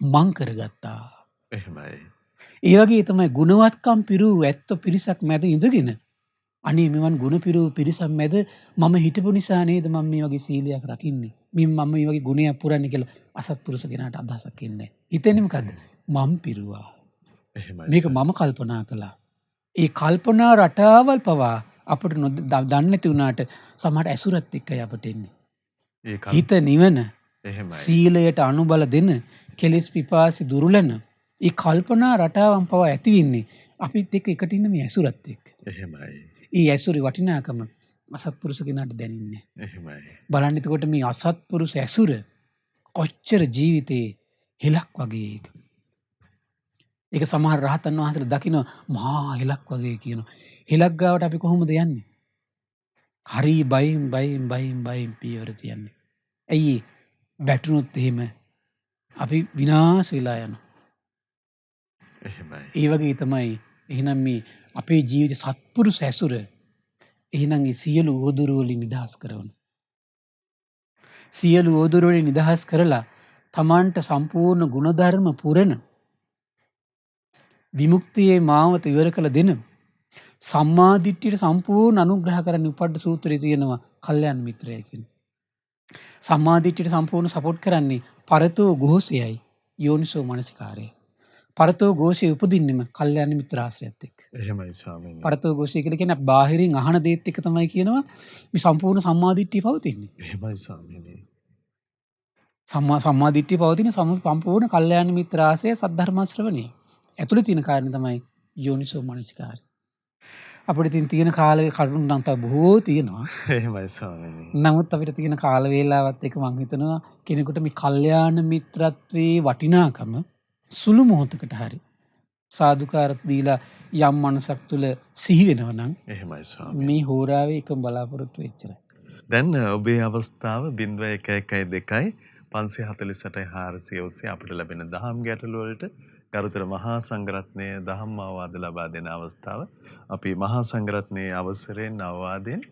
මං කරගත්තා. එහෙමයි. ඒ වගේ තමයි ගුණවත්කම් පිරූ ඇත්ත පිරිසක් මැද ඉඳගෙන අනේ මෙවන් ගුණ පිරූ පිරිසක් මැද මම හිටපු නිසා නේද මම මේ වගේ සීලයක් රකින්නේ. මම මේ වගේ ගුණයක් පුරන්නේ කියලා අසත්පුරුෂ කෙනාට අදහසක් එන්නේ නැහැ. හිතෙන්නේ මොකද්ද? මම පිරුවා. එහෙමයි. මේක මම කල්පනා කළා. ඒ කල්පනා රටාවල් පවා අපිට දන්නේ නැති වුණාට සමහර ඇසුරත් එක්කයි අපට එන්නේ. හිත නිවන එහෙමයි. සීලයට අනුබල දෙන කෙලෙස් පිපාසි දුරුලන ඒ කල්පනා රටාවන් පවා ඇති වෙන්නේ අපිත් එක්ක එකට ඉන්න මේ ඇසුරත් එක්ක. එහෙමයි. ඒ ඇසුරේ වටිනාකම අසත්පුරුෂ කෙනාට දැනෙන්නේ. එහෙමයි. බලන්න එතකොට මේ අසත්පුරුෂ ඇසුර කොච්චර ජීවිතේ හෙලක් වගේ ඒක. ඒක සමහර රහතන් වහන්සේලා දකින්න මහා හෙලක් වගේ කියනවා. හෙලක් ගාවට අපි කොහොමද යන්නේ? හරි බයින් පියවර තියන්නේ. ඇයි වැටුනොත් එහෙම අපි විනාශ වෙලා යනවා. එහෙමයි. ඒ වගේ තමයි එහෙනම් මේ අපේ ජීවිත සත්පුරුෂ ඇසුර එහෙනම් ඒ සියලු ඕදුරු වලින් නිදහස් කරන. සියලු ඕදුරු වලින් නිදහස් කරලා තමන්ට සම්පූර්ණ ගුණධර්ම පුරන විමුක්තියේ මාවත ඉවර කළ දෙන සම්මා දිට්ඨියට සම්පූර්ණ අනුග්‍රහ කරන්න උපද්ද සූත්‍රයේ තියෙනවා කල්යාණ මිත්‍රය කියන. සම්මා දිට්ඨියට සම්පූර්ණ සපෝට් කරන්නේ පරතෝ ഘോഷයයි යෝනිසෝ මනසිකාරයයි. පරතෝ ഘോഷය උපදින්නෙම කල්යාණ මිත්‍ර ආශ්‍රයත් එක්ක. එහෙමයි ස්වාමීනි. පරතෝ ഘോഷය කියලා කියන්නේ බාහිරින් අහන දේත් එක්ක තමයි කියනවා මේ සම්පූර්ණ සම්මා දිට්ඨිය පවතින්නේ. එහෙමයි ස්වාමීනි. සම්මා දිට්ඨිය පවතින සම්පූර්ණ කල්යාණ මිත්‍ර ආශ්‍රය සද්ධර්ම ශ්‍රවණය. ඇතුළේ තියෙන කාරණේ තමයි යෝනිසෝ මනසිකාරය. අපිට තියෙන කාලේ කරුණු නම් තව බොහෝ තියෙනවා. එහෙමයි ස්වාමීනි. නමුත් අපිට තියෙන කාල වේලාවත් එක මම හිතනවා කෙනෙකුට මේ කල්යාණ මිත්‍රත්වයේ වටිනාකම සුළු මොහොතකට හරි සාදුකාර දීලා යම් මනසක් තුල සිහි වෙනවා නම් එහෙමයි ස්වාමීනි. මේ හෝරාවේ එකම බලාපොරොත්තු වෙච්චරයි. දැන් ඔබේ අවස්ථාව 0112 548 400 ඔස්සේ අපිට ලැබෙන දහම් ගැටළු වලට ගරුතර මහා සංඝරත්නයේ දහම් අවවාද ලබා දෙන අවස්ථාව. අපි මහා සංඝරත්නයේ අවසරයෙන් අවවාදයෙන්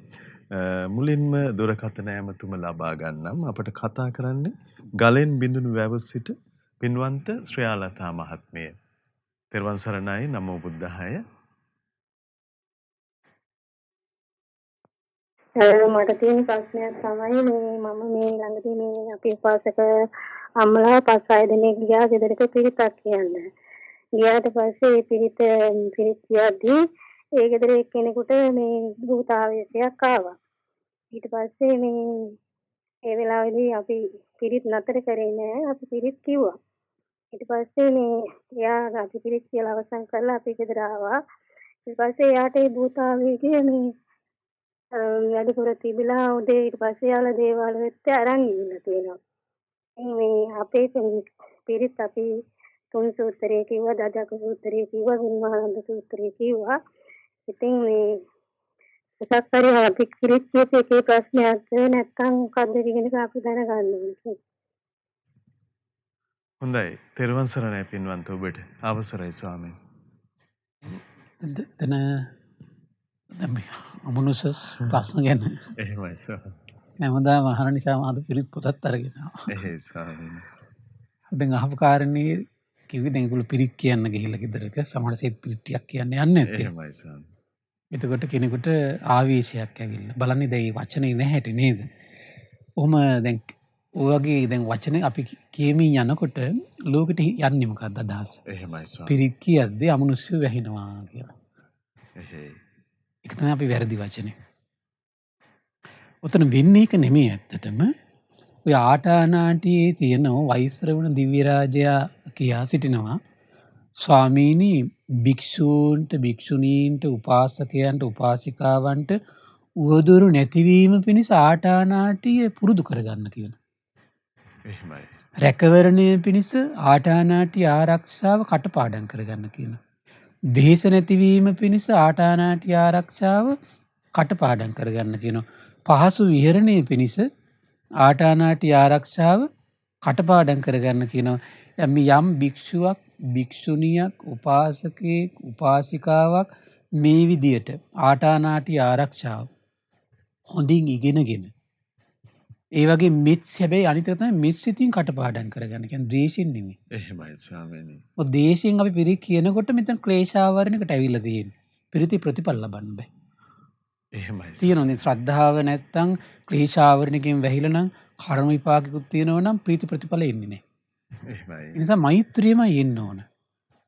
මුලින්ම දුරකථන ඇමතුම ලබා ගන්නම්. අපට කතා කරන්නේ ගලෙන් බිඳුණු වැව සිට පින්වන්ත ශ්‍රේයාලතා මහත්මිය. තෙරුවන් සරණයි. නමෝ බුද්ධාය. මට තියෙන ප්‍රශ්නයක් තමයි මම මේ ළඟදී මේ අපේ උපාසක අම්මලා 5-6 දෙනෙක් ගියා ගෙදරට පිරිතක් කියන්න. ගියාට පස්සේ ඒ පිරිත කියද්දී ඒ ගෙදර එක්කෙනෙකුට මේ භූතාවේශයක් ආවා. ඊට පස්සේ මේ ඒ වෙලාවේදී අපි පිරිත් නතර කරේ නෑ. අපි පිරිත් කිව්වා. ඊට පස්සේ මේ එයා අපි පිරිත් කියලා අවසන් කරලා අපි ගෙදර ආවා. ඊට පස්සේ එයාට ඒ භූතාවේශය මේ වැඩිපුර තිබිලා උදේ ඊට පස්සේ යාළ දේවාල වෙත්ත අරන් ඉන්න තියෙනවා. මේ අපේ පිරිත් අපි තුන් සූත්‍රයේ කිව්වා, දජක සූත්‍රයේ කිව්වා, විමානන්ද සූත්‍රයේ කිව්වා. ඉතින් මේ සත්‍තරේ අපි පිරිත් කියපේ ප්‍රශ්නයක් නැත්තම් මොකද්ද කියන එක අපි දැනගන්න ඕනේ. හොඳයි. තෙරුවන් සරණයි පින්වන්ත ඔබට. අවසරයි ස්වාමීනි. එතන අමනුෂ්‍ය ප්‍රශ්න ගැන එහෙමයි ස්වාමීනි. හැමදාම අහන නිසා මම අද පිරිත් පොතත් අරගෙන ආවා. එහෙයි ස්වාමීනි. දැන් අහපු කාරණේ කිව්වේ දැන් ඒගොල්ලෝ පිරිත් කියන්න ගිහිල්ලා ගෙදරක සමහර සෙත් පිරිත් ටිකක් කියන්න යන්නේ නැත්තේ. එහෙමයි ස්වාමීනි. එතකොට කෙනෙකුට ආවේශයක් ඇවිල්ලා බලන්නේ දැන් මේ වචනේ නැහැටි නේද? ඔහොම දැන් ඔය වගේ දැන් වචන අපි කියමින් යනකොට ලෝකෙට යන්නේ මොකක්ද අදහස? එහෙමයි ස්වාමී. පිරිත් කියද්දී අමනුෂ්‍ය වැහිනවා කියලා. එහෙයි. ඒක තමයි අපි වැරදි වචනේ. ඔතන වෙන්නේ ඒක නෙමෙයි ඇත්තටම. ඔය ආටානාටියේ තියෙන වෛශ්‍රවණ දිව්‍ය රාජයා කියා සිටිනවා ස්වාමීනි භික්ෂූන්ට භික්ෂුණීන්ට උපාසකයන්ට උපාසිකාවන්ට උවදුරු නැතිවීම පිණිස ආටානාටිය පුරුදු කරගන්න කියන. එහෙමයි. රැකවරණය පිණිස ආටානාටි ආරක්ෂාව කටපාඩම් කරගන්න කියන. වෙහෙස නැතිවීම පිණිස ආටානාටි ආරක්ෂාව කටපාඩම් කරගන්න කියන. පහසු විහරණය පිණිස ආටානාටි ආරක්ෂාව කටපාඩම් කරගන්න කියනවා. යම් භික්ෂුවක් භික්ෂුණියක් උපාසකයෙක් උපාසිකාවක් මේ විදියට ආටානාටි ආරක්ෂාව හොඳින් ඉගෙනගෙන ඒ වගේ මෙත් හැබැයි අනිත් එක තමයි මෙත් සිතින් කටපාඩම් කරගන්න. කියන්නේ ද්වේෂයෙන් නෙමෙයි. එහෙමයි ස්වාමීනි. මොකද ද්වේෂයෙන් අපි පිරිත් කියනකොට මෙතන ක්ලේශාවරණයකට ඇවිල්ලා තියෙන්නේ. පිරිති ප්‍රතිඵල ලබන්න බෑ. එහෙමයි. තියෙනවනේ ශ්‍රද්ධාව නැත්තම් ක්ලේශාවරණකින් වැහිලා නම් කර්ම විපාකිකුත් තියෙනවා නම් ප්‍රීති ප්‍රතිඵල එන්නේ නැහැ. එහෙමයි. ඒ නිසා මෛත්‍රියමයි එන්න ඕන.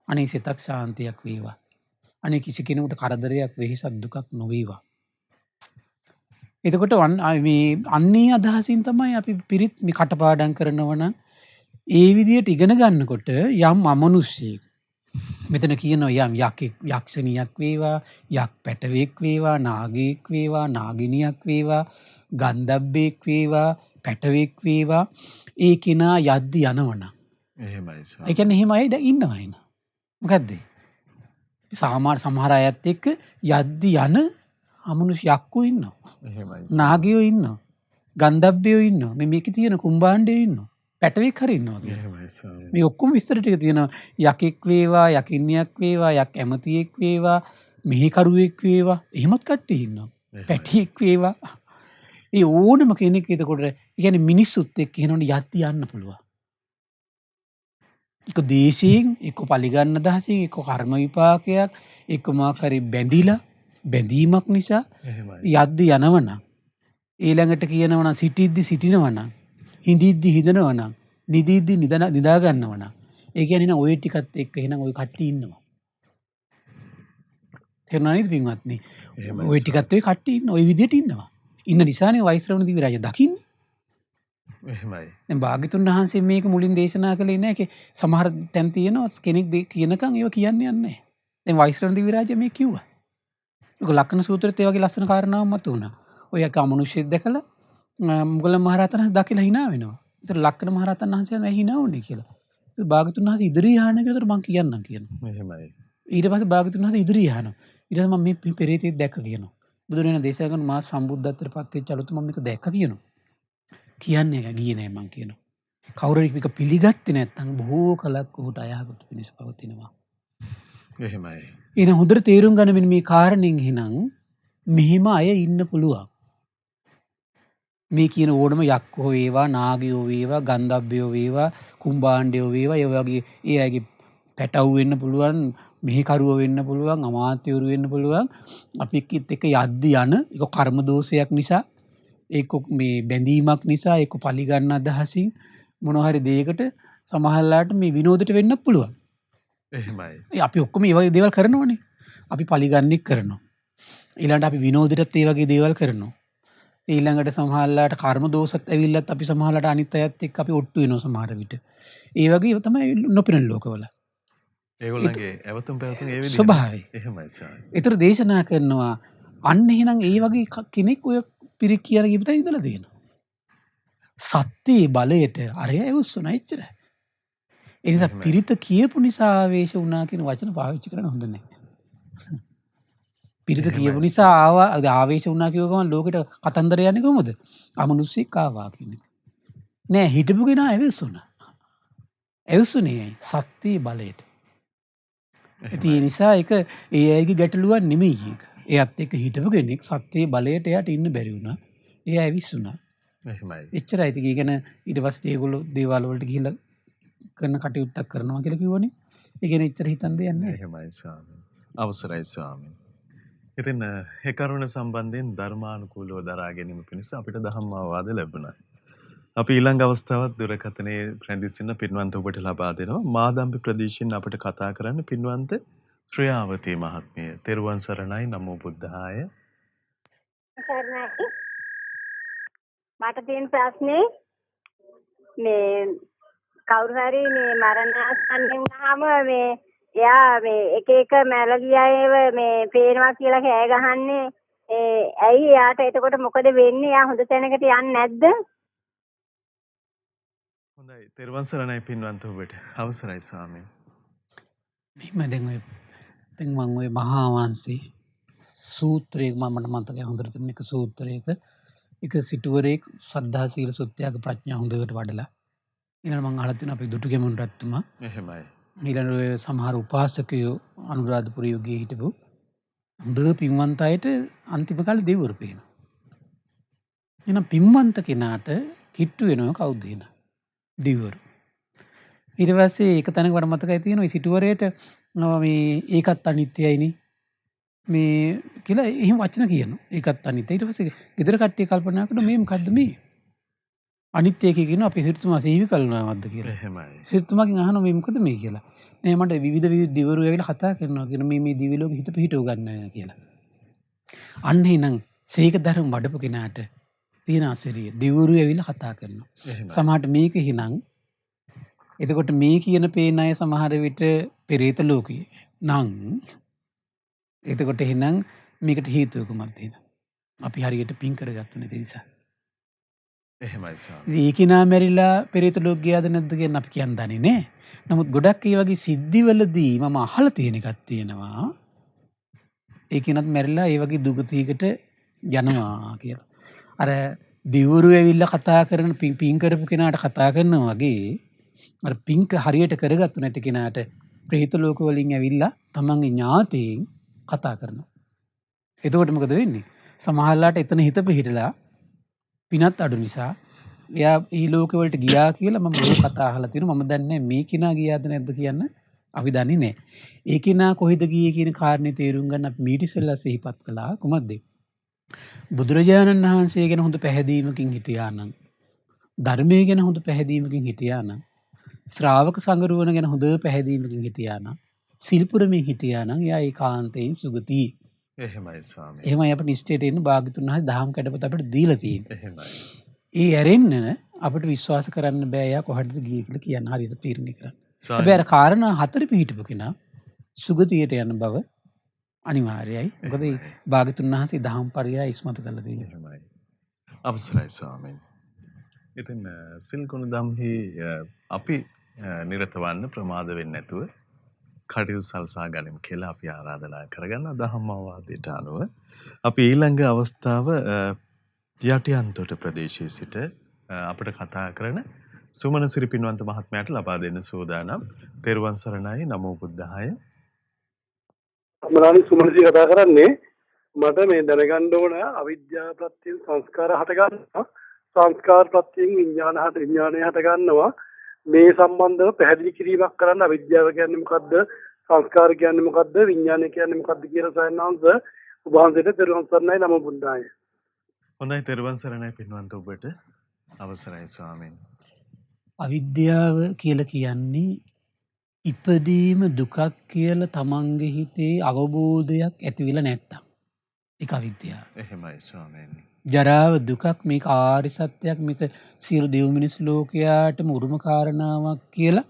අනේ සිතක් ශාන්තියක් වේවා. අනේ කිසි කෙනෙකුට කරදරයක් වෙහෙසක් දුකක් නොවේවා. එතකොට මේ අන්නේ අදහසින් තමයි අපි පිරිත් මේ කටපාඩම් කරනවා නම් ඒ විදිහට ඉගෙන ගන්නකොට යම් අමනුෂ්‍යයෙක් මෙතන කියනවා යම් යකෙක් යක්ෂණියක් වේවා යක් පැටවෙක් වේවා නාගයෙක් වේවා නාගිනියක් වේවා ගන්ධබ්බෙක් වේවා පැටවෙක් වේවා ඒ කෙනා යද්දි යනවනම් එහෙමයි ඒ ස්වාමී. කියන්නේ එහෙම අය දැන් ඉන්නවා එන මොකද්ද සාමාන්‍ය සමහර අයත් එක්ක යද්දි යන අමනුෂ්‍ය යක්කෝ ඉන්නවා එහෙමයි. නාගයෝ ඉන්නවා ගන්ධබ්බයෝ ඉන්නවා මේකේ තියෙන කුම්භාණ්ඩයෝ ඉන්නවා පැටවෙක් හරි ඉන්නවා එහෙමයි ස්වාමී. මේ ඔක්කොම විස්තර ටික තියෙනවා යකෙක් වේවා යකින්නියක් වේවා යක් ඇමතියෙක් වේවා මෙහෙකරුවෙක් වේවා එහෙමත් කට්ටිය ඉන්නවා පැටියෙක් වේවා ඒ ඕනම කෙනෙක් එතකොට ඒ කියන්නේ මිනිස්සුත් එක්ක කියනවනේ යද්දි යන්න පුළුවන් එක දේශයෙන් එක්ක පලිගන්න දහසින් එක්ක කර්ම විපාකයක් එක්ක මොකක් හරි බැඳීමක් නිසා එහෙමයි. යද්දි යනවනම් ඊළඟට කියනවනම් සිටිද්දි සිටිනවනම් හිඳිද්දි හිඳනවනම් නිදිද්දි නිදා ගන්නවනම් ඒ කියන්නේ ඔය ටිකත් එක්ක එහෙනම් ඔය කට්ටිය ඉන්නවා තේරුණා නේද පින්වත්නි එහෙමයි ඔය ටිකත් ඔය කට්ටිය ඉන්න ඔය විදියට ඉන්නවා ඉන්න නිසානේ වෛශ්‍රවණ දිවි රාජ දකින්නේ එහෙමයි. දැන් භාග්‍යතුන් වහන්සේ මේක මුලින් දේශනා කළේ නැහැ ඒකේ සමහර තැන් තියෙනවා කෙනෙක් කියනකම් ඒව කියන්නේ නැහැ දැන් වෛශ්‍රවණ දිවි රාජ මේ කිව්වා ඒක ලක්ෂණ සූත්‍රයේත් ඒ වගේ ලස්සන කාරණාවක් මතුවුණා ඔය එක අමනුෂ්‍යෙක් දැකලා මුගලන් මහරහතන් දකිලා hina වෙනවා. ඒතර ලක්කන මහරහතන් වහන්සේ hina වුණේ කියලා. භාග්‍යතුන් වහන්සේ ඉදිරිය යහන කියලා මම කියන්නම් කියනවා. එහෙමයි. ඊට පස්සේ භාග්‍යතුන් වහන්සේ ඉදිරිය යහනවා. ඊට පස්සේ මම මේ පෙරේතෙක් දැක්ක කියනවා. බුදුරජාණන් දේශනා කරන මා සම්බුද්ධත්වයට පත් වෙච්ච අලුත මම මේක දැක්ක කියනවා. කියන්නේ ගියේ නෑ මං කියනවා. කවුරු හරි මේක පිළිගත්තේ නැත්නම් බොහෝ කලක් උහුට අයහපත පිණිස පවතිනවා. එහෙමයි. එහෙනම් හොඳට තේරුම් ගන්න මෙන්න මේ කාරණෙන් එහෙනම් මෙහිම අය ඉන්න පුළුවන්. මේ කියන ඕනම යක්කෝ වේවා නාගයෝ වේවා ගන්ධබ්බයෝ වේවා කුම්භාණ්ඩයෝ වේවා ඒ වගේ ඒ අයගේ පැටව් වෙන්න පුළුවන් මෙහෙකරුවෝ වෙන්න පුළුවන් අමාත්‍යවරු වෙන්න පුළුවන් අපිත් එක්ක යද්දි යන ඒක කර්ම දෝෂයක් නිසා ඒක මේ බැඳීමක් නිසා ඒක පලි ගන්න අදහසින් මොන හරි දෙයකට සමහරලාට මේ විනෝදයට වෙන්න පුළුවන් එහෙමයි. අපි ඔක්කොම මේ වගේ දේවල් කරනවනේ අපි පලි ගන්නෙක් කරනවා ඊළඟට අපි විනෝදයටත් ඒ වගේ දේවල් කරනවා ඊළඟට සමහරලාට කර්ම දෝෂත් ඇවිල්ලත් අපි සමහරලාට අනිත් අයත් එක්ක අපි ඔට්ටු වෙනවා සමහර විට. ඒ වගේ තමයි නොපෙනෙන ලෝකවල. ඒගොල්ලන්ගේ ඇවතුම් පැවතුම් ඒ විදිහට. ස්වභාවය. එහෙමයි ස්වාමී. ඒතර දේශනා කරනවා අන්න එහෙනම් ඒ වගේ කෙනෙක් ඔය පිරිත් කියන ගිපතේ ඉඳලා තියෙනවා. සත්‍යයේ බලයට අරය ඇවුස්සුනා එච්චරයි. ඒ නිසා පිරිත කියපු නිසා ආවේශ වුණා කියන වචන පාවිච්චි කරන්න හොඳ නැහැ. පිරිත කියපු නිසා ආවා ආවේශ වුණා කියව ගමන් ලෝකෙට කතන්දර යන්නේ කොහොමද? අමනුෂ්‍යෙක් ආවා කියන එක. නෑ හිටපු කෙනා ඇවිස්සුණා. ඇවිස්සුනේ සත්‍යයේ බලයට. ඒ නිසා ඒක ඒ අයගේ ගැටලුවක් නෙමෙයි ඒක. එයත් එක්ක හිටපු කෙනෙක් සත්‍යයේ බලයට එයාට ඉන්න බැරි වුණා. එයා ඇවිස්සුණා. එහෙමයි. එච්චරයි. ඒක කියන ඊට පස්සේ ඒගොල්ලෝ දේවාල වලට ගිහිල්ලා කරන කටයුත්තක් කරනවා කියලා කිව්වනේ. ඒ කියන්නේ එච්චර හිතන් දෙයක් නෑ. එහෙමයි ස්වාමී. අවසරයි ස්වාමී. ඉතින් ඒ කරුණ සම්බන්ධයෙන් ධර්මානුකූලව දරා ගැනීම පිණිස අපිට දහම් අවවාද ලැබුණා. අපි ඊළඟ අවස්ථාවත් දුරකථනයේ රැඳී සිටින පින්වන්ත ඔබට ලබා දෙනවා. මාදම්පි ප්‍රදේශයෙන් අපට කතා කරන්න පින්වන්ත ශ්‍රේයාවතී මහත්මිය. තෙරුවන් සරණයි. නමෝ බුද්ධාය. සරණයි. මට තියෙන ප්‍රශ්නේ මේ කවුරු හරි මේ මරණාසන්න වුණාම මේ එයා මේ එක එක මැලගියායව මේ පේනවා කියලා කෑ ගහන්නේ ඇයි එයාට එතකොට මොකද වෙන්නේ? එයා හොඳ තැනකට යන්නේ නැද්ද? හොඳයි. තෙරුවන් සරණයි පින්වන්ත ඔබට. අවසරයි ස්වාමීන්. මෙහෙම දැන් මම ওই මහා වංශේ සූත්‍රයක මට මතකයි හොඳට තිබුණ එක සූත්‍රයක එක සිටුවරයෙක් සද්ධා සීල සුත්‍යාග ප්‍රඥා හොඳට වඩලා ඊළඟ මම අහලා තියෙනවා අපේ දුටුගැමුණු රජතුමා එහෙමයි. ඊළඟ ඔය සමහර උපාසකයෝ අනුරාධපුර යුගයේ හිටපු හොඳ පින්වන්ත අයට අන්තිම කාලේ දෙවිවරු පේනවා. එහෙනම් පින්වන්ත කෙනාට කිට්ටු වෙනව කවුද එහෙනම්? දෙවිවරු. ඊට පස්සේ එක තැනක වඩ මතකයි තියෙනවා මේ සිටුවරයට මේ ඒකත් අනිත්‍යයිනේ මේ කියලා එහෙම වචන කියනවා. ඒකත් අනිත්‍යයි. ඊට පස්සේ ගෙදර කට්ටිය කල්පනා කරනවා මේ මොකද්ද මේ? අනිත්‍ය කියනවා අපි සිටුතුමා සීවි කල්නවද්ද කියලා. එහෙමයි. සිටුතුමාගෙන් අහනවා මේ මොකද මේ කියලා. නෑ මට විවිධ දිවරු ඇවිල්ලා කතා කරනවා කියන මේ දිවි ලෝකෙ හිත පිහිටව ගන්න කියලා. අන්න එහෙනම් සීක ධර්ම වඩපු කෙනාට තියෙන ආශ්‍රය දිවරු ඇවිල්ලා කතා කරනවා. සමහරට මේක හිනම් එතකොට මේ කියන පේන අය සමහර විට පෙරේත ලෝකේ නම් එතකොට එහෙනම් මේකට හේතුව කුමක්ද එහෙනම්? අපි හරියට පින් කරගත්තු නැති නිසා. එහෙමයි ස්වාමී. ඉතින් ඒ කෙනා මැරිලා පෙරේත ලෝක ගියාද නැද්ද කියන අපි කියන්න දන්නේ නැහැ. නමුත් ගොඩක් ඒ වගේ සිද්ධිවලදී මම අහලා තියෙන එකක් තියෙනවා. ඒ කෙනත් මැරිලා ඒ වගේ දුගතියකට යනවා කියලා. අර දිවුරු ඇවිල්ලා කතා කරන පින් කරපු කෙනාට කතා කරනවා වගේ අර පින්ක හරියට කරගත්තු නැති කෙනාට ප්‍රේත ලෝක වලින් ඇවිල්ලා තමන්ගේ ඥාතීන් කතා කරනවා. එතකොට මොකද වෙන්නේ? සමහරලාට එතන හිත පිහිටලා පිනත් අඩු නිසා එයා ඊ ලෝක වලට ගියා කියලා මම ඔය කතා අහලා තියෙනවා. මම දන්නේ නැහැ මේ කෙනා ගියාද නැද්ද කියන්න අපි දන්නේ නැහැ. ඒ කෙනා කොහෙද ගියේ කියන කාරණේ තේරුම් ගන්න අපි මීට ඉස්සෙල්ලා සිහිපත් කළා. කොහොමද? බුදුරජාණන් වහන්සේ ගැන හොඳ පැහැදීමකින් හිටියා නම්, ධර්මයේ ගැන හොඳ පැහැදීමකින් හිටියා නම්, ශ්‍රාවක සංගරුවන ගැන හොඳ පැහැදීමකින් හිටියා නම්, සිල්පුරමින් හිටියා නම් එයා ඒකාන්තයෙන් සුගතියි. එහෙමයි ස්වාමී. එහෙමයි අපිට නිශ්චයට එන්න භාග්‍යතුන් වහන්සේ දහම් කැඩපත අපිට දීලා තියෙන්නේ. එහෙමයි. ඒ ඇරෙන්න අපිට විශ්වාස කරන්න බෑ එයා කොහටද ගියේ කියලා කියන්න හරියට තීරණය කරන්න. හැබැයි අර කාරණා හතර පිළිහිටපු කෙනා සුගතියට යන බව අනිවාර්යයි. මොකද ඒ භාග්‍යතුන් වහන්සේ දහම් පරයය ඉස්මතු කරලා තියෙනවා. එහෙමයි. අවසරයි ස්වාමීන්. ඉතින් සිල් ගුණ දම්හි අපි නිරත වන්න ප්‍රමාද වෙන්නේ නැතුව කටයුතු සලසා ගනිමු කියලා අපි ආරාධනා කරගන්න දහම් අවවාදයට අනුව අපි ඊළඟ අවස්ථාව යටියන්තොට ප්‍රදේශයේ සිට අපිට කතා කරන සුමන සිරි පින්වන්ත මහත්මයාට ලබා දෙන්න සූදානම්. තෙරුවන් සරණයි. නමෝ බුද්ධාය. අමරානි සුමනසි කතා කරන්නේ. මට මේ දැනගන්න ඕන අවිද්‍යාව ප්‍රත්‍යයෙන් සංස්කාර හට ගන්නවා. සංස්කාර ප්‍රත්‍යයෙන් විඥානය හට ගන්නවා. මේ සම්බන්ධව පැහැදිලි කිරීමක් කරන්න අවිද්‍යාව කියන්නේ මොකද්ද? සංස්කාර කියන්නේ මොකද්ද? විඥානය කියන්නේ මොකද්ද කියලා සයන්වංශ ඔබ වහන්සේට තෙරුවන් සරණයි. නමෝ බුද්ධාය. හොඳයි තෙරුවන් සරණයි පින්වන්ත ඔබට. අවසරයි ස්වාමීන්. අවිද්‍යාව කියලා කියන්නේ ඉපදීම දුකක් කියලා තමන්ගේ හිතේ අවබෝධයක් ඇතිවිලා නැත්තම්. ඒක අවිද්‍යාව. එහෙමයි ස්වාමීන්. ජරාව දුකක් මේක ආර්ය සත්‍යයක් මේක සියලු දෙව් මිනිස් ලෝකයාටම උරුම කාරණාවක් කියලා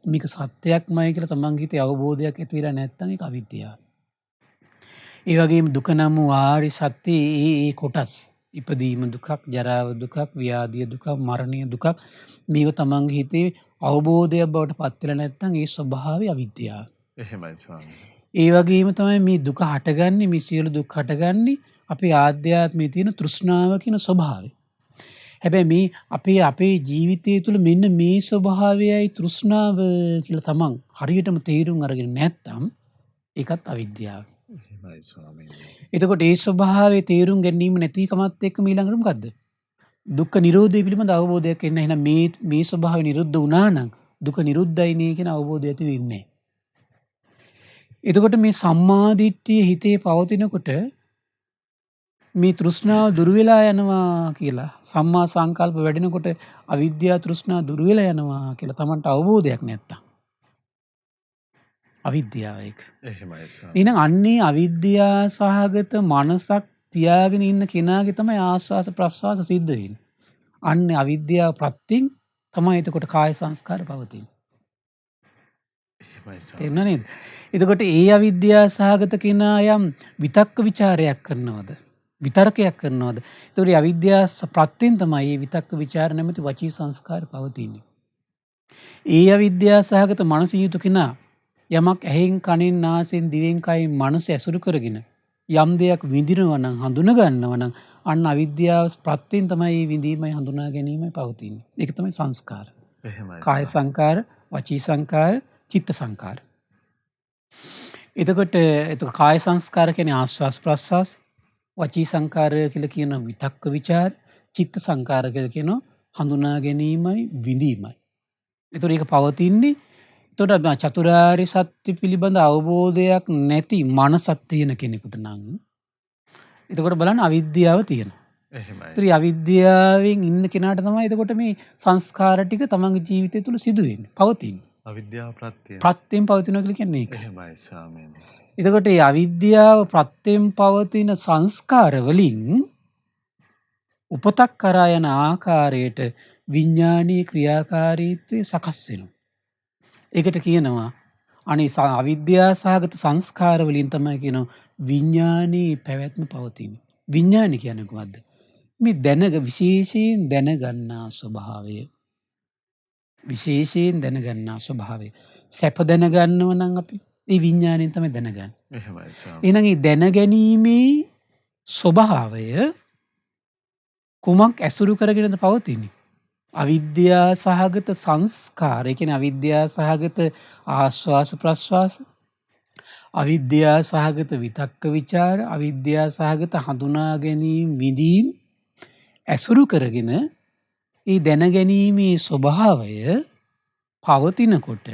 මේක සත්‍යයක්මයි කියලා තමන්ගේ හිතේ අවබෝධයක් ඇතිවිලා නැත්තම් ඒක අවිද්‍යාව. ඒ වගේම දුක නම් වූ ආර්ය සත්‍ය ඒ කොටස් ඉපදීම දුකක්, ජරාව දුකක්, ව්‍යාධිය දුකක්, මරණය දුකක් මේව තමන්ගේ හිතේ අවබෝධයක් බවට පත් වෙලා නැත්නම් ඒ ස්වභාවය අවිද්‍යාව. එහෙමයි ස්වාමී. ඒ වගේම තමයි මේ දුක හටගන්නේ, මේ සියලු දුක් හටගන්නේ අපේ ආධ්‍යාත්මයේ තියෙන තෘෂ්ණාව කියන ස්වභාවය. හැබැයි මේ අපේ ජීවිතය තුළ මෙන්න මේ ස්වභාවයයි තෘෂ්ණාව කියලා තමන් හරියටම තේරුම් අරගෙන නැත්නම් ඒකත් අවිද්‍යාව. එහෙමයි ස්වාමී. එතකොට ඒ ස්වභාවයේ තේරුම් ගැනීම නැතිකමත් එක්ක ඊළඟට මොකද්ද? දුක්ඛ නිරෝධය පිළිබඳ අවබෝධයක් එන්න. එහෙනම් මේ ස්වභාවය නිරුද්ධ වුණා නම් දුක නිරුද්ධයි නේ කියන අවබෝධය ඇති වෙන්නේ. එතකොට මේ සම්මාදිට්ඨිය හිතේ පවතිනකොට මේ තෘෂ්ණාව දුරු වෙලා යනවා කියලා සම්මා සංකල්ප වැඩෙනකොට අවිද්‍යාව තෘෂ්ණාව දුරු වෙලා යනවා කියලා Tamanට අවබෝධයක් නැත්තම් අවිද්‍යාව ඒක. එහෙමයි ස්වාමී. එහෙනම් අන්නේ අවිද්‍යා සහගත මනසක් තියාගෙන ඉන්න කෙනාගේ තමයි ආස්වාස ප්‍රස්වාස සිද්ධ වෙන්නේ. අන්නේ අවිද්‍යාව ප්‍රත්‍යයෙන් තමයි එතකොට කාය සංස්කාර පවතින්නේ. එහෙමයි ස්වාමී. තේරුණා නේද? එතකොට ඒ අවිද්‍යා සහගත කෙනා යම් විතක්ක ਵਿਚාරයක් කරනවද? විතර්කයක් කරනවද? එතකොට ඒ අවිද්‍යා ප්‍රත්‍යයෙන් තමයි මේ විතක්ක ਵਿਚාර නැමැති වචී සංස්කාර පවතින්නේ. ඒ අවිද්‍යා සහගත මනස යුතු කෙනා යමක් ඇහෙන් කනෙන් නාසයෙන් දිවෙන් කයින් මනස ඇසුරු කරගෙන යම් දෙයක් විඳිනවා නම් හඳුනා ගන්නවා නම් අන්න අවිද්‍යාව ප්‍රත්‍යයෙන් තමයි මේ විඳීමයි හඳුනා ගැනීමයි පවතින්නේ. ඒක තමයි සංස්කාර. එහෙමයි කාය සංකාර, වචී සංකාර, චිත්ත සංකාර. එතකොට කාය සංස්කාර කියන්නේ ආස්වාස් ප්‍රස්වාස්, වචී සංකාර කියලා කියන විතක්ක ਵਿਚාර, චිත්ත සංකාර කියලා කියන හඳුනා ගැනීමයි විඳීමයි. එතකොට ඒක පවතින්නේ එතකොට චතුරාර්ය සත්‍ය පිළිබඳ අවබෝධයක් නැති මනසක් තියෙන කෙනෙකුට නම් එතකොට බලන්න අවිද්‍යාව තියෙනවා. එහෙමයි. ඒතර අවිද්‍යාවෙන් ඉන්න කෙනාට තමයි එතකොට මේ සංස්කාර ටික තමන්ගේ ජීවිතය තුළ සිදු වෙන්නේ, පවතින්නේ. අවිද්‍යාව ප්‍රත්‍යය. ප්‍රත්‍යයෙන් පවතිනවා කියලා කියන්නේ ඒක. එහෙමයි ස්වාමීනි. එතකොට මේ අවිද්‍යාව ප්‍රත්‍යයෙන් පවතින සංස්කාර වලින් උපතක් කරා යන ආකාරයට විඥානීය ක්‍රියාකාරීත්වය සකස් වෙනවා. ඒකට කියනවා අනේ අවිද්‍යා සහගත සංස්කාර වලින් තමයි කියනවා විඥානී පැවැත්ම පවතින්නේ. විඥානි කියන්නේ කොහොමද? මේ විශේෂයෙන් දැනගන්නා ස්වභාවය. විශේෂයෙන් දැනගන්නා ස්වභාවය. සැප දැනගන්නව නම් අපි ඒ විඥාණයෙන් තමයි දැනගන්නේ. එහෙමයි ස්වාමී. එහෙනම් මේ දැනගැනීමේ ස්වභාවය කුමක් ඇසුරු කරගෙනද පවතින්නේ? අවිද්‍යා සහගත සංස්කාර. ඒ කියන්නේ අවිද්‍යා සහගත ආස්වාස ප්‍රස්වාස, අවිද්‍යා සහගත විතක්ක ਵਿਚාර, අවිද්‍යා සහගත හඳුනා ගැනීම විඳීම් ඇසුරු කරගෙන ඒ දැනගැනීමේ ස්වභාවය පවතිනකොට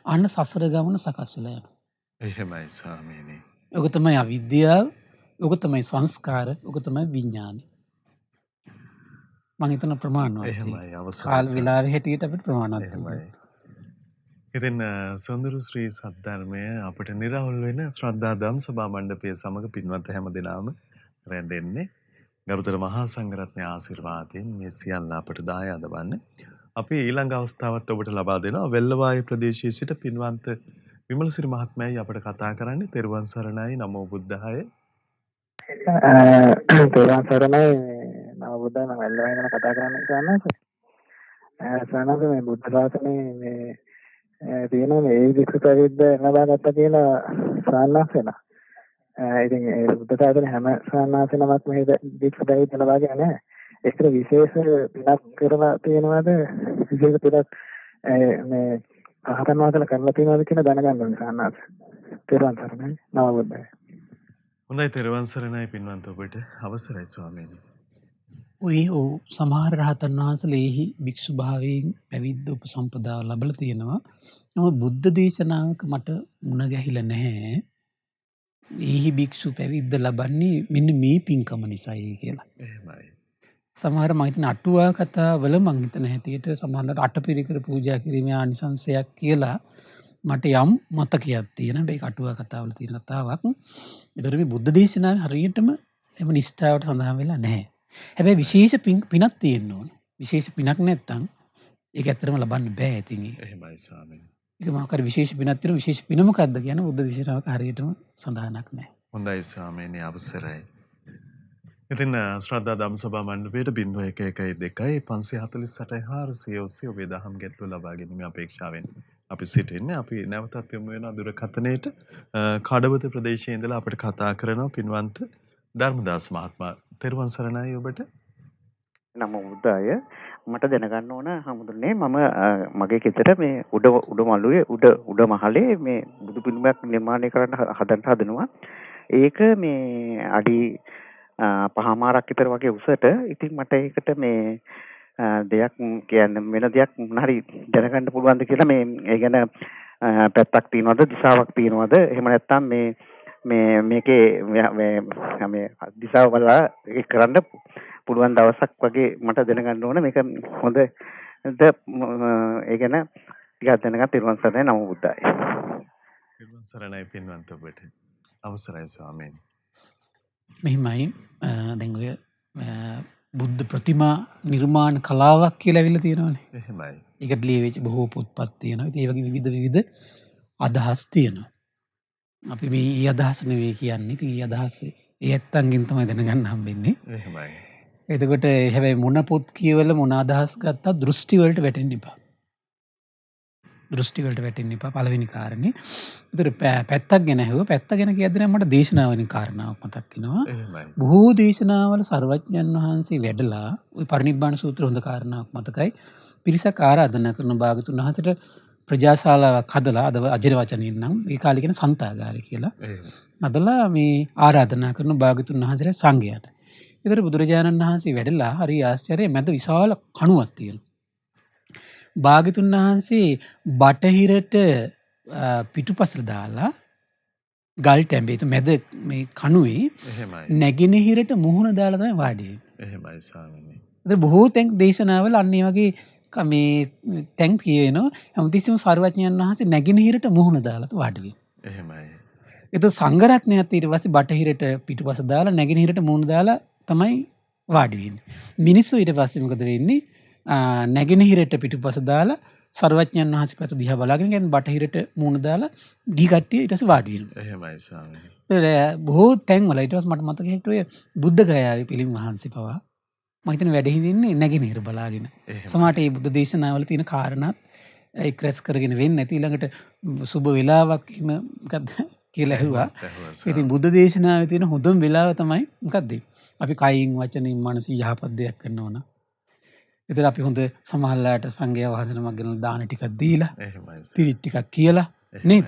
අන්න සසර ගමන සකස් වෙලා යනවා. එහෙමයි ස්වාමීනි. ඔක තමයි අවිද්‍යාව, ඔක තමයි සංස්කාර, ඔක තමයි විඥානය. මම හිතන ප්‍රමාණවත්. එහෙමයි අවසරයි. කාල වේලාවේ හැටියට අපිට ප්‍රමාණවත්. එහෙමයි. ඉතින් සොඳුරු ශ්‍රී සද්ධර්මය අපට නිරවුල් වෙන ශ්‍රද්ධා ධම් සභා මණ්ඩපය සමග පින්වත් හැම දෙනාම රැඳෙන්නේ ගරුතර මහා සංඝරත්නය ආශිර්වාදයෙන් මේ සියල්ල අපට දායාද වන්නේ. අපි ඊළඟ අවස්ථාවත් ඔබට ලබා දෙනවා. වෙල්ලවාය ප්‍රදේශයේ සිට පින්වන්ත විමලසිරි මහත්මයායි අපට කතා කරන්නේ. තෙරුවන් සරණයි. නමෝ බුද්ධාය. තෙරුවන් සරණයි. නමෝ බුද්ධාය. මම වෙල්ලවාය ගැන කතා කරන්න කියන්නේ. සානන්ද මේ බුද්ධ ශාසනයේ මේ තියෙන මේ වික්ෂ ප්‍රවිද්ද ලබාගත්ත කියලා සාන්නාස් වෙනවා. ඉතින් ඒ බුද්ධ ශාසනයේ හැම සාන්නාස් නමක් මේ වික්ෂ ප්‍රවිද්ද ලබාගෙන නැහැ. ඒකට විශේෂ පිනක් කරලා තියෙනවද? විශේෂ පිනක් මේ ආහාරන වාසල කරලා තියෙනවද කියලා දැනගන්න ඕනේ සාන්නාස්. තෙරුවන් සරණයි. නම බුද්ධාය. හොඳයි තෙරුවන් සරණයි පින්වන්ත ඔබට අවසරයි ස්වාමීනි. ඔය සමහර රහතන් වහන්සේලා භික්ෂු භාවයෙන් පැවිද්ද උපසම්පදාව ලැබලා තියෙනවා. නමුත් බුද්ධ දේශනාවක මට මුණ ගැහිලා නැහැ. ඒහි භික්ෂු පැවිද්ද ලබන්නේ මෙන්න මේ පින්කම නිසායි කියලා. එහෙමයි. සමහර මම හිතන අටුවා කතාවල මම හිතන හැටියට සමහරවිට අටපිරිකර පූජා කිරීමේ ආනිසංසයක් කියලා මට යම් මතකයක් තියෙනවා. මේක අටුවා කතාවල තියෙන කතාවක්. ඒතර මේ බුද්ධ දේශනාවේ හරියටම එම නිෂ්ඨාවට සඳහන් වෙලා නැහැ. හැබැයි විශේෂ පිනක් තියෙන්න ඕන. විශේෂ පිනක් නැත්තම් ඒක ඇත්තටම ලබන්න බෑ ඉතින්. එහෙමයි ස්වාමීනි. ඒක මාකර විශේෂ පිනක් තියෙන විශේෂ පින මොකක්ද කියන බුද්ධ දේශනාවක හරියටම සඳහනක් නැහැ. හොඳයි ස්වාමීනි අවසරයි. ඉතින් ශ්‍රද්ධා ධම් සභා මණ්ඩපයට 0112 548 400 ඔස්සේ ඔබේ දහම් ගැටළු ලබා ගැනීම අපේක්ෂාවෙන් අපි සිටින්නේ. අපි නැවතත් යමු වෙන දුරකථනයේට කඩවත ප්‍රදේශයේ ඉඳලා අපිට කතා කරනවා පින්වන්ත ධර්මදාස් මහත්මයා. තෙරුවන් සරණයි ඔබට. නමෝ බුද්ධාය. මට දැනගන්න ඕන හමුදුනේ මම මගේ ගෙදර මේ උඩ මළුවේ උඩ මහලේ මේ බුදු පිළිමයක් නිර්මාණය කරන්න හදනවා. ඒක මේ අඩි 5මාරක් විතර වගේ උසට. ඉතින් මට ඒකට මේ දෙයක් කියන්නේ වෙන දෙයක් මොනහරි දැනගන්න පුළුවන්ද කියලා මේ ඒ ගැන පැත්තක් තියනවද දිශාවක් තියනවද එහෙම නැත්නම් මේ මේකේ මේ දිශාව බලලා ඒක කරන්න පුළුවන් දවසක් වගේ මට දැනගන්න ඕන. මේක හොඳද ඒ ගැන ටිකක් දැනගන්න. තිරුවන් සරණයි. නමෝ බුද්දාය. තිරුවන් සරණයි පින්වන්ත ඔබට. අවසරයි ස්වාමීනි. මෙහිමයි දැන් ඔය බුද්ධ ප්‍රතිමා නිර්මාණ කලාවක් කියලා ඇවිල්ලා තියෙනවානේ. එහෙමයි. ඒකට ලියවිච්ච බොහෝ පොත්පත් තියෙනවා. ඉතින් ඒ වගේ විවිධ අදහස් තියෙනවා. අපි මේ අදහස් නෙවෙයි කියන්නේ. ඉතින් මේ අදහස් ඒ ඇත්තන්ගෙන් තමයි දැනගන්න හම්බෙන්නේ. එහෙමයි. එතකොට හැබැයි මොන පොත් කියවල මොන අදහස් ගත්තා දෘෂ්ටි වලට වැටෙන්න එපා. දෘෂ්ටි වලට වැටෙන්න එපා පළවෙනි කාරණේ. ඒතර පැත්තක් ගැන ඇහුවා. පැත්ත ගැන කියද්දී නම් මට දේශනාවලින් කාරණාවක් මතක් වෙනවා. එහෙමයි. බොහෝ දේශනාවල සර්වඥයන් වහන්සේ වැඩලා ওই පරිනිබ්බාන සූත්‍ර හොඳ කාරණාවක් මතකයි. පිරිසක් ආරාධනා කරන භාගතුන් වහන්සේට ප්‍රජාශාලාවක් හදලා අද අජර වචනින් නම් ඒ කාලේ කියන සන්තාගාරය කියලා. හදලා මේ ආරාධනා කරන භාගතුන් වහන්සේට සංඝයාට. ඒතර බුදුරජාණන් වහන්සේ වැඩලා හරි ආශ්චර්යයෙන් මැද විශාල කණුවක් තියෙනවා. භාගතුන් වහන්සේ බටහිරට පිටුපසට දාලා ගල් ටැඹේ මැද මේ කණුවේ නැගෙනහිරට මුහුණ දාලා තමයි වාඩි වෙන්නේ. එහෙමයි ස්වාමීනි. ඒතර බොහෝ තැන් දේශනාවල අන්න ඒ වගේ මේ තැන් කියවෙනවා. හැමතිස්සෙම සර්වඥයන් වහන්සේ නැගෙනහිරට මුහුණ දාලා වාඩි වෙනවා. එහෙමයි. ඒතර සංඝරත්නයත් ඊට පස්සේ බටහිරට පිටුපස දාලා නැගෙනහිරට මුහුණ දාලා තමයි වාඩි වෙන්නේ. මිනිස්සු ඊට පස්සේ මොකද වෙන්නේ? නැගෙනහිරට පිටුපස දාලා සර්වඥයන් වහන්සේ පැත්ත දිහා බලාගෙන කියන්නේ බටහිරට මුහුණ දාලා ගිහි කට්ටිය ඊට පස්සේ වාඩි වෙනවා. එහෙමයි ස්වාමීනි. ඒතර බොහෝ තැන් වල ඊට පස්සේ මට මතක හිටියේ බුද්ධ ගයාවේ පිළිම වහන්සේ පවා මම හිතන්නේ වැඩ හිඳින්නේ නැගෙනහිර බලාගෙන. සමහරට මේ බුද්ධ දේශනාවල තියෙන කාරණාත් ඒක රැස් කරගෙන වෙන්නේ නැති ඊළඟට සුබ වේලාවක් හිම මොකද්ද කියලා ඇහුවා. ඉතින් බුද්ධ දේශනාවේ තියෙන හොඳම වේලාව තමයි මොකද්ද? අපි කයින් වචනින් මනසින් යහපත් දෙයක් කරනවා නම්. ඒතර අපි හොඳ සමහරලාට සංඝයා වහන්සේ නමක් ගෙනලා දාන ටිකක් දීලා පිරිත් ටිකක් කියලා නේද?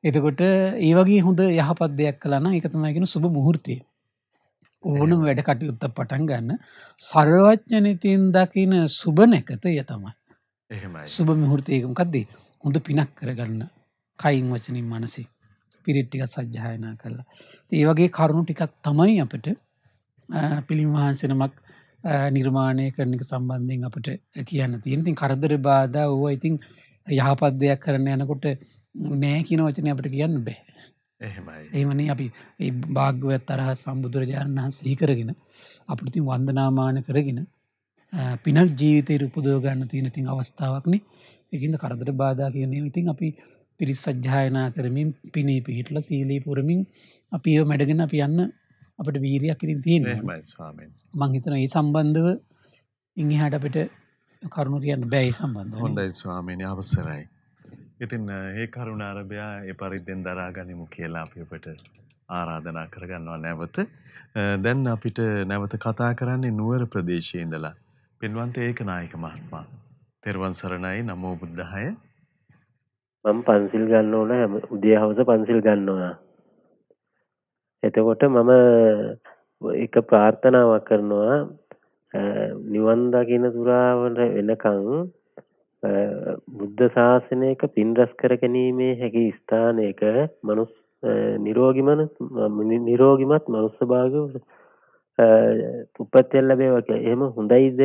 එතකොට ඒ වගේ හොඳ යහපත් දෙයක් කළා නම් ඒක තමයි කියන සුබ මුහුර්තය. ඕනම වැඩ කටයුත්ත පටන් ගන්න සර්වඥනිතින් දකින සුබ නැකතය තමයි. එහෙමයි. සුබ මුහුර්තයක මොකද්ද? හොඳ පිනක් කරගන්න. කයින් වචනින් මනසින් පිරිත් ටිකක් සජ්ජායනා කළා. ඒ වගේ කරුණු ටිකක් තමයි අපිට පිළිම වහන්සේ නමක් නිර්මාණය කරන එක සම්බන්ධයෙන් අපිට කියන්න තියෙන. ඉතින් කරදර බාධා ඕවා ඉතින් යහපත් දෙයක් කරන්න යනකොට නෑ කියන වචනේ අපිට කියන්න බෑ. එහෙමයි. එහෙමනේ අපි මේ භාග්‍යවත් තරහ සම්බුදුරජාණන් වහන්සේ සිහි කරගෙන අපිට ඉතින් වන්දනාමාන කරගෙන පිනක් ජීවිතේ උපදව ගන්න තියෙන ඉතින් අවස්ථාවක් නේ. ඒකින්ද කරදර බාධා කියන ඒවා ඉතින් අපි පිරිසජ්ජායනා කරමින් පිණී පිහිටලා සීලී පුරමින් අපි ඒව මැඩගෙන අපි යන්න අපිට වීරියක් ඉතින් තියෙනවා. එහෙමයි ස්වාමීනි. මම හිතනවා මේ සම්බන්ධව ඉන් එහාට අපිට කරුණු කියන්න බෑ මේ සම්බන්ධව. හොඳයි ස්වාමීනි අවසරයි. ඉතින් ඒ කරුණ අරබයා ඒ පරිද්දෙන් දරා ගනිමු කියලා අපි ඔබට ආරාධනා කරගන්නවා නැවත. දැන් අපිට නැවත කතා කරන්නේ නුවර ප්‍රදේශයේ ඉඳලා පින්වන්ත ඒකනායක මහත්මයා. තෙරුවන් සරණයි. නමෝ බුද්ධාය. මම පන්සිල් ගන්න ඕන හැම උදේ හවස පන්සිල් ගන්නවා. එතකොට මම එක ප්‍රාර්ථනාවක් කරනවා නිවන් දකින්න තුරාවට වෙනකන් බුද්ධ ශාසනයක පින් රැස් කර ගැනීමේ හැකි ස්ථානයක නිරෝගිමත් මනුස්ස භාගය උපත්යෙන් ලැබේවා කියලා. එහෙම හොඳයිද?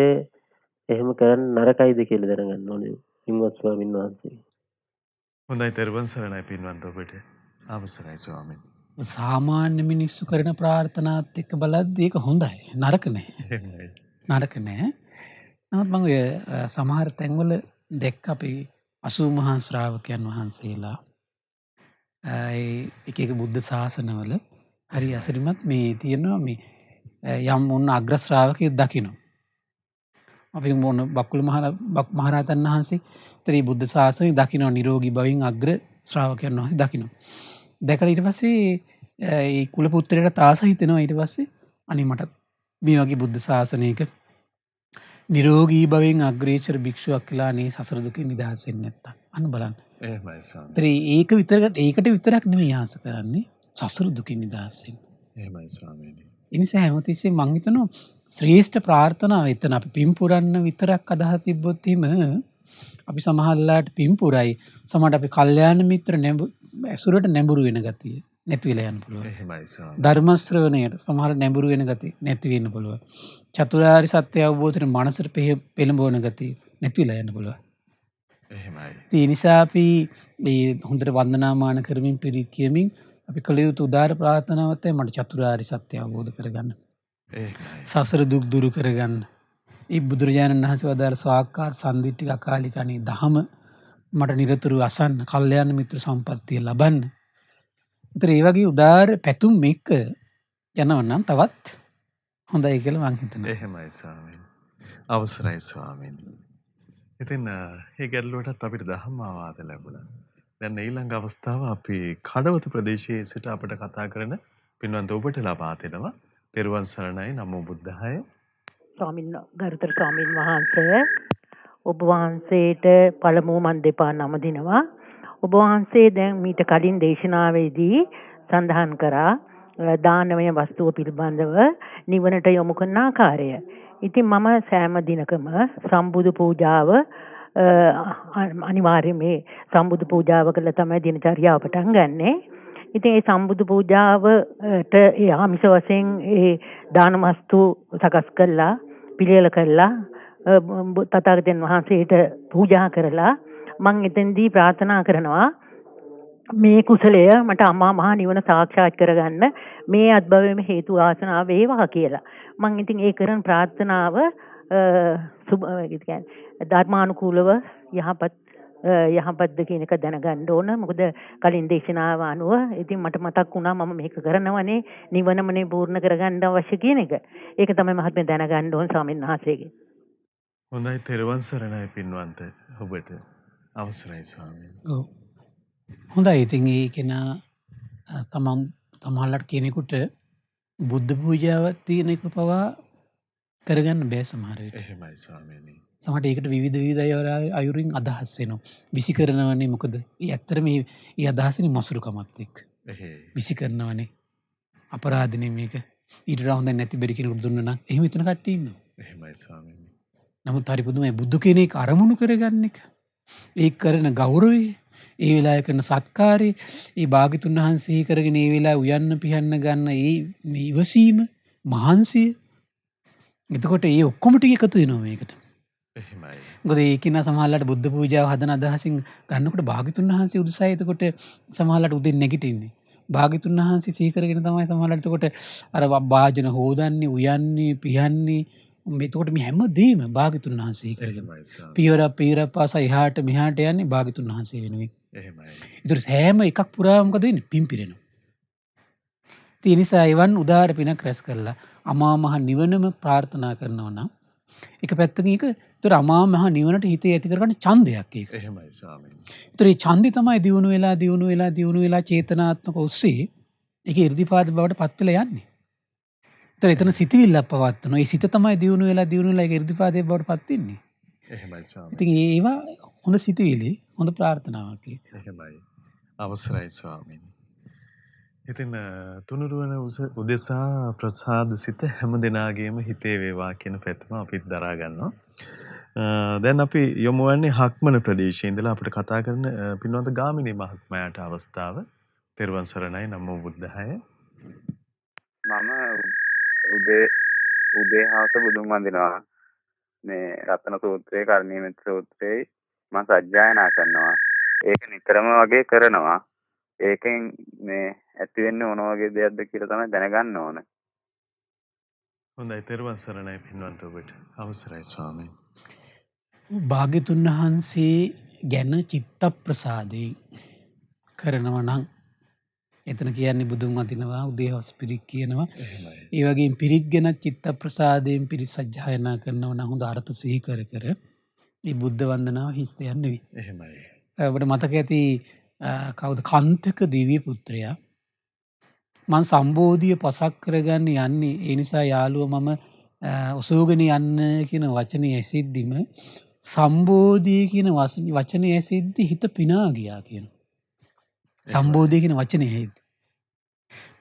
එහෙම කරන්න නරකයිද කියලා දැනගන්න ඕනේ පින්වත් ස්වාමීන් වහන්සේ. හොඳයි තෙරුවන් සරණයි පින්වන්ත ඔබට. අවසරයි ස්වාමීනි. සාමාන්‍ය මිනිස්සු කරන ප්‍රාර්ථනාත් එක්ක බලද්දී ඒක හොඳයි. නරක නෑ. නරක නෑ. නමුත් මම සමහර තැන්වල දැක්ක අපි 80 මහා ශ්‍රාවකයන් වහන්සේලා එක එක බුද්ධ ශාසනවල හරි අසිරිමත් මේ තියෙනවා මේ යම් මොන අග්‍ර ශ්‍රාවකයෙක් දකින්න. අපි මොන බක්කුල මහරහතන් වහන්සේ ත්‍රි බුද්ධ ශාසනය දකින්න නිරෝගී භවෙන් අග්‍ර ශ්‍රාවකයන් වහන්සේ දකින්න. දැකලා ඊට පස්සේ ඒ කුල පුත්‍රයාට තාස හිතෙනවා ඊට පස්සේ අනේ මට මේ වගේ බුද්ධ ශාසනයක නිරෝගී භවෙන් අග්‍රේචර භික්ෂුවක් කියලා නේ සසර දුකින් නිදහස් වෙන්නේ නැත්තම් අන්න බලන්න. එහෙමයි ස්වාමී. ඒකට විතරක් නෙමෙයි ආස කරන්නේ සසර දුකින් නිදහස් වෙන්න. එහෙමයි ස්වාමීනි. ඒ නිසා හැමතිස්සෙම මං හිතනවා ශ්‍රේෂ්ඨ ප්‍රාර්ථනාව එතන අපි පින් පුරන්න විතරක් අදහස් තිබ්බොත් එහෙම අපි සමහරලාට පින් පුරයි සමහරට අපි කල්යාණ මිත්‍ර ඇසුරට නැඹුරු වෙන ගතිය නැති වෙලා යන්න පුළුවන්. එහෙමයි ස්වාමීනි. ධර්ම ශ්‍රවණයට සමහර නැඹුරු වෙන ගති නැති වෙන්න පුළුවන්. චතුරාර්ය සත්‍ය අවබෝධයෙන් මනසට පෙළඹවන ගති නැති වෙලා යන්න පුළුවන්. එහෙමයි. ඒ නිසා අපි මේ හොඳට වන්දනාමාන කරමින් පිරිත් කියමින් අපි කළ යුතු උදාර ප්‍රාර්ථනාවක් තමයි මට චතුරාර්ය සත්‍ය අවබෝධ කරගන්න. එහෙමයි. සසර දුක් දුරු කරගන්න. ඒ බුදුරජාණන් වහන්සේ වදාළ ස්වාක්කාත සන්දිට්ඨික අකාලිකණී දහම මට නිරතුරු අසන්න, කල්යාණ මිත්‍ර සම්පත්තිය ලබන්න. ඒතර ඒ වගේ උදාර පැතුම් එක්ක යනවා නම් තවත් හොඳයි කියලා මං හිතනවා. එහෙමයි ස්වාමීනි. අවසරයි ස්වාමීනි. ඉතින් මේ ගැටලුවටත් අපිට ධම්ම ආවාද ලැබුණා. දැන් ඊළඟ අවස්ථාව අපි කඩවත ප්‍රදේශයේ සිට අපිට කතා කරන පින්වන්ත ඔබට ලබා දෙනවා. තෙරුවන් සරණයි. නමෝ බුද්ධාය. ගරුතර ස්වාමීන් වහන්සේ, ඔබ වහන්සේට පළමුව මන් දෙපා නම දිනවා. ඔබ වහන්සේ දැන් මීට කලින් දේශනාවේදී සඳහන් කරා දානමය වස්තුව පිළිබඳව නිවනට යොමු කරන ආකාරය. ඉතින් මම සෑම දිනකම සම්බුදු පූජාව අනිවාර්යයෙන් මේ සම්බුදු පූජාව කළා තමයි දිනචරියාව පටන් ගන්නෙ. ඉතින් ඒ සම්බුදු පූජාවට ඒ ආමිෂ වශයෙන් ඒ දාන වස්තු සකස් කළා, පිළියෙල කළා, තථාගතයන් වහන්සේට පූජා කරලා මම එතෙන්දී ප්‍රාර්ථනා කරනවා මේ කුසලය මට අමා මහ නිවන සාක්ෂාත් කරගන්න මේ අත්භවයේම හේතු වාසනා වේවා කියලා. මම ඉතින් ඒ කරන ප්‍රාර්ථනාව ධර්මානුකූලව යහපත්ද කියන එක දැනගන්න ඕන. මොකද කලින් දේශනාව අනුව ඉතින් මට මතක් වුණා මම මේක කරනවනේ නිවනමනේ පූර්ණ කරගන්න අවශ්‍ය කියන එක. ඒක තමයි මහත්මයා දැනගන්න ඕන ස්වාමීන් වහන්සේගෙන්. හොඳයි තෙරුවන් සරණයි පින්වන්ත ඔබට. අවසරයි ස්වාමීනි. ඔව්. හොඳයි. ඉතින් ඒ කෙනා සමහරවිට කෙනෙකුට බුද්ධ පූජාවක් තියෙන එක පවා කරගන්න බෑ සමහර විට. එහෙමයි ස්වාමීනි. සමහරට ඒකට විවිධ අයුරින් අදහස් එනවා. විසි කරනවනේ මොකද? ඒ ඇත්තට මේ අදහසනේ මසුරුකමත් එක්ක. විසි කරනවනේ. අපරාධනේ මේක. ඊට වඩා හොඳ නැති බැරි කෙනෙකුට දුන්නා නම් එහෙම හිතන කට්ටිය ඉන්නවා. එහෙමයි ස්වාමීනි. නමුත් හරි පුදුමයි බුදු කෙනෙක් අරමුණු කරගන්න එක. ඒ කරන ගෞරවය, ඒ වෙලාවේ කරන සත්කාරය, ඒ භාග්‍යතුන් වහන්සේ කරගෙන ඒ වෙලාවේ උයන්න පිහන්න ගන්න මේ ඉවසීම, මහන්සිය. එතකොට ඒ ඔක්කොම ටික එකතු වෙනවා මේකට. එහෙමයි. මොකද ඒ කිනා සමහරලාට බුද්ධ පූජාව හදන අදහසින් ගන්නකොට භාග්‍යතුන් වහන්සේ උදෙසයි එතකොට සමහරලාට උදෙන් නැගිටින්නේ. භාග්‍යතුන් වහන්සේ සිහි කරගෙන තමයි සමහරලාට එතකොට අර වාජන හොදන්නේ, උයන්නේ, පිහන්නේ. එතකොට මේ හැම දෙයක්ම භාග්‍යතුන් වහන්සේ කරගෙන. පියවර පාස එහාට මෙහාට යන්නේ භාග්‍යතුන් වහන්සේ වෙනුවෙන්. එහෙමයි. ඒතර සෑම එකක් පුරාම මොකද වෙන්නේ? පිම්පිරෙනවා. ඒ නිසා එවන් උදාර පිනක් රැස් කරලා අමා මහ නිවනම ප්‍රාර්ථනා කරනවා නම් එක පැත්තකින් ඒක ඒතර අමා මහ නිවනට හිතේ ඇති කරගන්න ඡන්දයක් ඒක. එහෙමයි ස්වාමීනි. ඒතර මේ ඡන්දේ තමයි දියුණු වෙලා චේතනාත්මක ඔස්සේ ඒක 이르දිපාද බවට පත් වෙලා යන්නේ. ඒතර එතන සිතවිල්ලක් පවත්වනවා. ඒ සිත තමයි දියුණු වෙලා ඒක 이르දිපාදේ බවට පත් වෙන්නේ. එහෙමයි ස්වාමීනි. ඉතින් ඒවා හොඳ සිතවිලි, හොඳ ප්‍රාර්ථනාවක් ඒක. එහෙමයි. අවසරයි ස්වාමීනි. ඉතින් තුනුරුවන උදෙසා ප්‍රසාද සිත හැම දෙනාගේම හිතේ වේවා කියන පැත්තම අපිත් දරා ගන්නවා. දැන් අපි යොමු වන්නේ හක්මන ප්‍රදේශයේ ඉඳලා අපිට කතා කරන පින්වන්ත ගාමිණී මහත්මයාට අවස්ථාව. තෙරුවන් සරණයි. නමෝ බුද්ධාය. මම උදේ හවස බුදුන් වඳිනවා. මේ රත්න සූත්‍රයේ කර්ණීයමෙත් සූත්‍රයේ මම සජ්ජායනා කරනවා. ඒක නිතරම වගේ කරනවා. ඒකෙන් මේ ඇති වෙන්නේ මොන වගේ දෙයක්ද කියලා තමයි දැනගන්න ඕන. හොඳයි තෙරුවන් සරණයි පින්වන්ත ඔබට. අවසරයි ස්වාමීනි. භාග්‍යතුන් වහන්සේ ගැන චිත්ත ප්‍රසාදේ කරනවා නම් එතන කියන්නේ බුදුන් වඳිනවා, උදේවස් පිරිත් කියනවා. ඒ වගේම පිරිත් ගැන චිත්ත ප්‍රසාදයෙන් පිරිත් සජ්ජායනා කරනවා නම් හොඳ අර්ථ සිහි කර මේ බුද්ධ වන්දනාව හිස් දෙයක් නෙවෙයි. එහෙමයි. ඔබට මතක ඇති කවුද කන්තක දිව්‍ය පුත්‍රයා මං සම්බෝධිය පසක් කරගන්න යන්නේ ඒ නිසා යාළුව මම ඔසෝගෙන යන්න කියන වචනේ ඇසිද්දිම සම්බෝධිය කියන වචනේ ඇසිද්දි හිත පිනා ගියා කියන. සම්බෝධිය කියන වචනේ ඇහිද්දි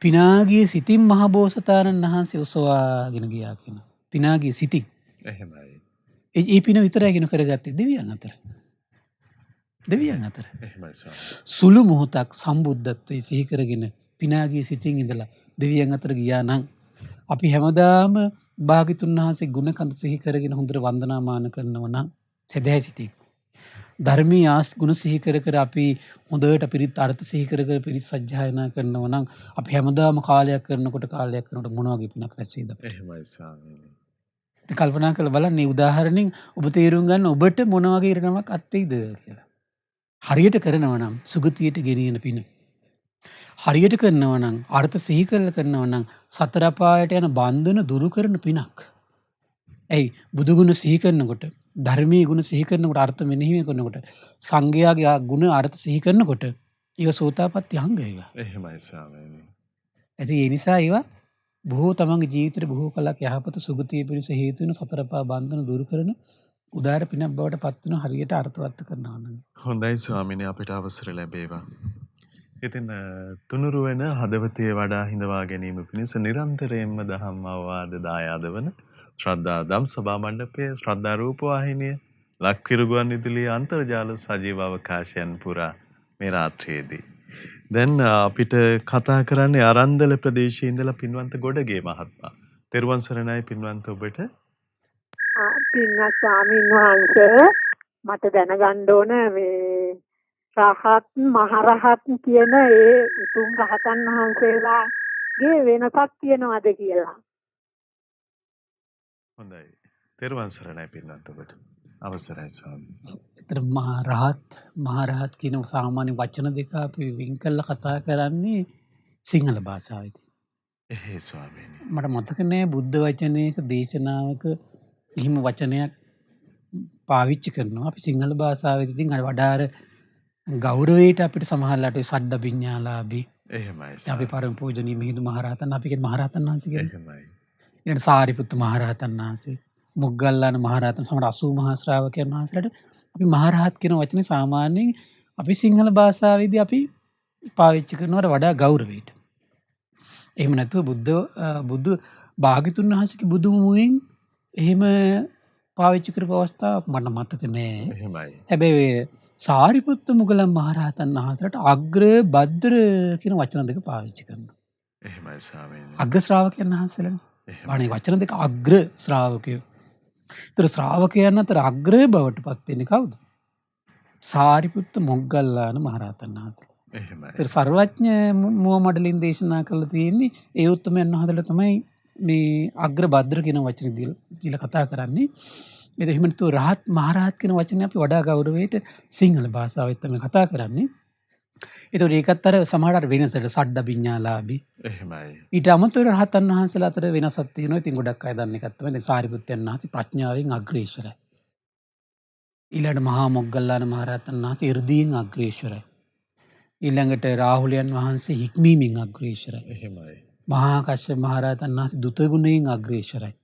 පිනාගිය සිතින් මහබෝසතාණන් වහන්සේ ඔසවාගෙන ගියා කියන. පිනාගිය සිතින්. එහෙමයි. ඒ පින විතරයි කියන කරගත්තේ දෙවියන් අතර. දෙවියන් අතර. එහෙමයි ස්වාමී. සුළු මොහොතක් සම්බුද්ධත්වයේ සිහි කරගෙන පිනාගිය සිතින් ඉඳලා දෙවියන් අතර ගියා නම් අපි හැමදාම භාග්‍යතුන් වහන්සේ ගුණ කඳ සිහි කරගෙන හොඳට වන්දනාමාන කරනවා නම් සදහැ සිතින් ධර්මීය ගුණ සිහි කර කර අපි හොඳට පිරිත් අර්ථ සිහි කර කර පිරිත් සජ්ජායනා කරනවා නම් අපි හැමදාම කාලයක් කරනකොට මොන වගේ පිනක් රැස් වේද අපිට. එහෙමයි ස්වාමීනි. ඉතින් කල්පනා කරලා බලන්න මේ උදාහරණෙන් ඔබ තේරුම් ගන්න ඔබට මොන වගේ ඉරණමක් අත්වෙයිද කියලා. හරියට කරනවා නම් සුගතියට ගෙනියන පින. හරියට කරනවා නම් අර්ථ සිහි කරලා කරනවා නම් සතර අපායට යන බන්ධන දුරු කරන පිනක්. ඇයි බුදු ගුණ සිහි කරනකොට ධර්මීය ගුණ සිහි කරනකොට අර්ථ මෙනෙහි කරනකොට සංඝයාගේ ගුණ අර්ථ සිහි කරනකොට ඒව සෝතාපට්ටි අංග ඒවා. එහෙමයි ස්වාමීනි. ඒ නිසා ඒවා බොහෝ තමන්ගේ ජීවිතේ බොහෝ කලක් යහපත සුගතිය පිණිස හේතු වෙන සතර පා බන්ධන දුරු කරන උදාර පිනක් බවට පත් වෙන හරියට අර්ථවත් කරනවා නම්. හොඳයි ස්වාමීනි අපිට අවසර ලැබේවා. ඉතින් තුනුරු වෙන හදවතේ වඩා හිඳවා ගැනීම පිණිස නිරන්තරයෙන්ම දහම් අවවාද දායාද වන ශ්‍රද්ධා දම් සභා මණ්ඩපයේ ශ්‍රද්ධා රූප වාහිනිය ලක්විරු ගුවන්විදුලියේ අන්තර්ජාල සජීව අවකාශයන් පුරා මේ රාත්‍රියේදී දැන් අපිට කතා කරන්නේ අරන්දල ප්‍රදේශයේ ඉඳලා පින්වන්ත ගොඩගේ මහත්මයා. තෙරුවන් සරණයි පින්වන්ත ඔබට. පින්වත් ස්වාමීන් වහන්සේ මට දැනගන්න ඕන මේ රහත් මහරහත් කියන ඒ උතුම් රහතන් වහන්සේලාගේ වෙනසක් තියෙනවද කියලා. හොඳයි. තෙරුවන් සරණයි පින්වන්ත ඔබට. අවසරයි ස්වාමී. ඒතර මහරහත් කියන සාමාන්‍ය වචන දෙක අපි වෙන් කරලා කතා කරන්නේ සිංහල භාෂාවෙදී. එහෙයි ස්වාමීනි. මට මතක නෑ බුද්ධ වචනයක දේශනාවක එහෙම වචනයක් පාවිච්චි කරනවා. අපි සිංහල භාෂාවෙදී ඉතින් අර වඩා අර ගෞරවයට අපිට සමහරලාට සද්ද විඤ්ඤාලාභී එහෙමයි. අපි පරම පූජනීය මිහිඳු මහරහතන් අපි කියන මහරහතන් වහන්සේ කියන්නේ. එහෙමයි. ඊට සාරිපුත්ත මහරහතන් වහන්සේ, මොග්ගල්ලාන මහරහතන් සමහර 80 මහා ශ්‍රාවකයන් වහන්සේලාට අපි මහරහත් කියන වචනේ සාමාන්‍යයෙන් අපි සිංහල භාෂාවේදී අපි පාවිච්චි කරනවට වඩා ගෞරවයට. එහෙම නැතුව බුදු භාග්‍යතුන් වහන්සේගේ බුදු මුවෙන් එහෙම පාවිච්චි කරපු අවස්ථාවක් මට මතක නෑ. එහෙමයි. හැබැයි සාරිපුත්ත මුගලන් මහරහතන් වහන්සේලාට අග්‍ර භද්‍ර කියන වචන දෙක පාවිච්චි කරනවා. එහෙමයි ස්වාමීනි. අග්‍ර ශ්‍රාවකයන් වහන්සේලානේ. අනේ වචන දෙක අග්‍ර ශ්‍රාවකයෝ. ඒතර ශ්‍රාවකයන් අතර අග්‍ර බවට පත් වෙන්නේ කවුද? සාරිපුත්ත මොග්ගල්ලාන මහරහතන් වහන්සේ. එහෙමයි. ඒතර සර්වඥ මුව මඩලින් දේශනා කරලා තියෙන්නේ ඒ උත්තමයන් වහන්සේලා තමයි මේ අග්‍ර භද්‍ර කියන වචනේ දීලා කතා කරන්නේ. ඒක එහෙම නැතුව රහත් මහරහත් කියන වචනේ අපි වඩා ගෞරවයට සිංහල භාෂාවෙත් තමයි කතා කරන්නේ. ඒතකොට ඒකත් අර සමහරට වෙනසට සඩ විඤ්ඤාලාභී. එහෙමයි. ඊට අමතරව රහතන් වහන්සේලා අතර වෙනසක් තියෙනවා. ඉතින් ගොඩක් අය දන්න එකක් තමයි සාරිපුත්තයන් වහන්සේ ප්‍රඥාවෙන් අග්‍රේශ්වරයි. ඊළඟට මහා මොග්ගල්ලාන මහරහතන් වහන්සේ 이르දීන් අග්‍රේශ්වරයි. ඊළඟට රාහුලයන් වහන්සේ හික්මීමෙන් අග්‍රේශ්වරයි. එහෙමයි. මහා කශ්‍යප මහරහතන් වහන්සේ දුත ගුණයෙන් අග්‍රේශ්වරයි.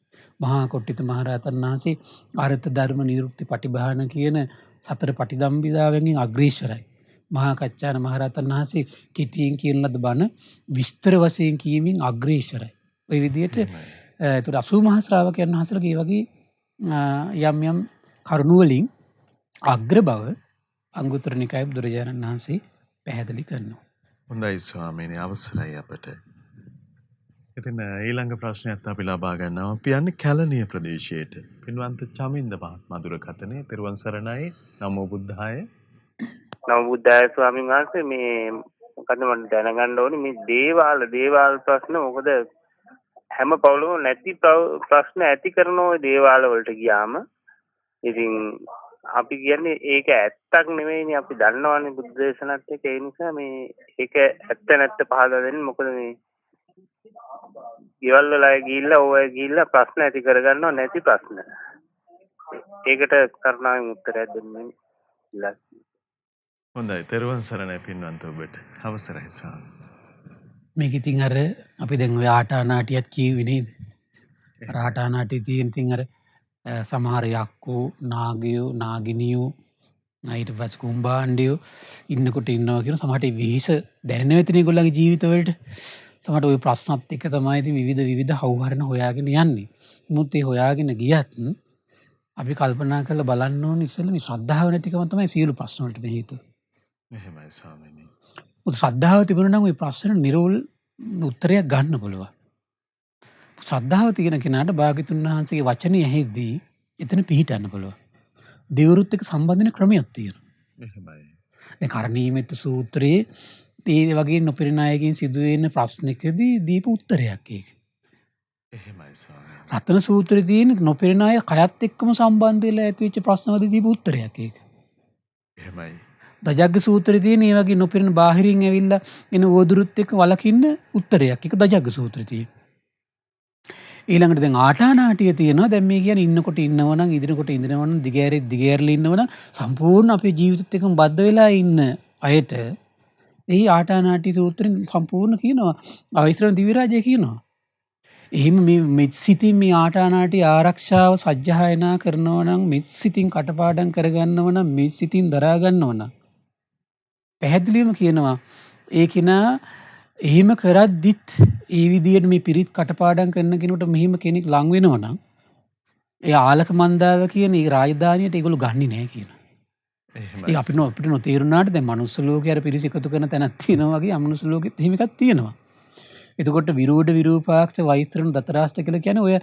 මහා කොට්ටිත මහරහතන් වහන්සේ අර්ථ ධර්ම නිරුක්ති පටිභාන කියන සතර පටිදම්බිදාවෙන් අග්‍රේශ්වරයි. මහා කච්චාන මහරහතන් වහන්සේ කිටියෙන් කියන ලද බණ විස්තර වශයෙන් කියමින් අග්‍රේශ්වරයි. ওই විදිහට ඒතර 80 මහා ශ්‍රාවකයන් වහන්සේලාගේ වගේ යම් යම් කරුණු වලින් අග්‍ර බව අංගුත්තර නිකායේ බුදුරජාණන් වහන්සේ පැහැදිලි කරනවා. හොඳයි ස්වාමීනි අවසරයි අපට. ඉතින් ඊළඟ ප්‍රශ්නයත් අපි ලබා ගන්නවා. අපි යන්නේ කැලණිය ප්‍රදේශයට. පින්වන්ත චමින්ද මහත්මයා දුරකථනයේ තෙරුවන් සරණයි. නමෝ බුද්ධාය. නමෝ බුද්ධාය ස්වාමීන් වහන්සේ මේ මොකද මම දැනගන්න ඕනේ මේ දේවාල ප්‍රශ්න මොකද හැම පවුලම නැති ප්‍රශ්න ඇති කරන ওই දේවාල වලට ගියාම ඉතින් අපි කියන්නේ ඒක ඇත්තක් නෙවෙයිනේ අපි දන්නවනේ බුද්ධ දේශනාවත් එක්ක ඒ නිසා මේ ඒක ඇත්ත නැත්ත පහදලා දෙන්න මොකද මේ ඊවල වල ගිහිල්ලා ප්‍රශ්න ඇති කරගන්නව නැති ප්‍රශ්න ඒකට කරුණාවෙන් උත්තරයක් දෙන්න ඉල්ලා. හොඳයි තෙරුවන් සරණයි පින්වන්ත ඔබට අවසරයි ස්වාමී. මේක ඉතින් අර අපි දැන් ඔය ආටානාටියත් කියුවේ නේද? අර ආටානාටිය තියෙන ඉතින් අර සමහර යක්කෝ නාගයෝ නාගිනියෝ ඊට පස්සේ කුම්භාණ්ඩයෝ ඉන්නකොට ඉන්නවා කියන සමහරට විහිස දැනෙන වෙතන ඒගොල්ලන්ගේ ජීවිතවලට සමහරට ওই ප්‍රශ්නත් එක්ක තමයි ඉතින් විවිධ හවුහරණ හොයාගෙන යන්නේ. මුත් ඒ හොයාගෙන ගියත් අපි කල්පනා කරලා බලන්න ඕනේ ඉස්සෙල්ලා මේ ශ්‍රද්ධාව නැතිකම තමයි සියලු ප්‍රශ්න වලට හේතුව. එහෙමයි ස්වාමීනි. ශ්‍රද්ධාව තිබුණා නම් ওই ප්‍රශ්න නිරෝල් උත්තරයක් ගන්න පුළුවන්. ශ්‍රද්ධාව තියෙන කෙනාට භාග්‍යතුන් වහන්සේගේ වචනේ ඇහෙද්දී එතන පිහිටන්න පුළුවන්. දෙවරුත් එක්ක සම්බන්ධ වෙන ක්‍රමයක් තියෙනවා. එහෙමයි. දැන් කරණීයමෙත් සූත්‍රයේ ඒ වගේ නොපෙනෙන අයගෙන් සිදුවෙන ප්‍රශ්නකදී දීප උත්තරයක් ඒක. එහෙමයි ස්වාමීනි. රතන සූත්‍රයේ තියෙන නොපෙනෙන අය කයත් එක්කම සම්බන්ධ වෙලා ඇතිවෙච්ච ප්‍රශ්නවලදී දීප උත්තරයක් ඒක. එහෙමයි. දජග්ග සූත්‍රයේ තියෙන ඒ වගේ නොපෙනෙන බාහිරින් ඇවිල්ලා එන ඕදුරුත් එක්ක වලකින්න උත්තරයක් ඒක දජග්ග සූත්‍රයේ තියෙන. ඊළඟට දැන් ආටානාටිය තියෙනවා. දැන් මේ කියන්නේ ඉන්නකොට ඉන්නවනම් ඉදිනකොට ඉඳිනවනම් දිගෑරලා ඉන්නවනම් සම්පූර්ණ අපේ ජීවිතෙත් එක්කම බද්ධ වෙලා ඉන්න අයට ඒ ආටානාටි සූත්‍රයෙන් සම්පූර්ණ කියනවා. අවශ්‍යන දිව්‍ය රාජය කියනවා. එහෙම මේ මෙත් සිතින් මේ ආටානාටි ආරක්ෂාව සජ්ජායනා කරනවා නම් මෙත් සිතින් කටපාඩම් කරගන්නව නම් මෙත් සිතින් දරා ගන්නව නම් පැහැදිලිවම කියනවා ඒ කෙනා එහෙම කරද්දිත් ඒ විදියට මේ පිරිත් කටපාඩම් කරන කෙනෙකුට මෙහෙම කෙනෙක් ලං වෙනවා නම් ඒ ආලක මන්දාව කියන ඒ රාජධානියට ඒගොල්ලෝ ගන්නේ නැහැ කියනවා. එහෙමයි. ඒ අපිට නොතේරුණාට දැන් මනුස්ස ලෝකේ අර පිරිස එකතු කරන තැනක් තියෙනවා වගේ අමනුස්ස ලෝකෙත් එහෙම එකක් තියෙනවා. එතකොට විරෝධ විරූපාක්ෂ වෛස්ත්‍රණ දතරාෂ්ට කියලා කියන්නේ ඔය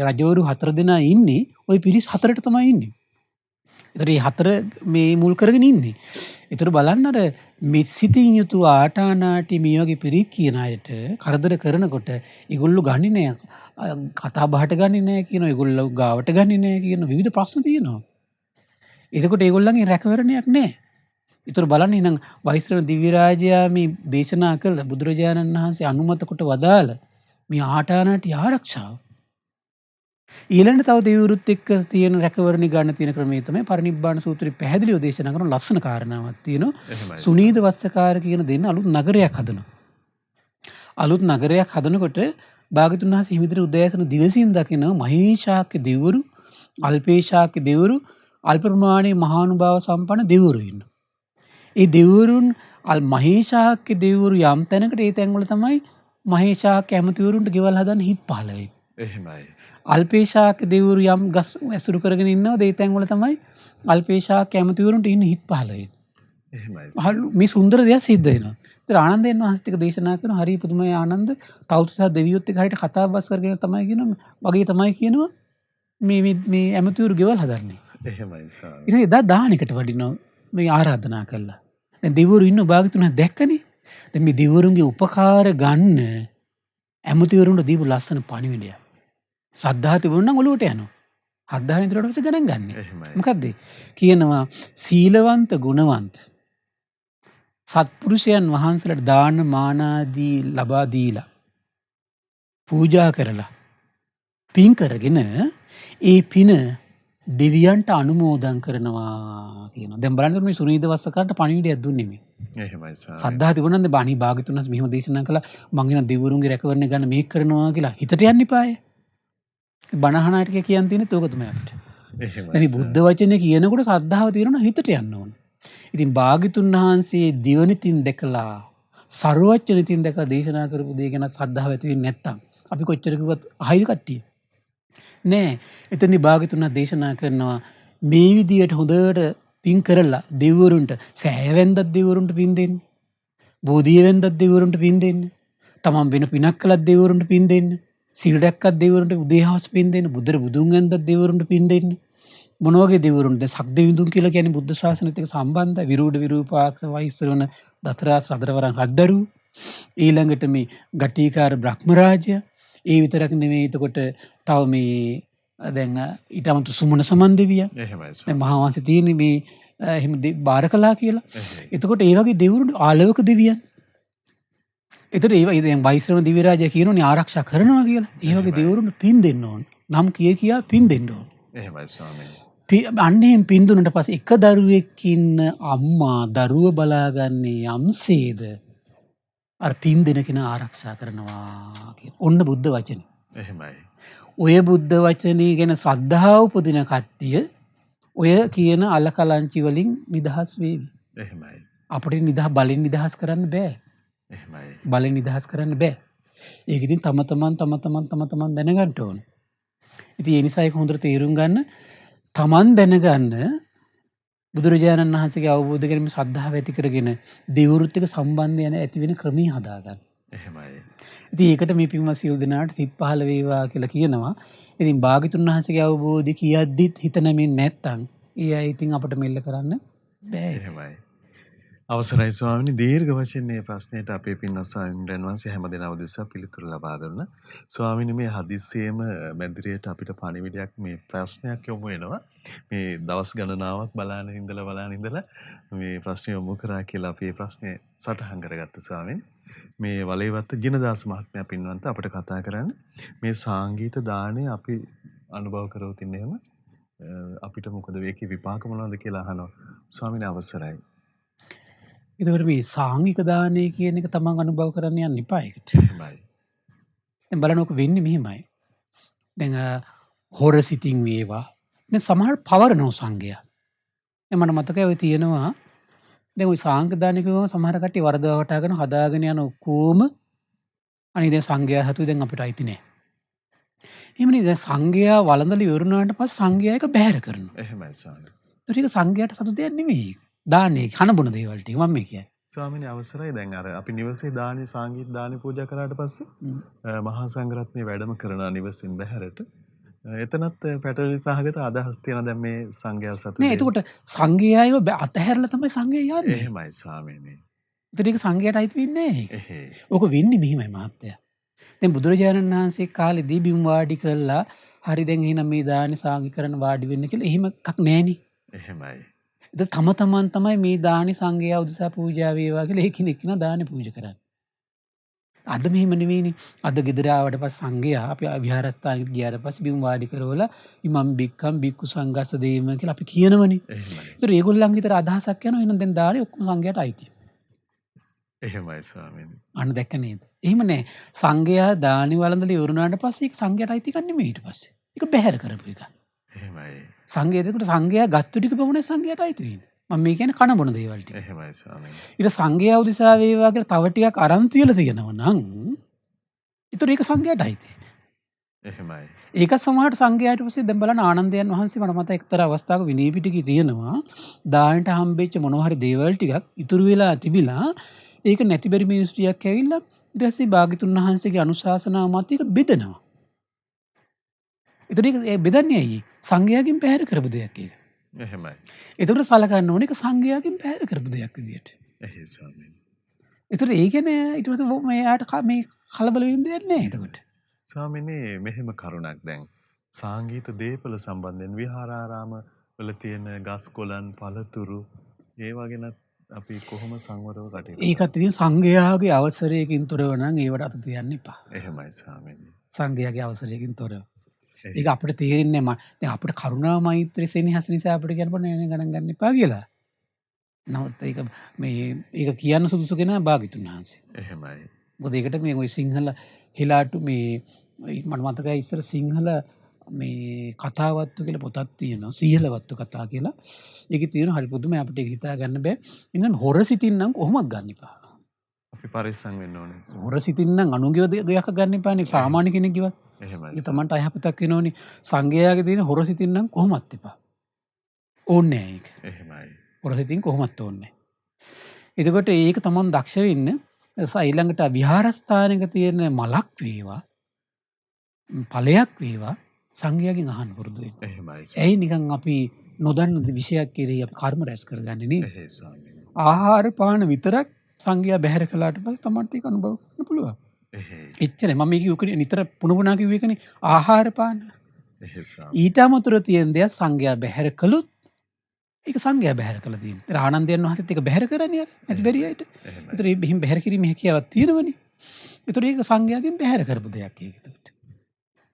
රජවරු 4 දෙනා ඉන්නේ ওই පිරිස් 4ට තමයි ඉන්නේ. ඒතර මේ 4 මේ මුල් කරගෙන ඉන්නේ. ඒතර බලන්න අර මේ සිතින් යුතු ආටානාටි මේ වගේ පිරික් කියන අයට කරදර කරනකොට ඒගොල්ලෝ ගන්නේ නැහැ. කතා බහට ගන්නේ නැහැ කියනවා. ඒගොල්ලෝ ගාවට ගන්නේ නැහැ කියන විවිධ ප්‍රශ්න තියෙනවා. එතකොට ඒගොල්ලන්ගේ රැකවරණයක් නැහැ. ඒතර බලන්න එහෙනම් වෛශ්‍රව දිව්‍ය රාජයා මේ දේශනා කළ බුදුරජාණන් වහන්සේ අනුමත කොට වදාළ මේ ආටානාටි ආරක්ෂාව ඊළඟට තව දෙවිවරුත් එක්ක තියෙන රැකවරණි ගන්න තියෙන ක්‍රමය තමයි පරිනිබ්බාන සූත්‍රයේ පැහැදිලිව දේශනා කරන ලස්සන කාරණාවක් තියෙනවා. සුනීද වස්සකාර කියන දෙන්න අලුත් නගරයක් හදනවා. අලුත් නගරයක් හදනකොට භාග්‍යතුන් වහන්සේ හිමිදිරි උදෑසන දිවසින් දකින මහේශාක්‍ය දෙවිවරු, අල්පේශාක්‍ය දෙවිවරු, අල්ප ප්‍රමාණයේ මහානුභාව සම්පන්න දෙවිවරු ඉන්නවා. ඒ දෙවිවරුන් මහේශාක්‍ය දෙවිවරු යම් තැනකට ඒ තැන්වල තමයි මහේශාක්‍ය ඇමතිවරුන්ට ගෙවල් හදන්න හිත් පහළ වෙන්නේ. එහෙමයි. අල්පේශාක්‍ය දෙවිවරු යම් ගස් ඇසුරු කරගෙන ඉන්නවා. ඒ තැන්වල තමයි අල්පේශාක්‍ය ඇමතිවරුන්ට ඉන්න හිත් පහළ වෙන්නේ. එහෙමයි. මේ සුන්දර දෙයක් සිද්ධ වෙනවා. ඒතර ආනන්දයන් වහන්සේත් එක්ක දේශනා කරන හරිය පුදුමයි ආනන්ද තවුසහ දෙවියොත් එක්ක හරියට කතා බස් කරගෙන තමයි කියනවා වගේ තමයි කියනවා මේ ඇමතිවරු ගෙවල් හදන්නේ. එහෙමයි සාරා. ඉතින් එදා දාහනකට වඩිනවා මේ ආරාධනා කළා. දැන් දෙවිවරු ඉන්න භාග්‍යතුන් දැක්කනේ. දැන් මේ දෙවිවරුන්ගේ උපකාර ගන්න ඇමතිවරුන්ට දීපු ලස්සන පණිවිඩයක්. සද්ධා තිබුණා නම් ඔලුවට යනවා. හද්දාන ඉදරට පස්සේ ගණන් ගන්න. මොකද්ද? කියනවා සීලවන්ත ගුණවන්ත සත්පුරුෂයන් වහන්සේලාට දාන මානාදී ලබා දීලා පූජා කරලා පින් කරගෙන ඒ පින දෙවියන්ට අනුමෝදන් කරනවා කියනවා. දැන් බලන්න මේ සුනීද වස්සකාරට පණිවිඩයක් දුන්නේ මේ. එහෙමයි සාරා. සද්ධා තිබුණාද බණි භාග්‍යතුන් වහන්සේ මෙහෙම දේශනා කළා මං එන දෙවිවරුන්ගේ රැකවරණ ගන්න මේක කරනවා කියලා හිතට යන්න එපාය. බණහන ටික කියන් තියෙන්නේ තෝක තමයි අපිට. එහෙමයි. මේ බුද්ධ වචනේ කියනකොට සද්ධාව තියෙනවා හිතට යන්න ඕන. ඉතින් භාග්‍යතුන් වහන්සේ දිවනිතින් දැකලා සර්වඥනිතින් දැකලා දේශනා කරපු දේ ගැන සද්ධාව ඇති වෙන්නේ නැත්තම් අපි කොච්චර කිව්වත් අහයිද කට්ටිය? නෑ. එතනදී භාග්‍යතුන් දේශනා කරනවා මේ විදියට හොඳට පින් කරලා දෙවිවරුන්ට සෑවෙන්දක් දෙවිවරුන්ට පින් දෙන්න. බෝධියෙන්දක් දෙවිවරුන්ට පින් දෙන්න. තමන් වෙන පිනක් කළත් දෙවිවරුන්ට පින් දෙන්න. සිල් රැක්කත් දෙවිවරුන්ට උදේහවස පින් දෙන්න. බුදුන් වෙන්දක් දෙවිවරුන්ට පින් දෙන්න. මොන වගේ දෙවිවරුන්ට සක්දෙවිඳුන් කියලා කියන්නේ බුද්ධ ශාසනයත් එක්ක සම්බන්ධ විරෝධ විරූපාක්ෂ වෛශ්‍රවණ දතරාස් රදරවරන් හද්දරු ඊළඟට මේ ගටිකාර බ්‍රහ්ම රාජ්‍ය ඒ විතරක් නෙමෙයි එතකොට තව මේ දැන් ඊට අමතර සුමන සමන් දෙවියන් එහෙමයි. දැන් මහා වංශේ තියෙන මේ එහෙම බාර කළා කියලා. එතකොට ඒ වගේ දෙවිවරුන්ට ආලවක දෙවියන්. එතකොට ඒ දැන් වෛශ්‍රවණ දිව්‍ය රාජය කියනෝනේ ආරක්ෂා කරනවා කියලා. ඒ වගේ දෙවිවරුන්ට පින් දෙන්න ඕන. නම් කියා පින් දෙන්න ඕන. එහෙමයි ස්වාමීනි. අන්නේම පින් දුන්නට පස්සේ එක දරුවෙක් ඉන්න අම්මා දරුව බලාගන්නේ යම්සේද අර පින් දෙන කෙනා ආරක්ෂා කරනවා කියන. ඔන්න බුද්ධ වචනේ. එහෙමයි. ඔය බුද්ධ වචනේ ගැන ශ්‍රද්ධාව උපදින කට්ටිය ඔය කියන අලකලංචි වලින් නිදහස් වේවි. එහෙමයි. අපිට බලෙන් නිදහස් කරන්න බෑ. එහෙමයි. බලෙන් නිදහස් කරන්න බෑ. ඒක ඉතින් තම තමන් දැනගන්න ඕන. ඉතින් ඒ නිසා ඒක හොඳට තේරුම් ගන්න තමන් දැනගන්න බුදුරජාණන් වහන්සේගේ අවබෝධ කිරීම ශ්‍රද්ධාව ඇති කරගෙන දෙවිවරුත් එක්ක සම්බන්ධය ඇති වෙන ක්‍රමී හදාගන්න. එහෙමයි. ඉතින් ඒකට මේ පින්වත් සියලු දෙනාට සිත් පහළ වේවා කියලා කියනවා. ඉතින් භාග්‍යතුන් වහන්සේගේ අවබෝධය කියද්දිත් හිත නැමෙන්නේ නැත්තම් ඒ අය ඉතින් අපිට මෙල්ල කරන්න බෑ. එහෙමයි. අවසරයි ස්වාමීනි, දීර්ඝ වශයෙන් මේ ප්‍රශ්නයට අපේ පින්වත් ස්වාමීන් වහන්සේ හැමදෙනා උදෙසා පිළිතුරු ලබා දුන්නා. ස්වාමීනි, මේ හදිස්සියෙම මැදිරියට අපිට පණිවිඩයක් මේ ප්‍රශ්නයක් යොමු වෙනවා. මේ දවස් ගණනාවක් බලාගෙන ඉඳලා මේ ප්‍රශ්නේ යොමු කරා කියලා අපි මේ ප්‍රශ්නේ සටහන් කරගත්ත ස්වාමීනි. මේ වලේවත්ත ජිනදාස මහත්මයා පින්වන්ත අපිට කතා කරන්නේ මේ සංගීත දාණය අපි අනුභව කරවුත් ඉන්නේ එහෙම අපිට මොකද මේකේ විපාක මොනවද කියලා අහනවා. ස්වාමීනි අවසරයි. ඒතකොට මේ සාංගික දානය කියන එක තමන් අනුභව කරන්න යන්න එපා ඒකට. එහෙමයි. දැන් බලනකො වෙන්නේ මෙහෙමයි. දැන් හොර සිතින් වේවා. දැන් සමහර පවරනෝ සංගය. දැන් මට මතකයි ඔය තියෙනවා. දැන් ওই සාංගික දානය කියවම සමහර කට්ටිය වරදවා වටාගෙන හදාගෙන යන ඔක්කොම අනේ දැන් සංගය හතු දැන් අපිට අයිති නෑ. එහෙමනේ දැන් සංගයා වළඳලි ඉවරුනාට පස්සේ සංගයා එක බැහැර කරනවා. එහෙමයි ස්වාමීනි. ඒක සංගයාට සතු දෙයක් නෙමෙයි. දාන්නේ කනබුන දේවල් ටික මම මේ කියන්නේ. ස්වාමීනි අවසරයි. දැන් අර අපි නිවසේ දානේ සංගීත දානේ පූජා කරාට පස්සේ මහා සංඝරත්නයේ වැඩම කරන නිවසින් බැහැරට එතනත් පැටලි සහගත අදහස් තියෙන දැන් මේ සංඝයා සතු නේ එතකොට සංඝයායව අතහැරලා තමයි සංඝයා යන්නේ. එහෙමයි ස්වාමීනි. ඒතර ඒක සංඝයාට අයිති වෙන්නේ නැහැ. එහෙයි. ඕක වෙන්නේ මෙහිමයි මහත්තයා. දැන් බුදුරජාණන් වහන්සේ කාලේදී බිම් වාඩි කළා හරි දැන් එහෙනම් මේ දානේ සංඝීකරණ වාඩි වෙන්න කියලා එහෙම එකක් නැහෙනේ. එහෙමයි. ඒක තම තමන් තමයි මේ දානේ සංඝයා උදෙසා පූජා වේවා කියලා එකිනෙක කෙනා දානේ පූජා කරන්නේ. අද මෙහෙම නෙවෙයිනේ. අද ගෙදර ආවට පස්සේ සංඝයා අපි විහාරස්ථානෙට ගියාට පස්සේ බිම් වාඩි කරවලා ඉමම් බික්කම් බික්කු සංඝස්ස දෙීම කියලා අපි කියනවනේ. එහෙමයි. ඒතර ඒගොල්ලන්ගේ විතර අදහසක් යනවා එහෙනම් දැන් දානේ ඔක්කොම සංඝයාට අයිති. එහෙමයි ස්වාමීනි. අන්න දැක්ක නේද? එහෙම නෑ. සංඝයා දානි වළඳලා ඉවරුනාට පස්සේ ඒක සංඝයාට අයිති එකක් නෙමෙයි ඊට පස්සේ. ඒක බැහැර කරපු එක. එහෙමයි. සංඝයාට සංඝයා ගත්තු ටික පමණයි සංඝයාට අයිති වෙන්නේ. මම මේ කියන්නේ කන බොන දේවල් ටික. එහෙමයි ස්වාමීනි. ඊට සංඝයා උදෙසා වේවා කියලා තව ටිකක් අරන් තියලා තියෙනවා නම් ඊටර ඒක සංඝයාට අයිති. එහෙමයි. ඒක සමහරට සංඝයාට පස්සේ දැන් බලන්න ආනන්දයන් වහන්සේ මට මත එක්තරා අවස්ථාවක විනය පිටකේ තියෙනවා දානට හම්බෙච්ච මොනවා හරි දේවල් ටිකක් ඉතුරු වෙලා තිබිලා ඒක නැති බැරි මිනිස්ටියක් ඇවිල්ලා ඊට පස්සේ භාග්‍යතුන් වහන්සේගේ අනුශාසනාව මත ඒක බෙදනවා. ඒතර ඒක බෙදන්නේ ඇයි? සංඝයාගෙන් පැහැර කරපු දෙයක් ඒක. එහෙමයි. ඒතර සලකන්න ඕනේ ඒක සංඝයාගෙන් පැහැර කරපු දෙයක් විදියට. එහෙයි ස්වාමීනි. ඒතර ඒ කියන්නේ ඊට පස්සේ මෙයාට මේ කලබල වෙන්න දෙයක් නැහැ එතකොට. ස්වාමීනි මෙහෙම කරුණක් දැන් සංගීත දීපල සම්බන්ධයෙන් විහාරාරාම වල තියෙන ගස් කොළන් පළතුරු ඒවා ගැන අපි කොහොම සංවරව කටයුතු ඒකත් ඉතින් සංඝයාගේ අවසරයකින් තොරව නම් ඒවට අත තියන්න එපා. එහෙමයි ස්වාමීනි. සංඝයාගේ අවසරයකින් තොරව. ඒක අපිට තේරෙන්නේ නැහැ. දැන් අපිට කරුණා මෛත්‍රී සෙනෙහස නිසා අපිට කියන්න බෑ නේ ගණන් ගන්න එපා කියලා. නමුත් ඒක ඒක කියන්න සුදුසු කෙනා භාග්‍යතුන් වහන්සේ. එහෙමයි. මොකද ඒකට මේ ওই සිංහල හිලාටු මේ මට මතකයි ඉස්සර සිංහල මේ කතාවත්තු කියලා පොතක් තියෙනවා. සීහලවත්තු කතා කියලා. ඒකේ තියෙන හරි පුදුමයි අපිට ඒක හිතා ගන්න බෑ. ඉතින් හොර සිතින් නම් කොහොමද ගන්න එපා. අපි පරිස්සම් වෙන්න ඕනේ. හොර සිතින් නම් අනුගිය දෙයක් ගන්න එපානේ. සාමාන්‍ය කෙනෙක්ගේවත්. එහෙමයි. ඒක තමන්ට අයහපතක් වෙනෝනේ. සංඝයාගේ තියෙන හොර සිතින් නම් කොහොමත් එපා. ඕනේ නැහැ ඒක. එහෙමයි. හොර සිතින් කොහොමත් ඕනේ නැහැ. එතකොට ඒක තමන් දක්ෂ වෙන්න ඊළඟට විහාරස්ථානයක තියෙන මලක් වේවා ඵලයක් වේවා සංඝයාගෙන් අහන්න පුරුදු වෙන්න. එහෙමයි. ඇයි නිකන් අපි නොදන්න විෂයක් කෙරෙහි අපි කර්ම රැස් කරගන්නේ නේ? එහෙයි ස්වාමීනි. ආහාර පාන විතරක් සංඝයා බැහැර කළාට පස්සේ තමන්ට ඒක අනුභව කරන්න පුළුවන්. එහෙයි. එච්චරයි මම මේක කිව්වේ නිතර පුණුපුණා කිව්වේ ඒකනේ ආහාර පාන. එහෙයි ස්වාමීනි. ඊට අමතරව තියෙන දේ සංඝයා බැහැර කළොත් ඒක සංඝයා බැහැර කළා තියෙනවා. ඒතර ආනන්දයන් වහන්සේත් ඒක බැහැර කරන්නේ අර නැති බැරි අයට. ඒතර මේ බිහින් බැහැර කිරීමේ හැකියාවක් තියෙනවනේ. ඒතර ඒක සංඝයාගෙන් බැහැර කරපු දෙයක් ඒක ඒකට.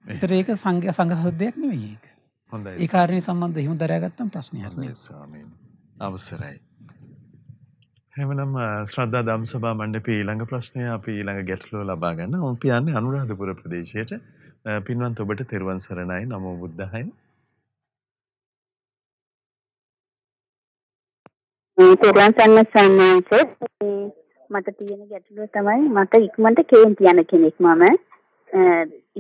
ඒතර ඒක සංඝයා සංඝ දෙයක් නෙවෙයි ඒක. හොඳයි. ඒ කාරණේ සම්බන්ධව එහෙම දරාගත්තම ප්‍රශ්නයක් නෑ. ස්වාමීනි. අවසරයි. එහෙමනම් ශ්‍රද්ධා ධම්සභා මණ්ඩපයේ ඊළඟ ප්‍රශ්නය අපි ඊළඟ ගැටලුව ලබා ගන්න. අපි යන්නේ අනුරාධපුර ප්‍රදේශයට. පින්වන්ත ඔබට තෙරුවන් සරණයි. නමෝ බුද්ධාය. තෙරුවන් සරණ සම්මානසේ මට තියෙන ගැටලුව තමයි මට ඉක්මනට කේන්ති යන කෙනෙක් මම.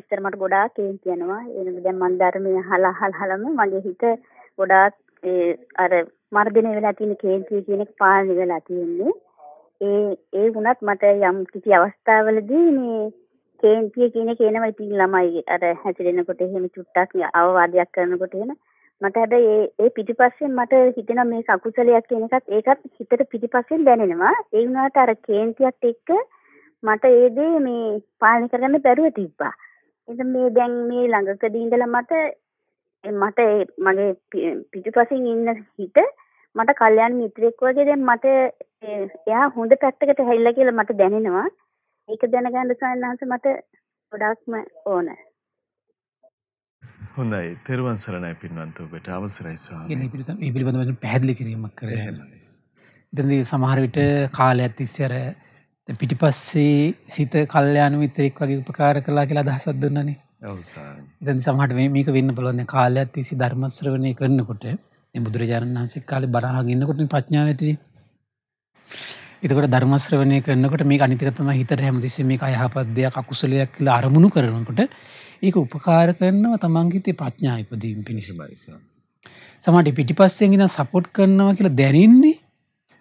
ඉස්සර මට ගොඩාක් කේන්ති යනවා. එනද දැන් මම ධර්මයේ අහලම මගේ හිත ගොඩාක් අර මර්ධනය වෙලා තියෙන කේන්තිය කියන එක පාලනය වෙලා තියෙන්නේ. ඒ වුණත් මට යම් කිසි අවස්ථාවලදී මේ කේන්තිය කියන එක එනවා. ඉතින් ළමයි අර හැසිරෙනකොට එහෙම චුට්ටක් අවවාදයක් කරනකොට එහෙම මට හැබැයි ඒ පිටිපස්සෙන් මට හිතෙනවා මේක අකුසලයක් කියන ඒකත් හිතට පිටිපස්සෙන් දැනෙනවා. ඒ වුණාට අර කේන්තියත් එක්ක මට ඒ දේ මේ පාලනය කරගන්න බැරුව තිබ්බා. ඉතින් මේ දැන් මේ ළඟකදී ඉඳලා මගේ පිටිපස්සෙන් ඉන්න හිත මට කල්යාණ මිත්‍රෙක් වගේ දැන් මට එයා හොඳ පැත්තකට හැරිලා කියලා මට දැනෙනවා. ඒක දැනගන්න සයන්හන්ස මට ගොඩක්ම ඕන. හොඳයි. තෙරුවන් සරණයි පින්වන්ත ඔබට අවසරයි ස්වාමී. මේ පිළිබඳව පැහැදිලි කිරීමක් කරේ. ඉතින් සමහර විට කාලයක් තිස්සේ අර පිටිපස්සේ සිත කල්යාණ මිත්‍රෙක් වගේ උපකාර කළා කියලා අදහසක් දුන්නානේ. ඔව් ස්වාමී. ඉතින් සමහරට මේක වෙන්න පුළුවන්. දැන් කාලයක් තිස්සේ ධර්ම ශ්‍රවණය කරනකොට මේ බුදුරජාණන් වහන්සේ කාලේ බණ අහගෙන ඉන්නකොට ප්‍රඥාව ඇති වෙන්නේ. එතකොට ධර්ම ශ්‍රවණය කරනකොට මේක අනිත් එක තමයි හිතට හැමතිස්සෙම මේක අයහපත් දෙයක් අකුසලයක් කියලා අරමුණු කරනකොට ඒක උපකාර කරනවා තමන්ගේ හිතේ ප්‍රඥාව ඉපදීම පිණිසමයි. සමහරට පිටිපස්සෙන් ඉඳන් සපෝට් කරනවා කියලා දැනෙන්නේ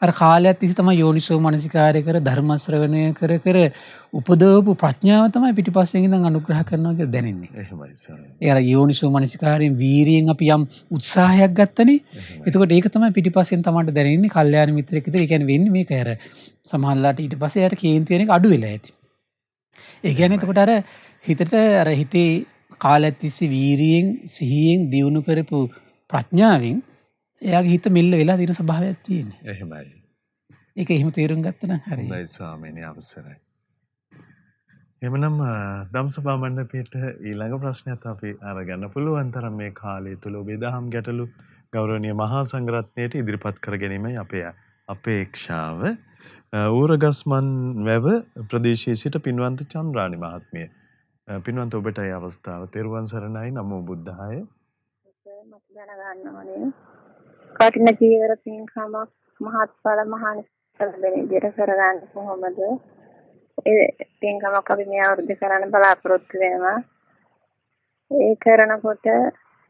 අර කාලයක් තිස්සේ තමයි යෝනිසෝ මනසිකාරය කර ධර්ම ශ්‍රවණය කර උපදවපු ප්‍රඥාව තමයි පිටිපස්සෙන් ඉඳන් අනුග්‍රහ කරනවා කියලා දැනෙන්නේ. එහෙමයි සර්. ඒ අර යෝනිසෝ මනසිකාරයෙන් වීරියෙන් අපි යම් උත්සාහයක් ගත්තනේ. එතකොට ඒක තමයි පිටිපස්සෙන් තමයි දැනෙන්නේ කල්යාණ මිත්‍රෙක් විතර. ඒ කියන්නේ වෙන්නේ මේක අර සමහරලාට ඊට පස්සේ යාට කේන්ති වෙන එක අඩු වෙලා ඇති. ඒ කියන්නේ එතකොට අර හිතට අර හිතේ කාලයක් තිස්සේ වීරියෙන් සිහියෙන් දියුණු කරපු ප්‍රඥාවෙන් එයාගේ හිත මෙල්ල වෙලා තියෙන ස්වභාවයක් තියෙනවා. එහෙමයි. ඒක එහෙම තේරුම් ගත්තා නම් හරියි. හොඳයි ස්වාමීනි අවසරයි. එමනම් ධම්සභා මණ්ඩපයේට ඊළඟ ප්‍රශ්නයත් අපි අරගන්න පුළුවන් තරම් මේ කාලය තුල ඔබේ දහම් ගැටලු ගෞරවනීය මහා සංඝරත්නයට ඉදිරිපත් කර ගැනීමයි අපේ අපේක්ෂාව. ඌරගස්මන් වැව ප්‍රදේශයේ සිට පින්වන්ත චන්ද්‍රානි මහත්මිය. පින්වන්ත ඔබට ඒ අවස්ථාව තෙරුවන් සරණයි නමෝ බුද්ධාය. මට දැනගන්න ඕනේ. කටින ජීවර පින්කමක් මහත්ඵල මහානිසංස වෙන විදිහට කරගන්න කොහොමද? ඒ පින්කමක් අපි මේ අවුරුද්ද කරන්න බලාපොරොත්තු වෙනවා. ඒ කරනකොට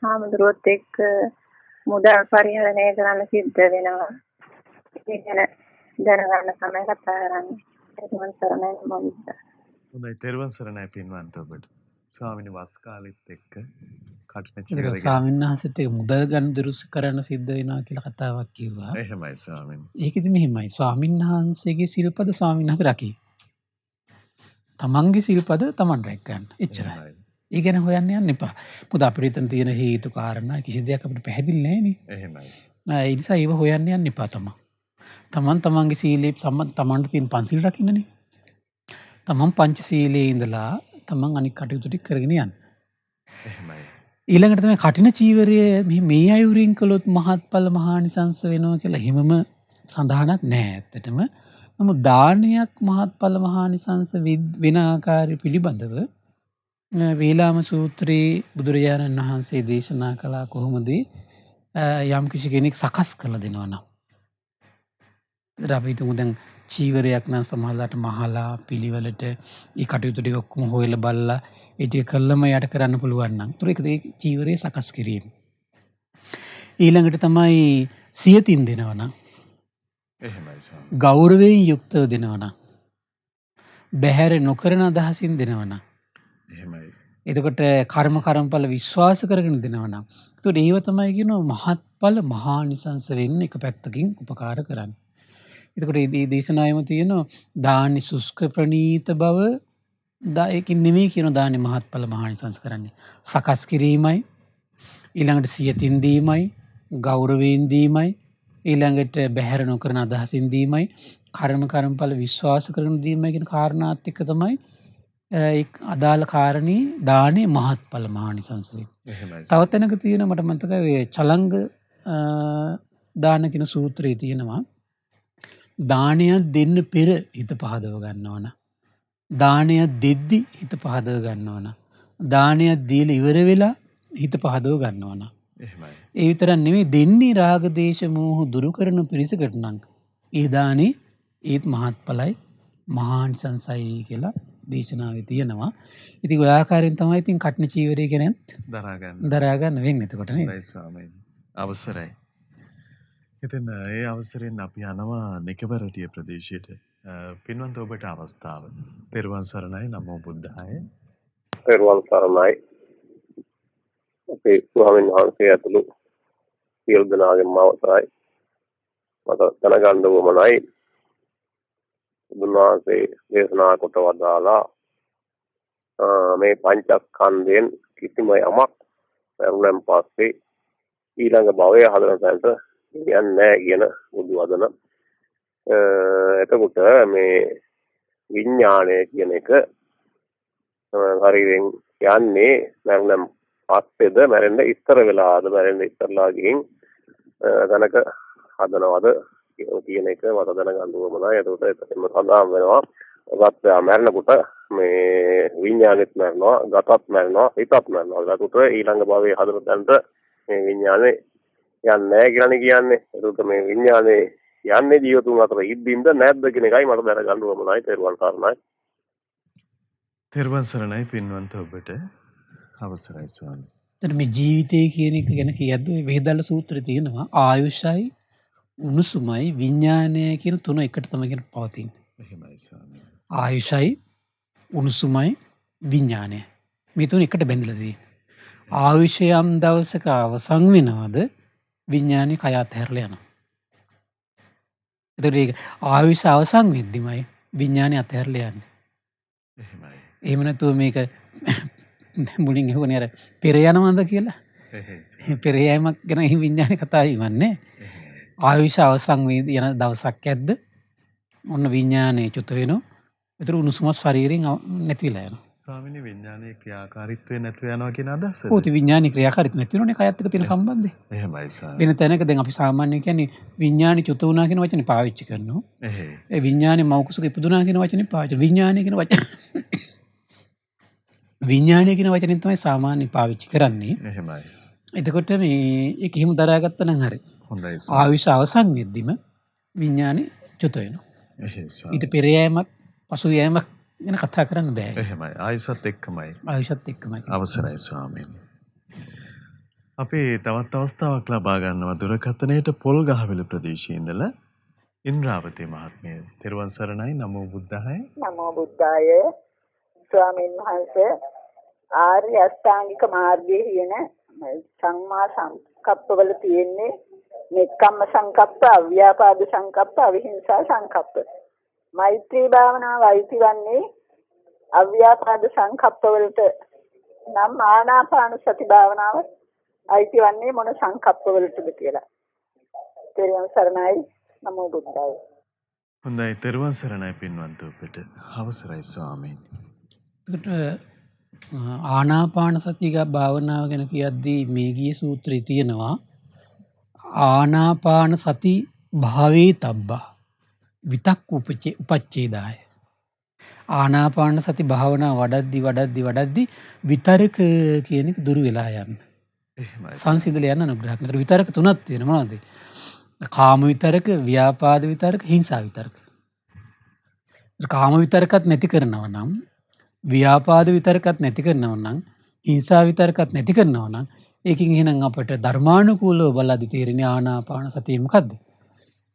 සාමුද්‍රොත් එක්ක මුදල් පරිහරණය කරන්න සිද්ධ වෙනවා. ඒක ගැන දැනගන්න තමයි කතා කරන්නේ. තෙරුවන් සරණයි මම. හොඳයි තෙරුවන් සරණයි පින්වන්ත ඔබට. ස්වාමීනි වස් කාලෙත් එක්ක ඒක ස්වාමීන් වහන්සේත් ඒක මුදල් ගන්න දුරුස් කරන්න සිද්ධ වෙනවා කියලා කතාවක් කිව්වා. එහෙමයි ස්වාමීනි. ඒකෙදි මෙහෙමයි ස්වාමීන් වහන්සේගේ සිල්පද ස්වාමීන් වහන්සේ රකි. තමන්ගේ සිල්පද තමන් රැක ගන්න. එච්චරයි. ඒ ගැන හොයන්න යන්න එපා. මොකද අපිට එතන තියෙන හේතු කාරණා කිසි දෙයක් අපිට පැහැදිලි නැහැ නේ. එහෙමයි. ඒ නිසා ඒව හොයන්න යන්න එපා තමන්. තමන්ගේ සීලේ තමන්ට තියෙන පන්සිල් රකින්නනේ. තමන් පංචශීලයේ ඉඳලා තමන් අනික් කටයුතු ටික කරගෙන යන්න. එහෙමයි. ඊළඟට තමයි කටින චීවරය මේ අයුරින් කළොත් මහත්ඵල මහානිසංස වෙනවා කියලා හිමම සඳහනක් නැහැ ඇත්තටම. නමුත් දානයක් මහත්ඵල මහානිසංස වෙන ආකාරය පිළිබඳව වේලාම සූත්‍රයේ බුදුරජාණන් වහන්සේ දේශනා කළා කොහොමද යම් කිසි කෙනෙක් සකස් කරලා දෙනවා නම්. අපි තුමු දැන් චීවරයක් නම් සමහරලාට මහලා පිළිවෙලට ඒ කටයුතු ටික ඔක්කොම හොයලා බලලා ඒ ටික කළම යට කරන්න පුළුවන් නම් ඒක චීවරය සකස් කිරීම. ඊළඟට තමයි සියතින් දෙනවා නම් එහෙමයි සර්. ගෞරවයෙන් යුක්තව දෙනවා නම් බැහැර නොකරන අදහසින් දෙනවා නම් එහෙමයි. එතකොට කර්මඵල විශ්වාස කරගෙන දෙනවා නම් එතකොට ඒව තමයි කියනවා මහත්ඵල මහානිසංස වෙන්න එක පැත්තකින් උපකාර කරන්නේ. එතකොට මේ දේශනාවෙම තියෙනවා දානි සුස්ක ප්‍රණීත බව ඒකින් නෙමෙයි කියන දානි මහත්ඵල මහානිසංස කරන්නේ. සකස් කිරීමයි ඊළඟට සියතින් දීමයි ගෞරවයෙන් දීමයි ඊළඟට බැහැර නොකරන අදහසින් දීමයි කර්මඵල විශ්වාස කරන දීමයි කියන කාරණාත් එක්ක තමයි අදාළ කාරණේ දානේ මහත්ඵල මහානිසංස වෙන්නේ. තව තැනක තියෙන මට මතකයි චලංග දාන කියන සූත්‍රයේ තියෙනවා දානයක් දෙන්න පෙර හිත පහදව ගන්නවන. දානයක් දෙද්දි හිත පහදව ගන්නවන. දානයක් දීලා ඉවර වෙලා හිත පහදව ගන්නවන. එහෙමයි. ඒ විතරක් නෙමෙයි දෙන්නේ රාග දේශ මෝහ දුරු කරන පිරිසකට නම් ඒ දානේ ඒත් මහත්ඵලයි මහානිසංසයි කියලා දේශනාවේ තියෙනවා. ඉතින් ඔය ආකාරයෙන් තමයි ඉතින් කට්න චීවරය කියනත් දරා ගන්න වෙන්නේ එතකොට නේද? අවසරයි. ඉතින් ඒ අවසරයෙන් අපි යනවා නිකවරටිය ප්‍රදේශයට. පින්වන්ත ඔබට අවස්ථාව. තෙරුවන් සරණයි. නමෝ බුද්ධාය. පෙරවන් සරණයි අපේ ස්වාමීන් වහන්සේ ඇතුළු සියලු දෙනාගේම අවසරයි මට දැනගන්න වමනයි බුදුන් වහන්සේ දේශනා කොට වදාලා මේ පංචස්කන්ධයෙන් කිසිම යමක් ලැබුණන් පස්සේ ඊළඟ භවය හදන තැනට යන්නේ නැහැ කියන බුදු වදන. එතකොට මේ විඥාණය කියන එක ශරීරයෙන් යන්නේ මරණ පස්සේද මරන්න ඉස්සර වෙලාද මරන්න ඉස්සරලා ගිහින් ධනක හදනවද කියන එක මට දැනගන්න ඕනමයි. ඒකට එතනම සඳහන් වෙනවා ගත මරණකොට මේ විඥානෙත් මරනවා, ගතත් මරනවා, හිතත් මරනවා. ඒකට ඊළඟ භවයේ හදන තැනට මේ විඥානේ යන්නේ නැහැ කියලානේ කියන්නේ. ඒකට මේ විඥානේ යන්නේ ජීවතුන් අතර ඉද්දින්ද නැද්ද කියන එකයි මට දැනගන්න ඕනමයි. තේරුවන් සරණයි. තෙරුවන් සරණයි පින්වන්ත ඔබට අවසරයි ස්වාමී. එතන මේ ජීවිතය කියන එක ගැන කියද්දී වේදාල සූත්‍රයේ තියෙනවා ආයුෂයි උණුසුමයි විඥානය කියන තුන එකට තමයි පවතින්නේ. එහෙමයි ස්වාමී. ආයුෂයි උණුසුමයි විඥානය මේ තුන එකට බැඳලා තියෙන්නේ. ආයුෂය යම් දවසක අවසන් වෙනවද විඥානේ කය අතහැරලා යනවා. ඒතර ඒක ආයුෂ අවසන් වෙද්දිමයි විඥානේ අතහැරලා යන්නේ. එහෙමයි. එහෙම නැතුව මේක මුලින් ඇහුවනේ අර පෙර යනවද කියලා. පෙර යෑමක් ගැන විඥානේ කතා වෙන්නේ. ආයුෂ අවසන් යන දවසක් ඇද්ද ඔන්න විඥානේ චුත වෙනවා. ඒතර උණුසුමත් ශරීරයෙන් නැතිලා යනවා. ස්වාමීනි විඥානයේ ක්‍රියාකාරීත්වය නැතුව යනවා කියන අදහසද? ඔව් විඥානයේ ක්‍රියාකාරීත්වය නැති වෙනෝනේ කයත් එක්ක තියෙන සම්බන්ධය. එහෙමයි ස්වාමී. වෙන තැනක දැන් අපි සාමාන්‍යයෙන් කියන්නේ විඥානේ චුත වුණා කියන වචනේ පාවිච්චි කරනවා. ඒ විඥානේ මෞකුසක ඉපදුනා කියන වචනේ පාවිච්චි. විඥානේ කියන වචනේ විඥානය කියන වචනෙන් තමයි සාමාන්‍ය පාවිච්චි කරන්නේ. එහෙමයි. එතකොට මේ ඒක හිම දරාගත්තා නම් හරි. හොඳයි. ආයුෂ අවසන් වෙද්දිම විඥානේ චුත වෙනවා. ඊට පෙර යෑමක් පසු යෑමක් ගැන කතා කරන්න බෑ. එහෙමයි. ආයුෂත් එක්කමයි. ආයුෂත් එක්කමයි. අවසරයි ස්වාමීනි. අපි තවත් අවස්ථාවක් ලබා ගන්නවා දුරකථනයේට පොල්ගහවෙල ප්‍රදේශයේ ඉඳලා ඉන්ද්‍රාවතී මහත්මිය. තෙරුවන් සරණයි. නමෝ බුද්ධාය. නමෝ බුද්ධාය. ස්වාමීන් වහන්සේ ආර්ය අෂ්ටාංගික මාර්ගයේ කියන සම්මා සංකප්පවල තියෙන්නේ නෙක්ඛම්ම සංකප්ප, අව්‍යාපාද සංකප්ප, අවිහිංසා සංකප්ප. මෛත්‍රී භාවනාව අයිති වන්නේ අව්‍යාපාද සංකප්පවලට නම් ආනාපාන සති භාවනාව අයිති වන්නේ මොන සංකප්පවලටද කියලා. තෙරුවන් සරණයි. නමෝ බුද්ධාය. හොඳයි. තෙරුවන් සරණයි පින්වන්ත ඔබට. අවසරයි ස්වාමීනි. ආනාපාන සතිය භාවනාව ගැන කියද්දී මේ ගිය සූත්‍රයේ තියෙනවා ආනාපාන සති භාවේ තබ්බා විතක් උපච්ඡේදාය. ආනාපාන සති භාවනාව වඩද්දි විතරක කියන එක දුරු වෙලා යන්න. සංසිඳල යන අනුග්‍රහයක්. මෙතන විතරක තුනක් තියෙනවා. මොනවද? කාම විතරක, ව්‍යාපාද විතරක, හිංසා විතරක. කාම විතරකත් නැති කරනවා නම්, ව්‍යාපාද විතරකත් නැති කරනවා නම්, හිංසා විතරකත් නැති කරනවා නම්, ඒකින් එහෙනම් අපට ධර්මානුකූලව බලද්දී තේරෙන්නේ ආනාපාන සතිය මොකද්ද?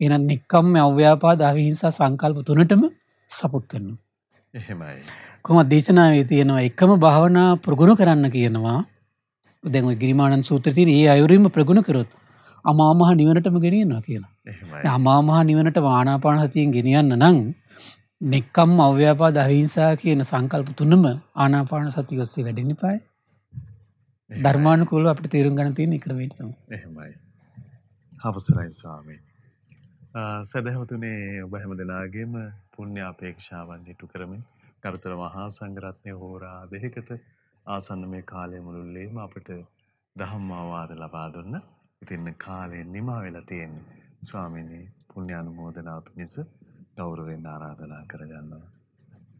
එහෙනම් නික්කම්ම අව්‍යාපාද අවිහිංසා සංකල්ප තුනටම සපෝට් කරනවා. එහෙමයි. කොහොමද දේශනාවේ තියෙනවා එකම භාවනා ප්‍රගුණ කරන්න කියනවා. දැන් ওই ගිරිමානන්ද සූත්‍රයේ තියෙන ඒ අයුරින්ම ප්‍රගුණ කරොත් අමා මහ නිවනටම ගෙනියනවා කියලා. එහෙමයි. අමා මහ නිවනට ආනාපාන සතියෙන් ගෙනියන්න නම් නික්කම්ම අව්‍යාපාද අවිහිංසා කියන සංකල්ප තුනම ආනාපාන සතිය ඔස්සේ වැඩෙන්න ඉපායි. ධර්මානුකූලව අපිට තේරුම් ගන්න තියෙන ක්‍රමයට තමයි. එහෙමයි. අවසරයි ස්වාමීනි. සදහවතුනේ ඔබ හැම දෙනාගේම පුණ්‍ය අපේක්ෂාවන් ඉටු කරමින් ගරුතර මහා සංඝරත්නය හෝරා දෙකකට ආසන්න මේ කාලය මුළුල්ලේම අපට දහම් අවවාද ලබා දුන්න. ඉතින් කාලය නිමා වෙලා තියෙන්නේ. ස්වාමීනි පුණ්‍ය අනුමෝදනාව පිණිස ගෞරවයෙන් ආරාධනා කරගන්නවා.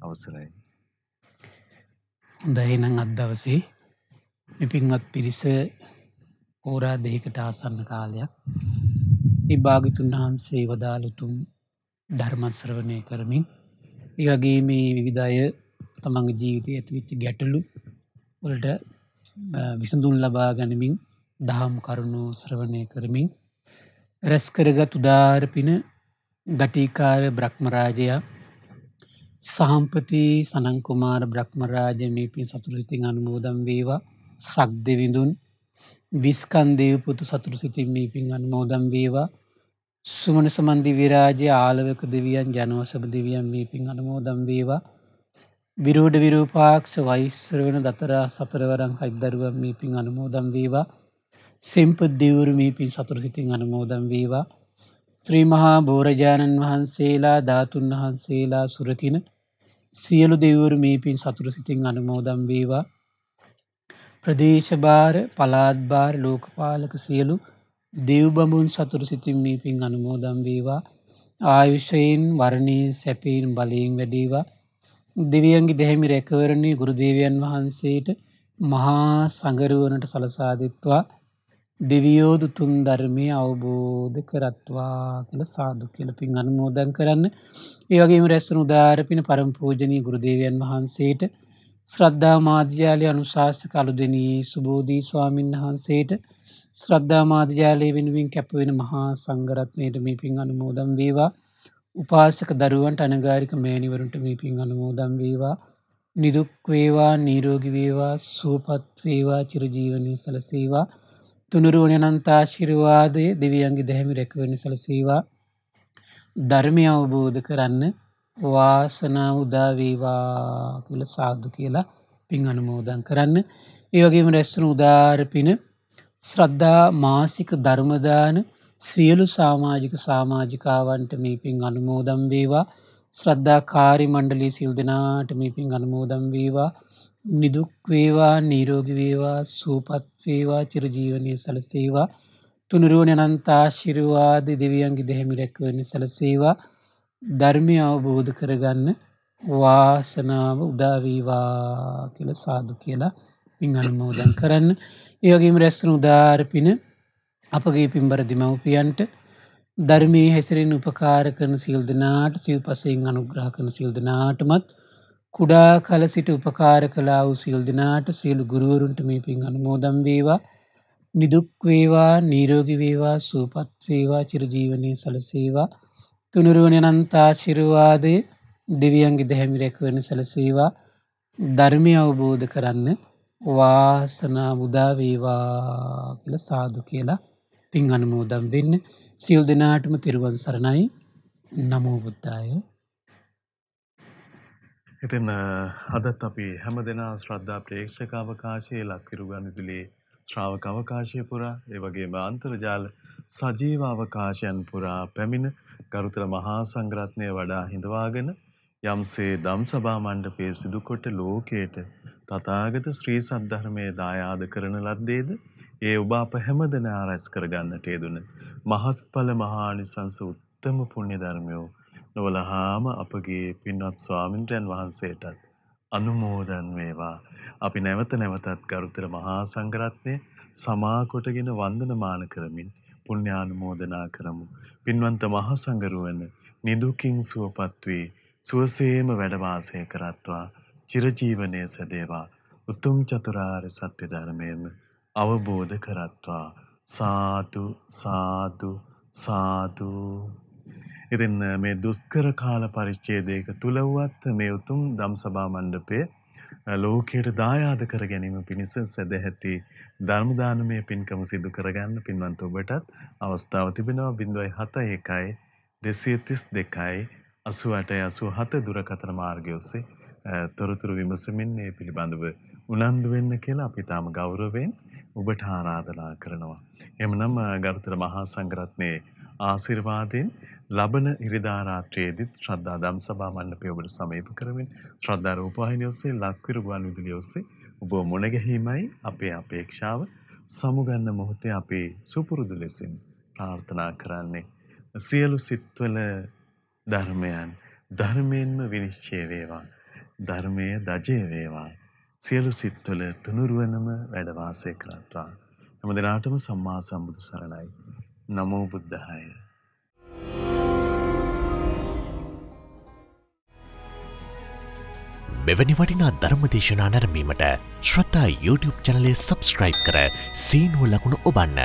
අවසරයි. හොඳයි නම් අද දවසේ මේ පින්වත් පිරිස හෝරා දෙකකට ආසන්න කාලයක් මේ භාග්‍යතුන් වහන්සේ වදාළ උතුම් ධර්ම ශ්‍රවණය කරමින් ඒ වගේ මේ විවිධ අය තමන්ගේ ජීවිතයේ ඇතිවෙච්ච ගැටලු වලට විසඳුම් ලබා ගනිමින් දහම් කරුණු ශ්‍රවණය කරමින් රැස් කරගත් උදාර පින ගටිකාර බ්‍රහ්මරාජයා සහම්පති සනන් කුමාර බ්‍රහ්මරාජ මේ පින් සතුටු සිතින් අනුමෝදන් වේවා. සක්දෙවිඳුන් විස්කන්දේව පුතු සතුටු සිතින් මේ පින් අනුමෝදන් වේවා. සුමන සමන් දිව්‍ය රාජ්‍ය ආලවක දෙවියන් ජනවසභ දෙවියන් මේ පින් අනුමෝදන් වේවා. විරෝධ විරූපාක්ෂ වෛශ්‍රවණ දතරා සතරවරන් හයිදරුවන් මේ පින් අනුමෝදන් වේවා. සෙම්පත් දෙවරු මේ පින් සතුටු සිතින් අනුමෝදන් වේවා. ශ්‍රී මහා බෝරජාණන් වහන්සේලා ධාතුන් වහන්සේලා සුරකින සියලු දෙවිවරු මේ පින් සතුටු සිතින් අනුමෝදන් වේවා. ප්‍රදේශ භාර පළාත් භාර ලෝකපාලක සියලු දෙව් බඹුන් සතුටු සිතින් මේ පින් අනුමෝදන් වේවා. ආයුෂයෙන් වර්ණයෙන් සැපයෙන් බලයෙන් වැඩේවා. දෙවියන්ගේ දෙහිමි රැකවරණේ ගුරු දේවයන් වහන්සේට මහා සංගරුවනට සලසා දෙත්වා දෙවියෝ දුතුම් ධර්මය අවබෝධ කරත්වා කියලා සාදු කියලා පින් අනුමෝදන් කරන්න. ඒ වගේම රැස්වන උදාර පින පරම පූජනීය ගුරු දේවයන් වහන්සේට ශ්‍රද්ධා මාධ්‍යාලය අනුශාසක අලුදෙනී සුබෝධි ස්වාමීන් වහන්සේට ශ්‍රද්ධා මාධ්‍යාලය වෙනුවෙන් කැප වෙන මහා සංඝරත්නයට මේ පින් අනුමෝදන් වේවා. උපාසක දරුවන්ට අනගාരിക මෑණිවරුන්ට මේ පින් අනුමෝදන් වේවා. නිදුක් වේවා නිරෝගී වේවා සුවපත් වේවා චිරජීවනයේ සලසේවා. තුනුරුවන අනන්ත ආශිර්වාදය දෙවියන්ගේ දැහැමි රැකවරණය සලසේවා. ධර්මය අවබෝධ කරන්න වාසනාව උදා වේවා කියලා සාදු කියලා පින් අනුමෝදන් කරන්න. ඒ වගේම රැස්වන උදාර පින ශ්‍රද්ධා මාසික ධර්ම දාන සියලු සමාජිකාවන්ට මේ පින් අනුමෝදන් වේවා. ශ්‍රද්ධා කාර්ය මණ්ඩලයේ සියලු දෙනාට මේ පින් අනුමෝදන් වේවා. නිදුක් වේවා නිරෝගී වේවා සුවපත් වේවා චිරජීවනයේ සලසේවා. තුනුරුවන අනන්ත ආශිර්වාද දෙවියන්ගේ දෙහිමි රැකවරණය සලසේවා. ධර්මය අවබෝධ කරගන්න වාසනාව උදා වේවා කියලා සාදු කියලා පින් අනුමෝදන් කරන්න. ඒ වගේම රැස්වන උදාර පින අපගේ පින්බර දෙමව්පියන්ට ධර්මයේ හැසිරෙන උපකාර කරන සියලු දෙනාට සිව්පසයෙන් අනුග්‍රහ කරන සියලු දෙනාටමත් කුඩා කල සිට උපකාර කළා වූ සියලු දෙනාට සියලු ගුරුවරුන්ට මේ පින් අනුමෝදන් වේවා. නිදුක් වේවා නිරෝගී වේවා සුවපත් වේවා චිරජීවනයේ සලසේවා. තුනුරුවන අනන්ත ආශිර්වාදය දෙවියන්ගේ දැහැමි රැකවරණය සලසේවා. ධර්මය අවබෝධ කරන්න වාසනාව උදා වේවා කියලා සාදු කියලා පින් අනුමෝදන් වෙන්න. සියලු දෙනාටම තෙරුවන් සරණයි. නමෝ බුද්ධාය. ඉතින් අදත් අපි හැම දෙනා ශ්‍රද්ධා ප්‍රේක්ෂක අවකාශයේ ලක්විරුගන් විදුලියේ ශ්‍රාවක අවකාශය පුරා ඒ වගේම අන්තර්ජාල සජීව අවකාශයන් පුරා පැමිණ ගරුතර මහා සංඝරත්නය වඩා හිඳවාගෙන යම්සේ ධම්සභා මණ්ඩපයේ සිදු කොට ලෝකයට තථාගත ශ්‍රී සද්ධර්මයේ දායාද කරන ලද්දේද ඒ ඔබ අප හැම දෙනා රැස් කරගන්නට යෙදුන මහත්ඵල මහානිසංස උත්තම පුණ්‍ය ධර්මයෝ නොවලහාම අපගේ පින්වත් ස්වාමින්ද්‍රයන් වහන්සේටත් අනුමෝදන් වේවා. අපි නැවත නැවතත් ගරුතර මහා සංඝරත්නය සමා කොටගෙන වන්දනමාන කරමින් පුණ්‍යානුමෝදනා කරමු. පින්වන්ත මහා සංඝරුවන නිදුකින් සුවපත් වී සුවසේම වැඩ වාසය කරත්වා චිරජීවනයේ සැදේවා. උතුම් චතුරාර්ය සත්‍ය ධර්මයේම අවබෝධ කරත්වා. සාදු සාදු සාදු. ඉතින් මේ දුෂ්කර කාල පරිච්ඡේදයක තුල වුවත් මේ උතුම් ධම්සභා මණ්ඩපය ලෝකයට දායාද කර ගැනීම පිණිස සදැහැති ධර්ම දානමය පින්කම සිදු කරගන්න පින්වන්ත ඔබටත් අවස්ථාව තිබෙනවා. 071 232 8887 දුරකථන මාර්ගය ඔස්සේ තොරතුරු විමසමින් මේ පිළිබඳව උනන්දු වෙන්න කියලා අපි තාම ගෞරවයෙන් ඔබට ආරාධනා කරනවා. එhmenan ගරුතර මහා සංඝරත්නයේ ආශිර්වාදයෙන් ලබන ඉරිදා රාත්‍රියේදී ශ්‍රද්ධා ධම්සභා මණ්ඩපය ඔබට සමීප කරමින් ශ්‍රද්ධා රූපවාහිනිය ඔස්සේ ලක්විරු ගුවන් විදුලිය ඔස්සේ ඔබ මුණ ගැහිමයි අපේ අපේක්ෂාව. සමුගන්න මොහොතේ අපි සුපුරුදු ලෙසින් ප්‍රාර්ථනා කරන්නේ සියලු සිත්වල ධර්මයන් ධර්මයෙන්ම විනිශ්චය වේවා. ධර්මයේ දජය වේවා. සියලු සිත්වල තුනුරුවනම වැඩ වාසය කරත්වා. හැම දිනාටම සම්මා සම්බුදු සරණයි. නමෝ බුද්ධාය. මෙවැනි වටිනා ධර්මදේශනා නැරඹීමට ශ්‍රද්ධා YouTube චැනලය සබස්ක්‍රයිබ් කර සීනුව ලකුණ ඔබන්න.